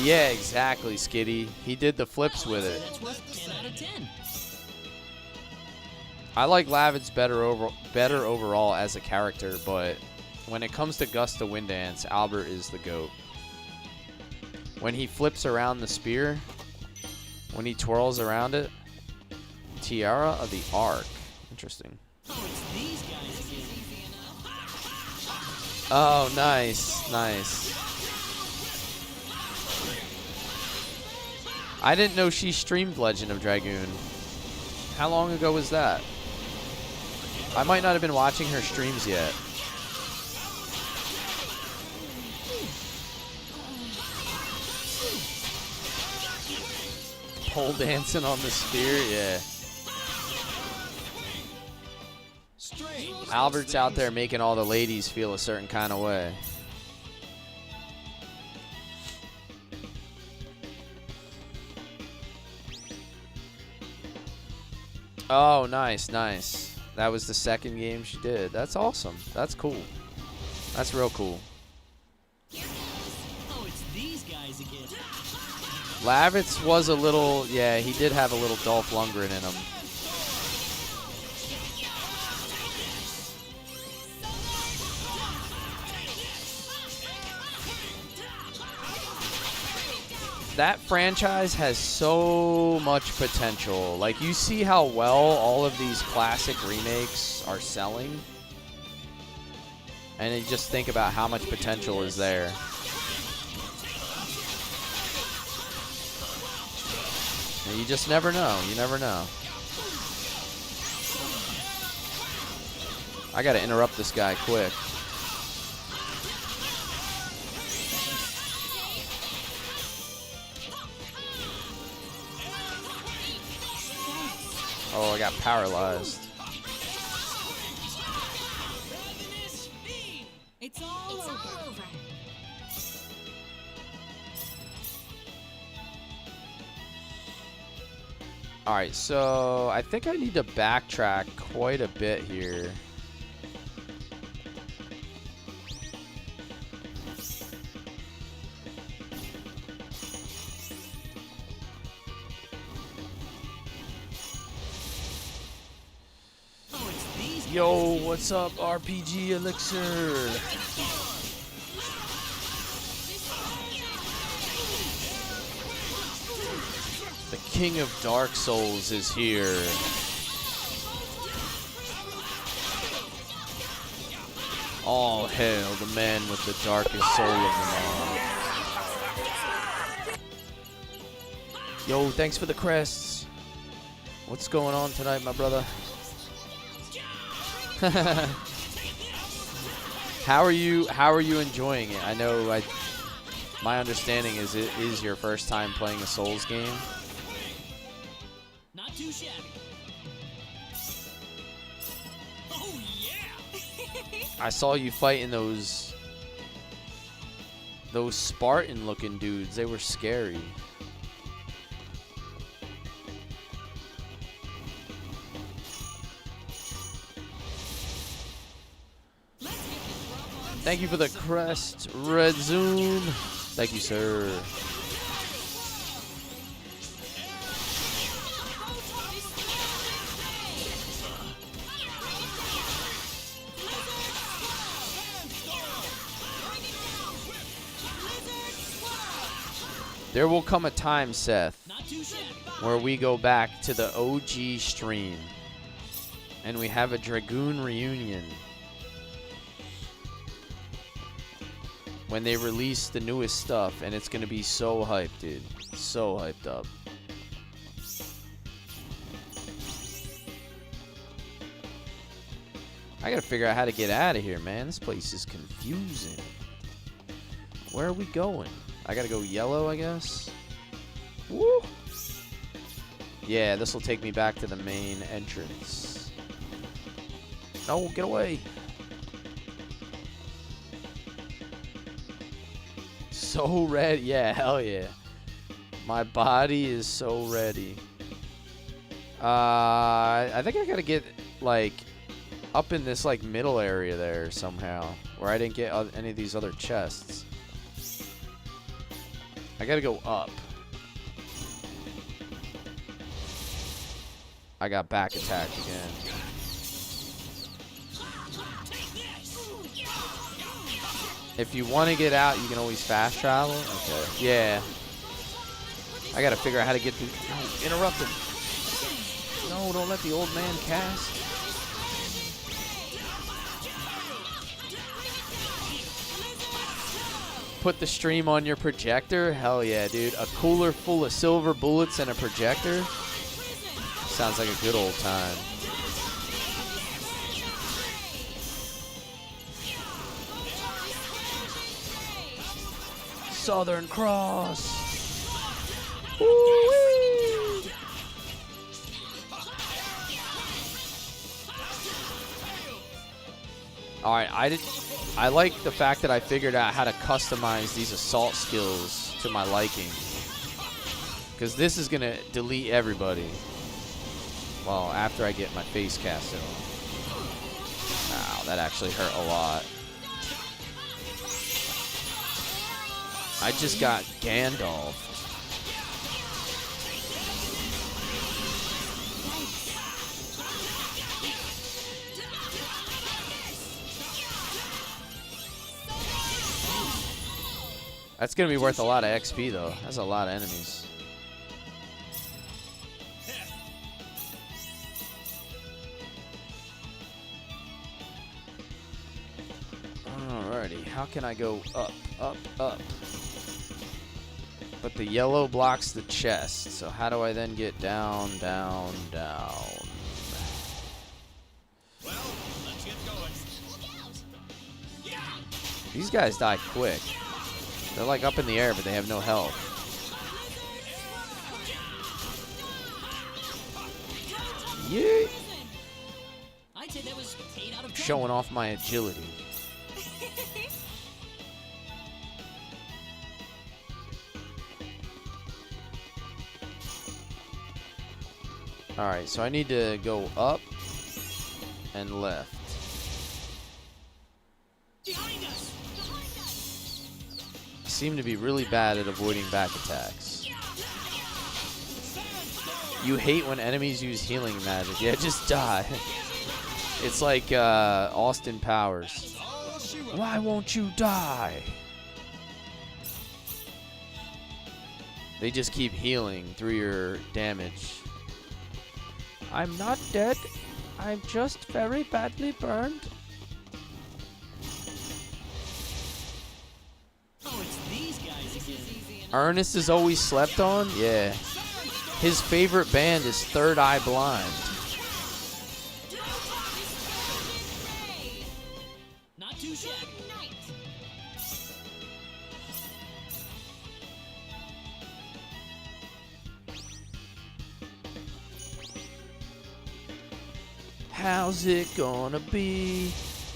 Yeah, exactly, Skitty. He did the flips with it. That's worth 10 out of 10. I like Lavitz better overall as a character, but when it comes to Gust of Wind Dance, Albert is the GOAT. When he flips around the spear, when he twirls around it, Tiara of the Ark. Interesting. Oh, it's these guys again. Oh, nice, nice. I didn't know she streamed Legend of Dragoon. How long ago was that? I might not have been watching her streams yet. Pole dancing on the spear, yeah. Albert's out there making all the ladies feel a certain kind of way. Oh, nice, nice. That was the second game she did. That's awesome. That's cool. That's real cool. Oh, it's these guys again. Lavitz was a little, yeah, he did have a little Dolph Lundgren in him. That franchise has so much potential. Like, you see how well all of these classic remakes are selling. And you just think about how much potential is there. And you just never know. You never know. I gotta interrupt this guy quick. Oh, I got paralyzed. It's all over. Alright, so I think I need to backtrack quite a bit here. Yo, what's up, RPG Elixir? The King of Dark Souls is here. All hail the man with the darkest soul of them all. Yo, thanks for the crests. What's going on tonight, my brother? How are you enjoying it? I know my understanding is it is your first time playing a Souls game. Not too shabby. Oh yeah. I saw you fighting those Spartan looking dudes. They were scary. Thank you for the crest, Red Zoom. Thank you, sir. There will come a time, Seth, where we go back to the OG stream and we have a Dragoon reunion. When they release the newest stuff, and it's gonna be so hyped, dude. So hyped up. I gotta figure out how to get out of here, man. This place is confusing. Where are we going? I gotta go yellow, I guess. Woo! Yeah, this will take me back to the main entrance. No, get away. So ready. Yeah, hell yeah. My body is so ready. I think I gotta get, like, up in this, like, middle area there somehow, where I didn't get any of these other chests. I gotta go up. I got back attacked again. If you want to get out, you can always fast travel. Okay. Yeah. I gotta figure out how to get through. No, interrupt him. No, don't let the old man cast. Put the stream on your projector? Hell yeah, dude. A cooler full of silver bullets and a projector? Sounds like a good old time. Southern Cross. Woo-wee. All right, I like the fact that I figured out how to customize these assault skills to my liking. Because this is going to delete everybody. Well, after I get my face casted on. Wow, that actually hurt a lot. I just got Gandalf. That's going to be worth a lot of XP, though. That's a lot of enemies. Alrighty, how can I go up, up, up? But the yellow blocks the chest, so how do I then get down, down, down? Well, let's get going. These guys die quick. They're like up in the air, but they have no health. Yeah. I'd say that was 8 out of 10. Showing off my agility. Alright, so I need to go up and left. Behind us! I seem to be really bad at avoiding back attacks. You hate when enemies use healing magic. Yeah, just die. It's like Austin Powers. Why won't you die? They just keep healing through your damage. I'm not dead. I'm just very badly burned. Oh, it's these guys again. Ernest is always slept on? Yeah. His favorite band is Third Eye Blind. too shabby. How's it gonna be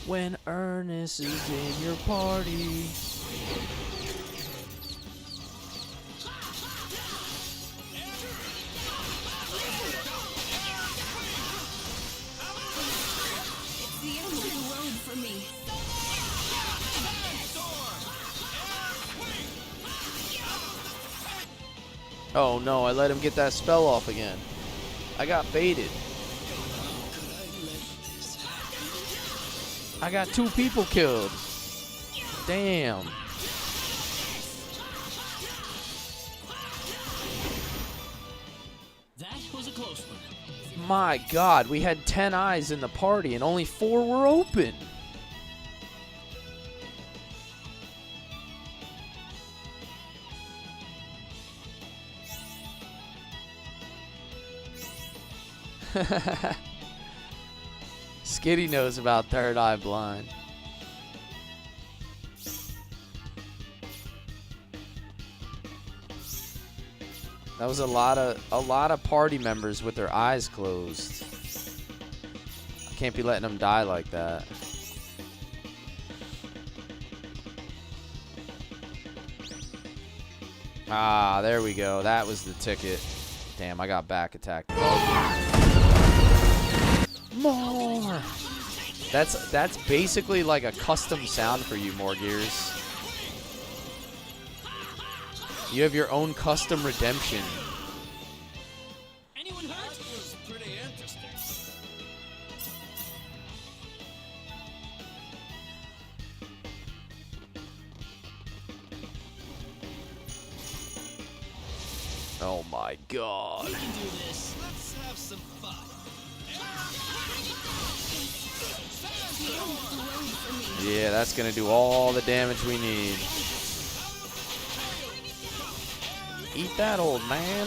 when Ernest is in your party? It's the end of the road for me. Oh no, I let him get that spell off again. I got baited. I got 2 people killed. Damn. That was a close one. My God, we had 10 eyes in the party and only 4 were open. Skitty knows about Third Eye Blind. That was a lot of party members with their eyes closed. I can't be letting them die like that. Ah, there we go. That was the ticket. Damn, I got back attacked. More. That's basically like a custom sound for you, More Gears. You have your own custom redemption. Anyone hurt? That was pretty interesting. Oh my God. We can do this. Let's have some fun. Yeah, that's gonna do all the damage we need. Eat that, old man.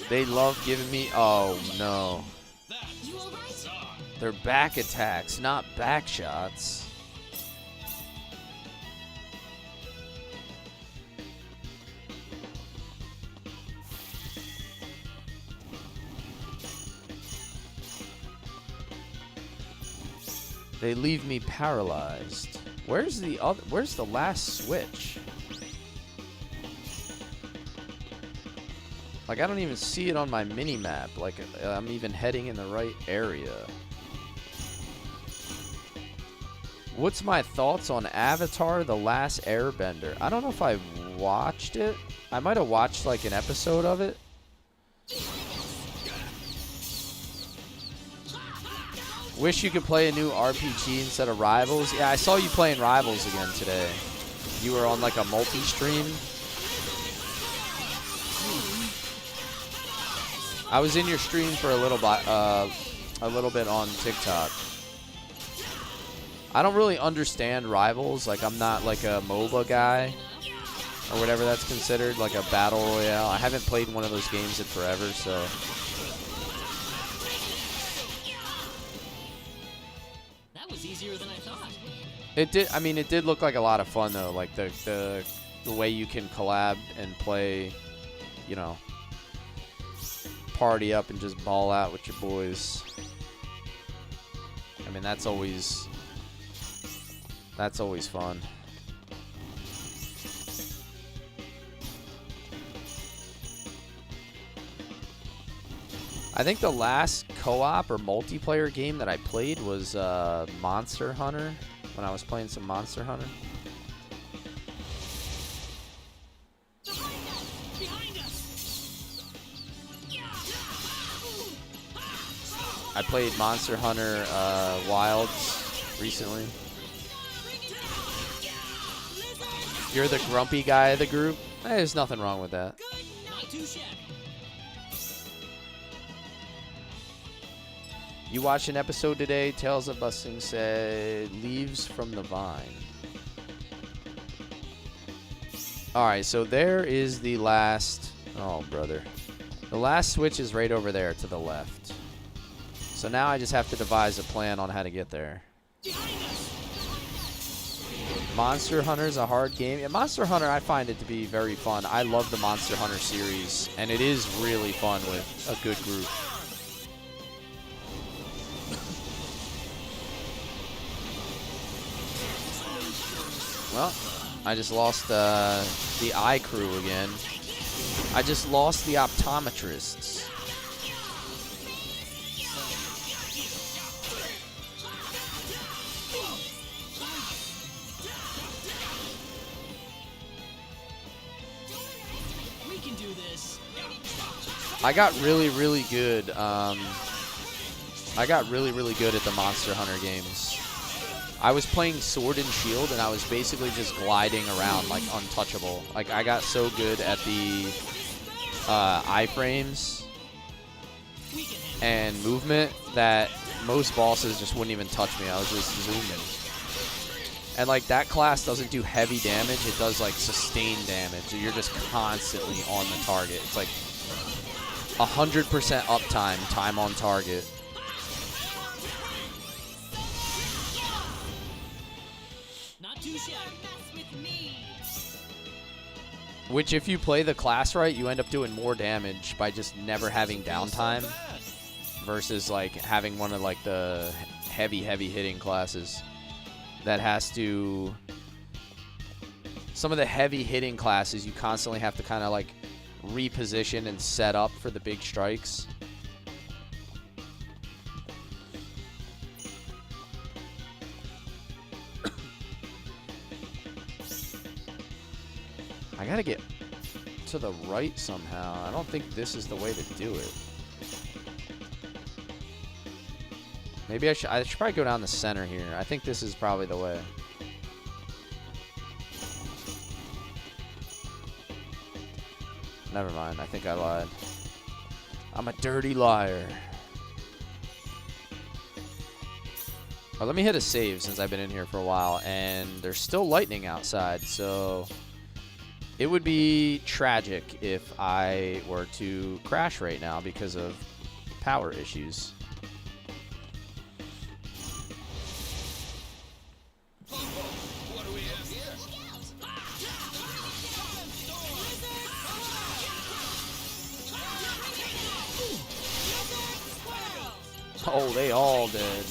They love giving me... Oh, no. They're back attacks, not back shots. They leave me paralyzed. Where's the last switch? Like, I don't even see it on my mini-map. Like, I'm even heading in the right area. What's my thoughts on Avatar: The Last Airbender? I don't know if I watched it. I might have watched, like, an episode of it. Wish you could play a new RPG instead of Rivals. Yeah, I saw you playing Rivals again today. You were on like a multi-stream. I was in your stream for a little bit on TikTok. I don't really understand Rivals. Like, I'm not like a MOBA guy or whatever that's considered, like a battle royale. I haven't played one of those games in forever, so. Easier than I thought. It did. I mean, it did look like a lot of fun though. Like the way you can collab and play, you know, party up and just ball out with your boys. I mean, that's always fun. I think the last co-op or multiplayer game that I played was Monster Hunter, when I was playing some Monster Hunter. I played Monster Hunter Wilds recently. You're the grumpy guy of the group? There's nothing wrong with that. Not too shabby. You watched an episode today, Tales of Busting said, Leaves from the Vine. Alright, so there is the last... Oh, brother. The last switch is right over there to the left. So now I just have to devise a plan on how to get there. Monster Hunter is a hard game. Yeah, Monster Hunter, I find it to be very fun. I love the Monster Hunter series, and it is really fun with a good group. Well, I just lost the eye crew again. I just lost the optometrists. We can do this. I got really, really good. I got really, really good at the Monster Hunter games. I was playing Sword and Shield, and I was basically just gliding around like untouchable. Like, I got so good at the iframes and movement that most bosses just wouldn't even touch me. I was just zooming. And like, that class doesn't do heavy damage. It does like sustained damage. You're just constantly on the target. It's like 100% uptime, time on target. Which, if you play the class right, you end up doing more damage by just never having downtime versus like having one of like the heavy hitting classes that has to. Some of the heavy hitting classes you constantly have to kind of like reposition and set up for the big strikes. I gotta get to the right somehow. I don't think this is the way to do it. Maybe I should probably go down the center here. I think this is probably the way. Never mind. I think I lied. I'm a dirty liar. Well, let me hit a save since I've been in here for a while, and there's still lightning outside, so it would be tragic if I were to crash right now because of power issues. What do we have here? Oh, they all did.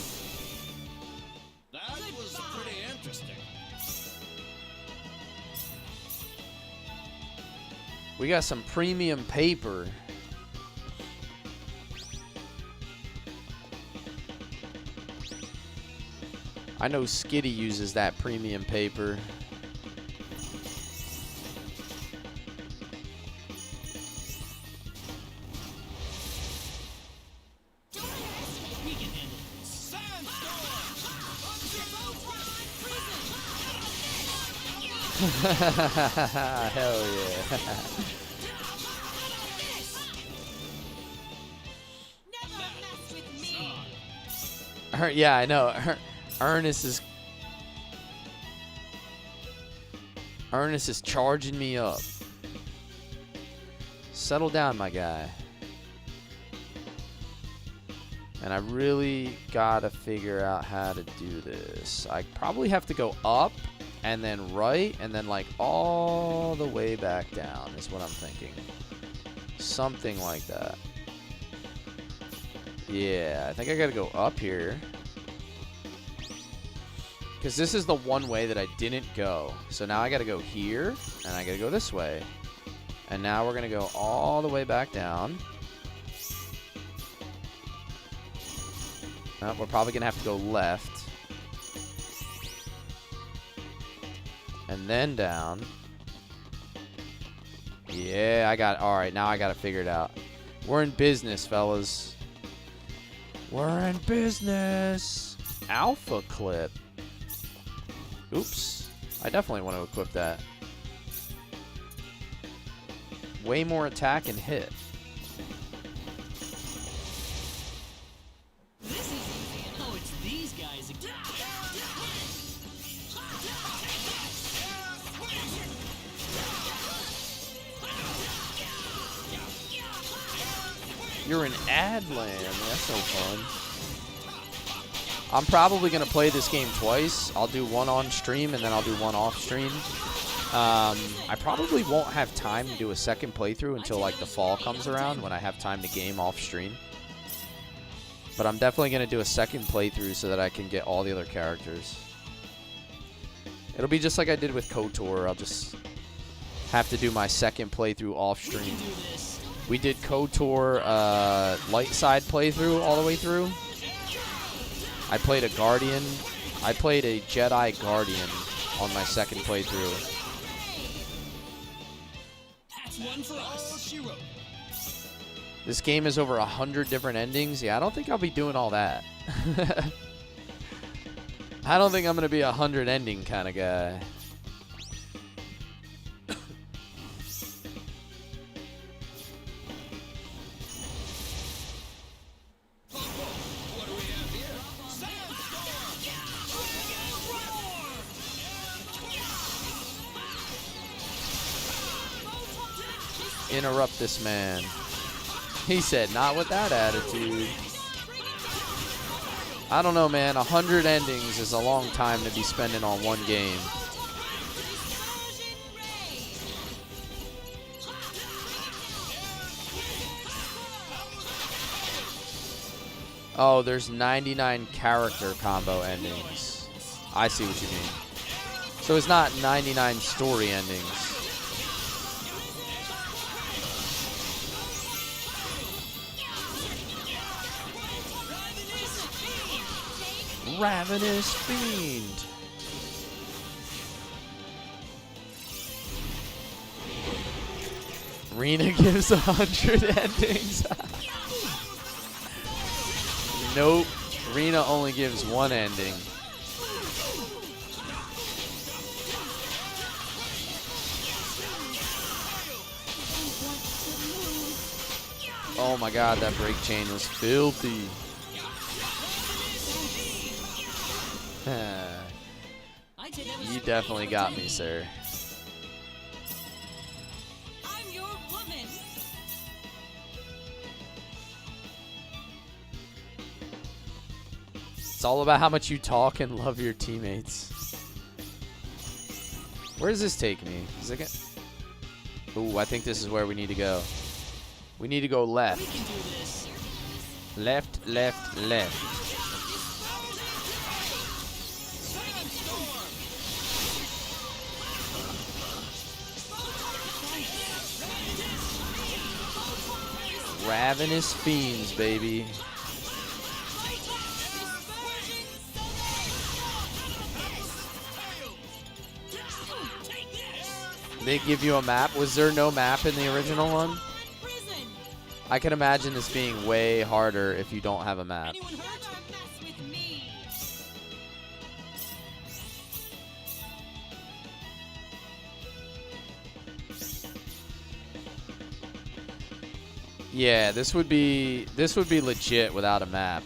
That was pretty interesting. We got some premium paper. I know Skitty uses that premium paper. Hell yeah. Yeah, I know. Ernest is charging me up. Settle down, my guy. And I really gotta figure out how to do this. I probably have to go up and then right and then like all the way back down is what I'm thinking. Something like that. Yeah, I think I gotta go up here. Because this is the one way that I didn't go. So now I gotta go here, and I gotta go this way. And now we're gonna go all the way back down. We're probably gonna have to go left. And then down. Yeah, alright, now I gotta figure it out. We're in business, fellas. We're in business. Alpha clip. Oops. I definitely want to equip that. Way more attack and hit. This is easy. Oh, it's these guys again. You're in ad land. That's no fun. I'm probably going to play this game twice. I'll do one on stream and then I'll do one off stream. I probably won't have time to do a second playthrough until like the fall comes around when I have time to game off stream. But I'm definitely going to do a second playthrough so that I can get all the other characters. It'll be just like I did with KOTOR. I'll just have to do my second playthrough off stream. We did KOTOR light side playthrough all the way through. I played a Guardian. I played a Jedi Guardian on my second playthrough. That's one for us. This game is over 100 different endings. Yeah, I don't think I'll be doing all that. I don't think I'm going to be a 100 ending kind of guy. Interrupt this man. He said, not with that attitude. I don't know, man. 100 endings is a long time to be spending on one game. Oh, there's 99 character combo endings. I see what you mean. So it's not 99 story endings. Ravenous Fiend. Rena gives 100 endings. Nope. Rena only gives one ending. Oh my god, that break chain was filthy. You definitely got me, sir. I'm your woman. It's all about how much you talk and love your teammates. Where does this take me? Is it gonna... Ooh, I think this is where we need to go. We need to go left. Left, left, left. Ravenous Fiends, baby. They give you a map? Was there no map in the original one? I can imagine this being way harder if you don't have a map. Yeah, this would be legit without a map.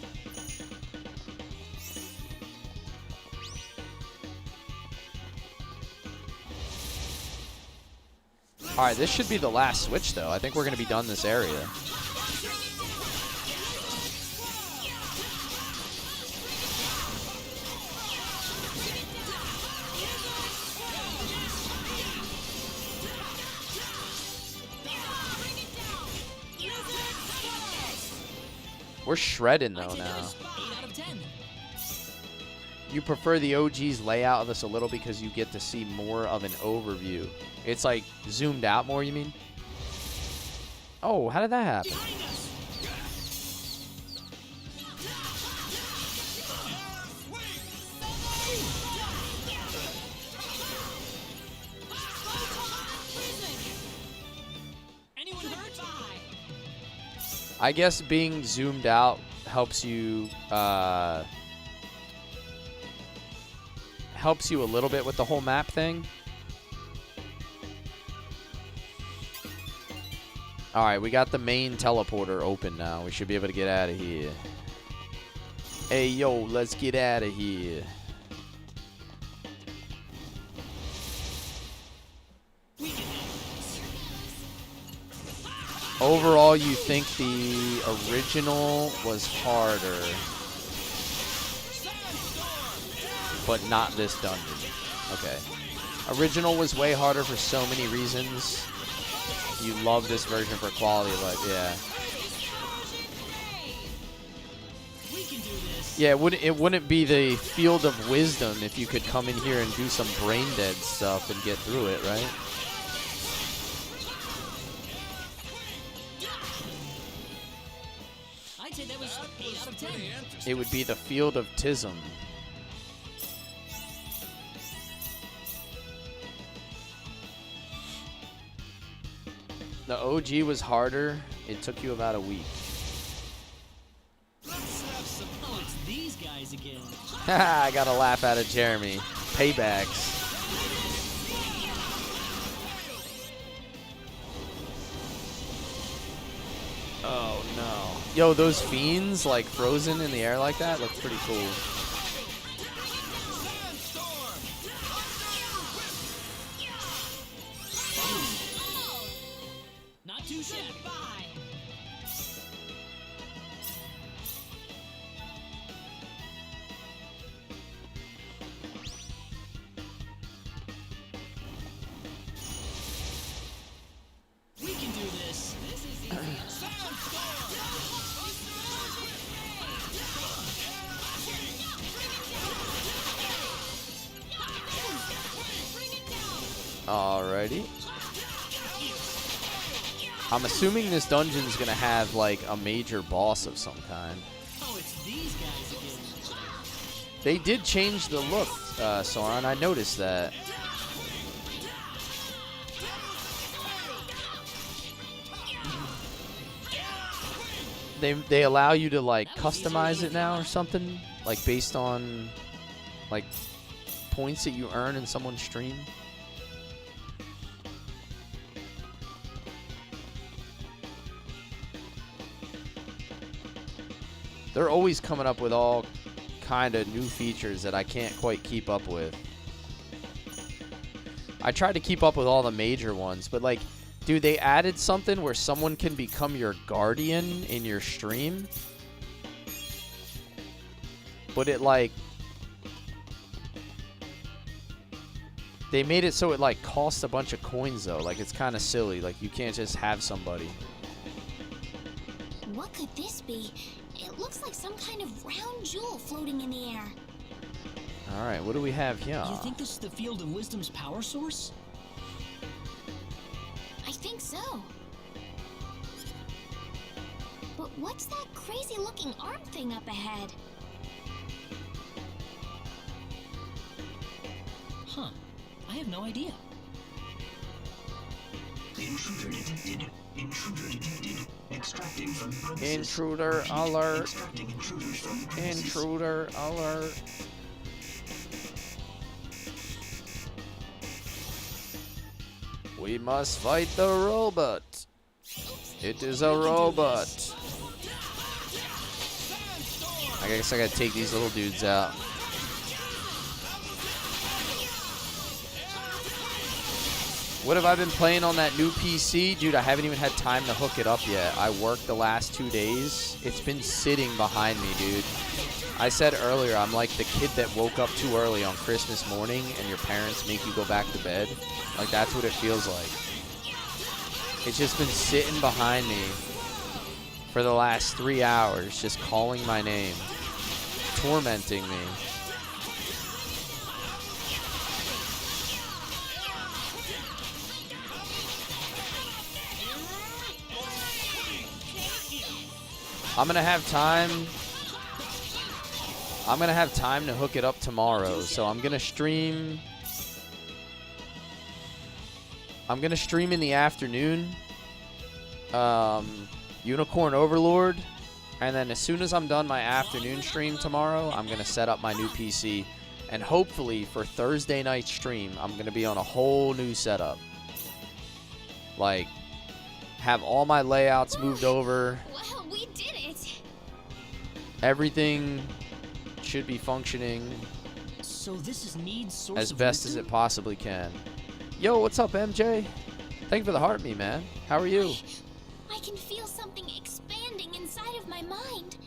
All right, this should be the last switch though. I think we're going to be done this area. We're shredding though now. You prefer the OG's layout of this a little because you get to see more of an overview. It's like zoomed out more, you mean? Oh, how did that happen? I guess being zoomed out helps you a little bit with the whole map thing. All right, we got the main teleporter open now. We should be able to get out of here. Hey, yo, let's get out of here. Overall, you think the original was harder. but not this dungeon. Okay. Original was way harder for so many reasons. You love this version for quality of life, yeah. Yeah, it wouldn't be the field of wisdom if you could come in here and do some brain dead stuff and get through it, right? I'd say that was 8 out of 10. It would be the field of Tism. The OG was harder. It took you about a week. Oh, it's these guys again. I got a laugh out of Jeremy. Paybacks. Oh no. Yo, those fiends like frozen in the air like that looks pretty cool. Not too shabby. We can do this. This is easy. Alrighty. I'm assuming this dungeon's gonna have like a major boss of some kind. Oh, it's these guys again. They did change the look, Soren. I noticed that. They allow you to like customize it now or something, like based on like points that you earn in someone's stream. They're always coming up with all kind of new features that I can't quite keep up with. I tried to keep up with all the major ones, but like, dude, they added something where someone can become your guardian in your stream. But it like, they made it so it like costs a bunch of coins though. Like it's kind of silly. Like you can't just have somebody. What could this be? It looks like some kind of round jewel floating in the air. All right, what do we have here? You think this is the Field of Wisdom's power source? I think so. But what's that crazy looking arm thing up ahead? Huh. I have no idea. Intruder detected. Intruder detected. Extracting from premises. Intruder alert. Extracting intruders from premises. Intruder alert. We must fight the robot. It is a robot. I guess I gotta take these little dudes out. What have I been playing on that new PC? Dude, I haven't even had time to hook it up yet. I worked the last 2 days. It's been sitting behind me, dude. I said earlier, I'm like the kid that woke up too early on Christmas morning and your parents make you go back to bed. Like, that's what it feels like. It's just been sitting behind me for the last 3 hours, just calling my name, tormenting me. I'm gonna have time to hook it up tomorrow, so I'm gonna stream in the afternoon, Unicorn Overlord, and then as soon as I'm done my afternoon stream tomorrow, I'm gonna set up my new PC, and hopefully for Thursday night stream, I'm gonna be on a whole new setup. Like, have all my layouts moved over. Well, we did it. Everything should be functioning So this is Need's source as of best wisdom? as it possibly can. Yo, what's up, MJ? Thank you for the heart, me man. How are you? I can feel something expanding inside of my mind.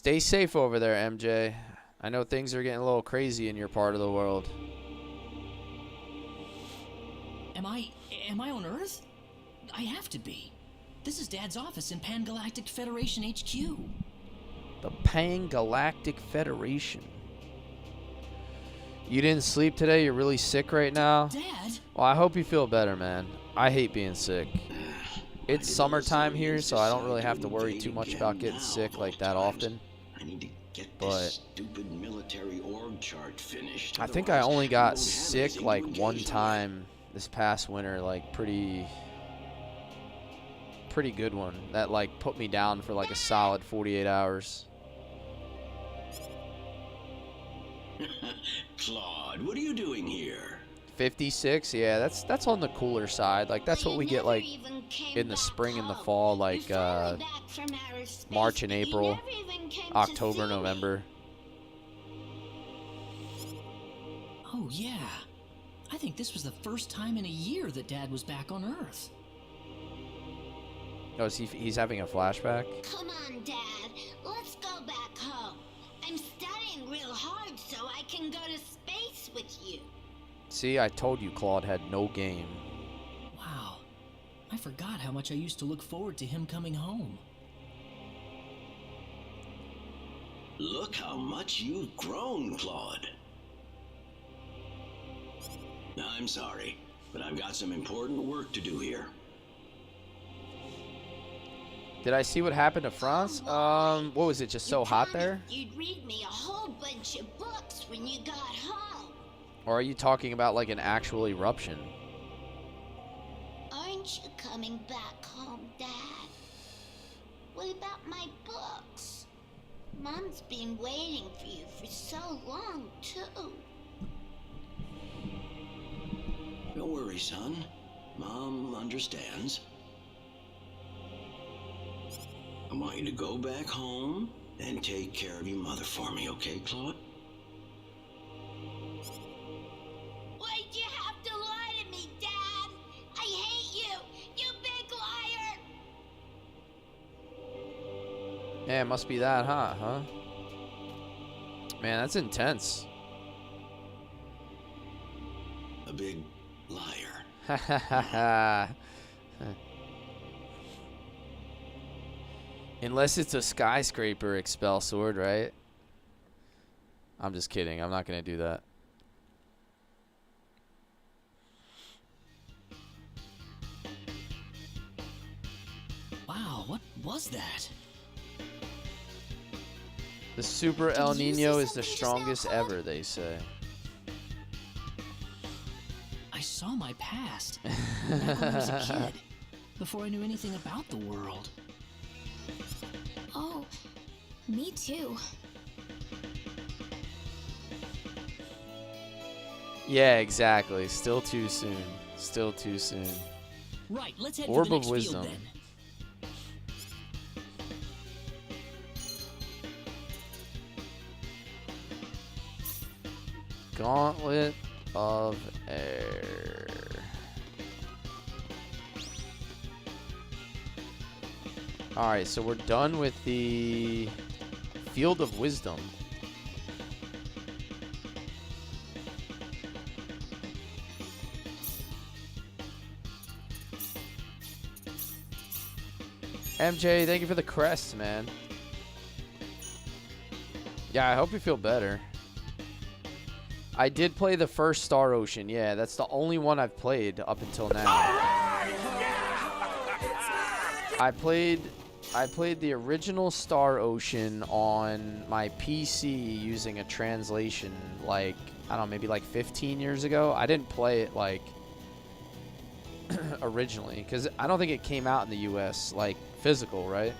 Stay safe over there, MJ. I know things are getting a little crazy in your part of the world. Am I on Earth? I have to be. This is Dad's office in Pan Galactic Federation HQ. The Pan Galactic Federation. You didn't sleep today? You're really sick right now? Dad? Well, I hope you feel better, man. I hate being sick. It's summertime here, so I don't really have to worry too much about getting sick like that often. I need to get But this stupid military org chart finished. I think I only got Otherwise, sick like one time this past winter, like pretty good one. That like put me down for like a solid 48 hours. Claude, what are you doing here? 56, yeah, that's on the cooler side. Like that's what we get like in the spring and the fall, like March and April, October, November. Oh yeah. I think this was the first time in a year that Dad was back on Earth. Oh, he's having a flashback? Come on, Dad. Let's go back home. I'm studying real hard so I can go to space with you. See, I told you Claude had no game. Wow. I forgot how much I used to look forward to him coming home. Look how much you've grown, Claude. I'm sorry, but I've got some important work to do here. Did I see what happened to France? What was it, just so hot there? You'd read me a whole bunch of books when you got home. Or are you talking about like an actual eruption? Aren't you coming back home, Dad? What about my books? Mom's been waiting for you for so long, too. Don't worry, son. Mom understands. I want you to go back home and take care of your mother for me, okay, Claude? Why'd you have to lie to me, Dad? I hate you, you big liar! Man, it must be that hot, huh? Man, that's intense. A big liar. Ha ha ha ha. Unless it's a skyscraper expel sword, right? I'm just kidding. I'm not going to do that. Wow, what was that? The Super El Nino is the strongest ever, they say. I saw my past. Back when I was a kid. Before I knew anything about the world. Oh, me too. Yeah, exactly. Still too soon. Still too soon. Right, let's head Orb to the of next Wisdom. field then. Gauntlet of Air. Alright, so we're done with the Field of Wisdom. MJ, thank you for the crest, man. Yeah, I hope you feel better. I did play the first Star Ocean. Yeah, that's the only one I've played up until now. I played the original Star Ocean on my PC using a translation, like, I don't know, maybe like 15 years ago. I didn't play it like originally because I don't think it came out in the US like physical, right?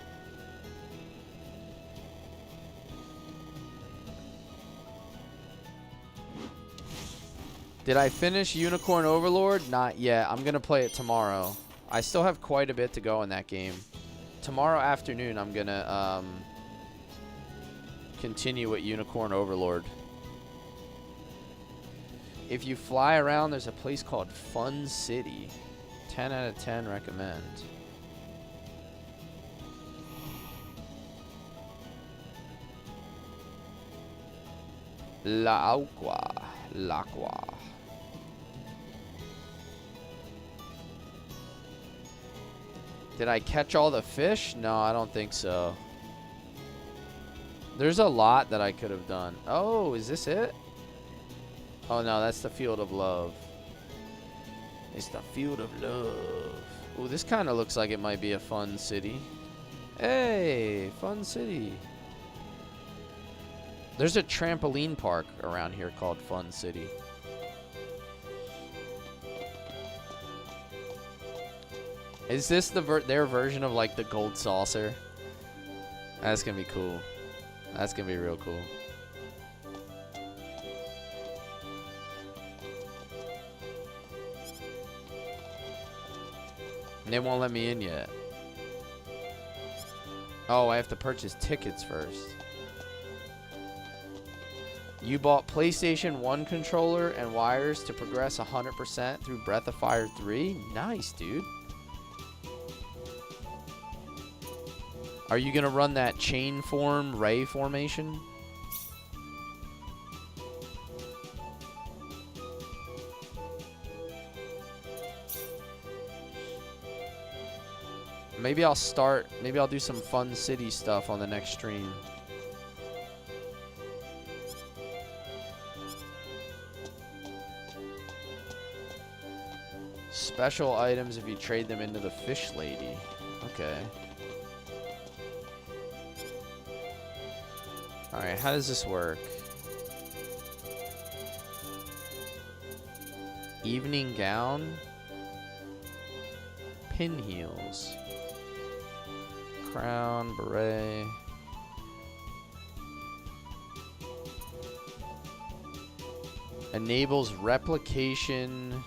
Did I finish Unicorn Overlord? Not yet. I'm gonna play it tomorrow. I still have quite a bit to go in that game. Tomorrow afternoon, I'm gonna continue with Unicorn Overlord. If you fly around, there's a place called Fun City. 10 out of 10 recommend. L'Aqua. Did I catch all the fish? No, I don't think so. There's a lot that I could have done. Oh, is this it? Oh, no, that's the Field of Love. It's the Field of Love. Ooh, this kind of looks like it might be a fun city. Hey, fun city. There's a trampoline park around here called Fun City. Is this their version of like the gold saucer? That's gonna be cool. That's gonna be real cool. And they won't let me in yet. Oh, I have to purchase tickets first. You bought PlayStation 1 controller and wires to progress 100% through Breath of Fire 3? Nice, dude. Are you going to run that chain form ray formation? Maybe I'll do some Fun City stuff on the next stream. Special items if you trade them into the fish lady. Okay. Alright, how does this work? Evening gown. Pin heels. Crown, beret. Enables replication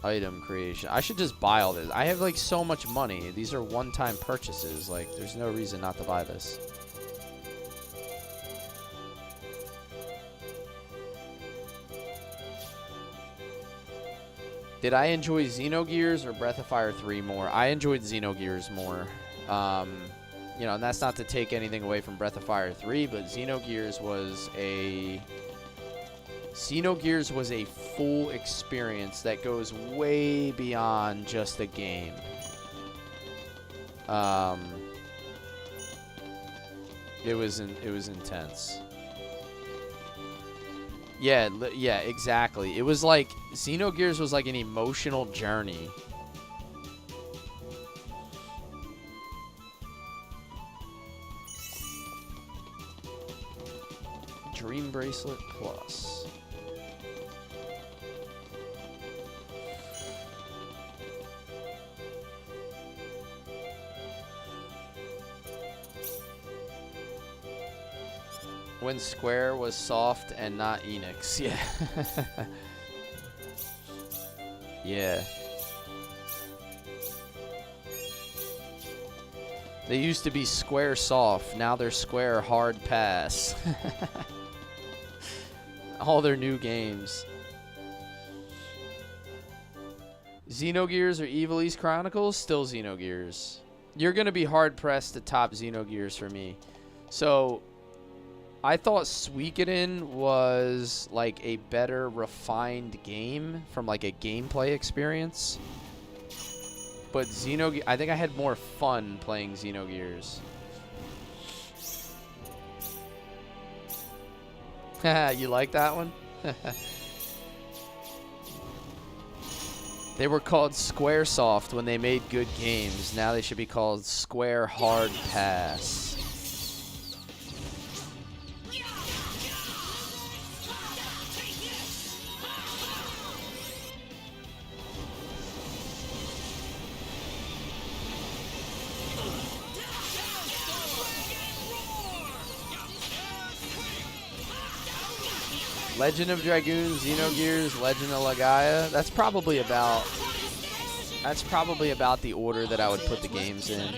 item creation. I should just buy all this. I have like so much money. These are one-time purchases. Like, there's no reason not to buy this. Did I enjoy Xenogears or Breath of Fire 3 more? I enjoyed Xenogears more. You know, and that's not to take anything away from Breath of Fire 3, but Xenogears was a full experience that goes way beyond just a game. It was intense. Yeah, exactly. It was like Xenogears was like an emotional journey. Dream Bracelet Plus. When Square was soft and not Enix. Yeah. Yeah. They used to be Square soft. Now they're Square hard pass. All their new games. Xenogears or Evil East Chronicles? Still Xenogears. You're going to be hard pressed to top Xenogears for me. So I thought Suikoden was like a better refined game from like a gameplay experience. But Xenogears, I think I had more fun playing Xenogears. You like that one? They were called Squaresoft when they made good games. Now they should be called Square Hard Pass. Legend of Dragoon, Xenogears, Legend of Legaia. That's probably about the order that I would put the games in.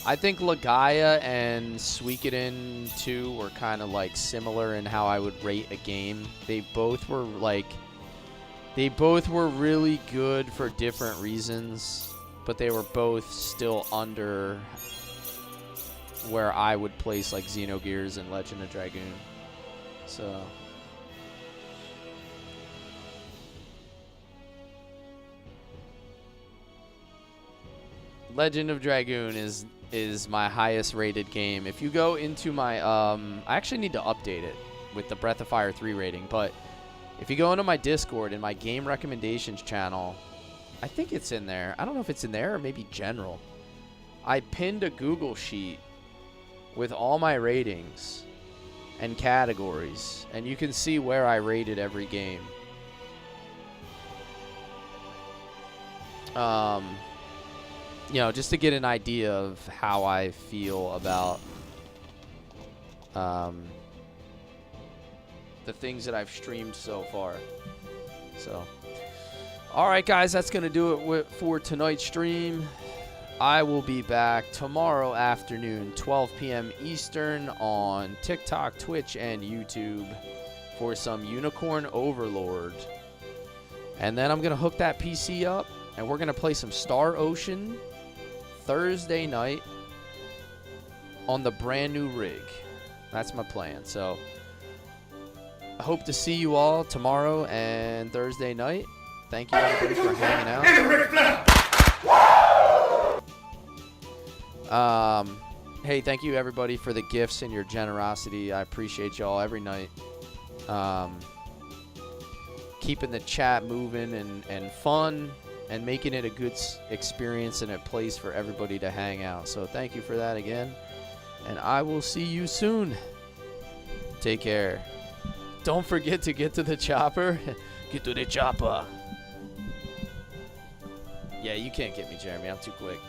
I think Legaia and Suikoden 2 were kind of like similar in how I would rate a game. They both were really good for different reasons, but they were both still under where I would place like Xenogears and Legend of Dragoon. So Legend of Dragoon is my highest rated game. If you go into my I actually need to update it with the Breath of Fire 3 rating, but if you go into my Discord in my game recommendations channel, I think it's in there. I don't know if it's in there or maybe general. I pinned a Google sheet with all my ratings and categories, and you can see where I rated every game. You know, just to get an idea of how I feel about the things that I've streamed so far. So, all right, guys, that's going to do it for tonight's stream. I will be back tomorrow afternoon, 12 p.m. Eastern, on TikTok, Twitch, and YouTube for some Unicorn Overlord. And then I'm going to hook that PC up, and we're going to play some Star Ocean Thursday night on the brand new rig. That's my plan. So I hope to see you all tomorrow and Thursday night. Thank you everybody for hanging out. Hey, thank you everybody for the gifts and your generosity. I appreciate y'all every night. Keeping the chat moving and fun, and making it a good experience and a place for everybody to hang out. So thank you for that again. And I will see you soon. Take care. Don't forget to get to the chopper. Get to the chopper. Yeah, you can't get me, Jeremy. I'm too quick.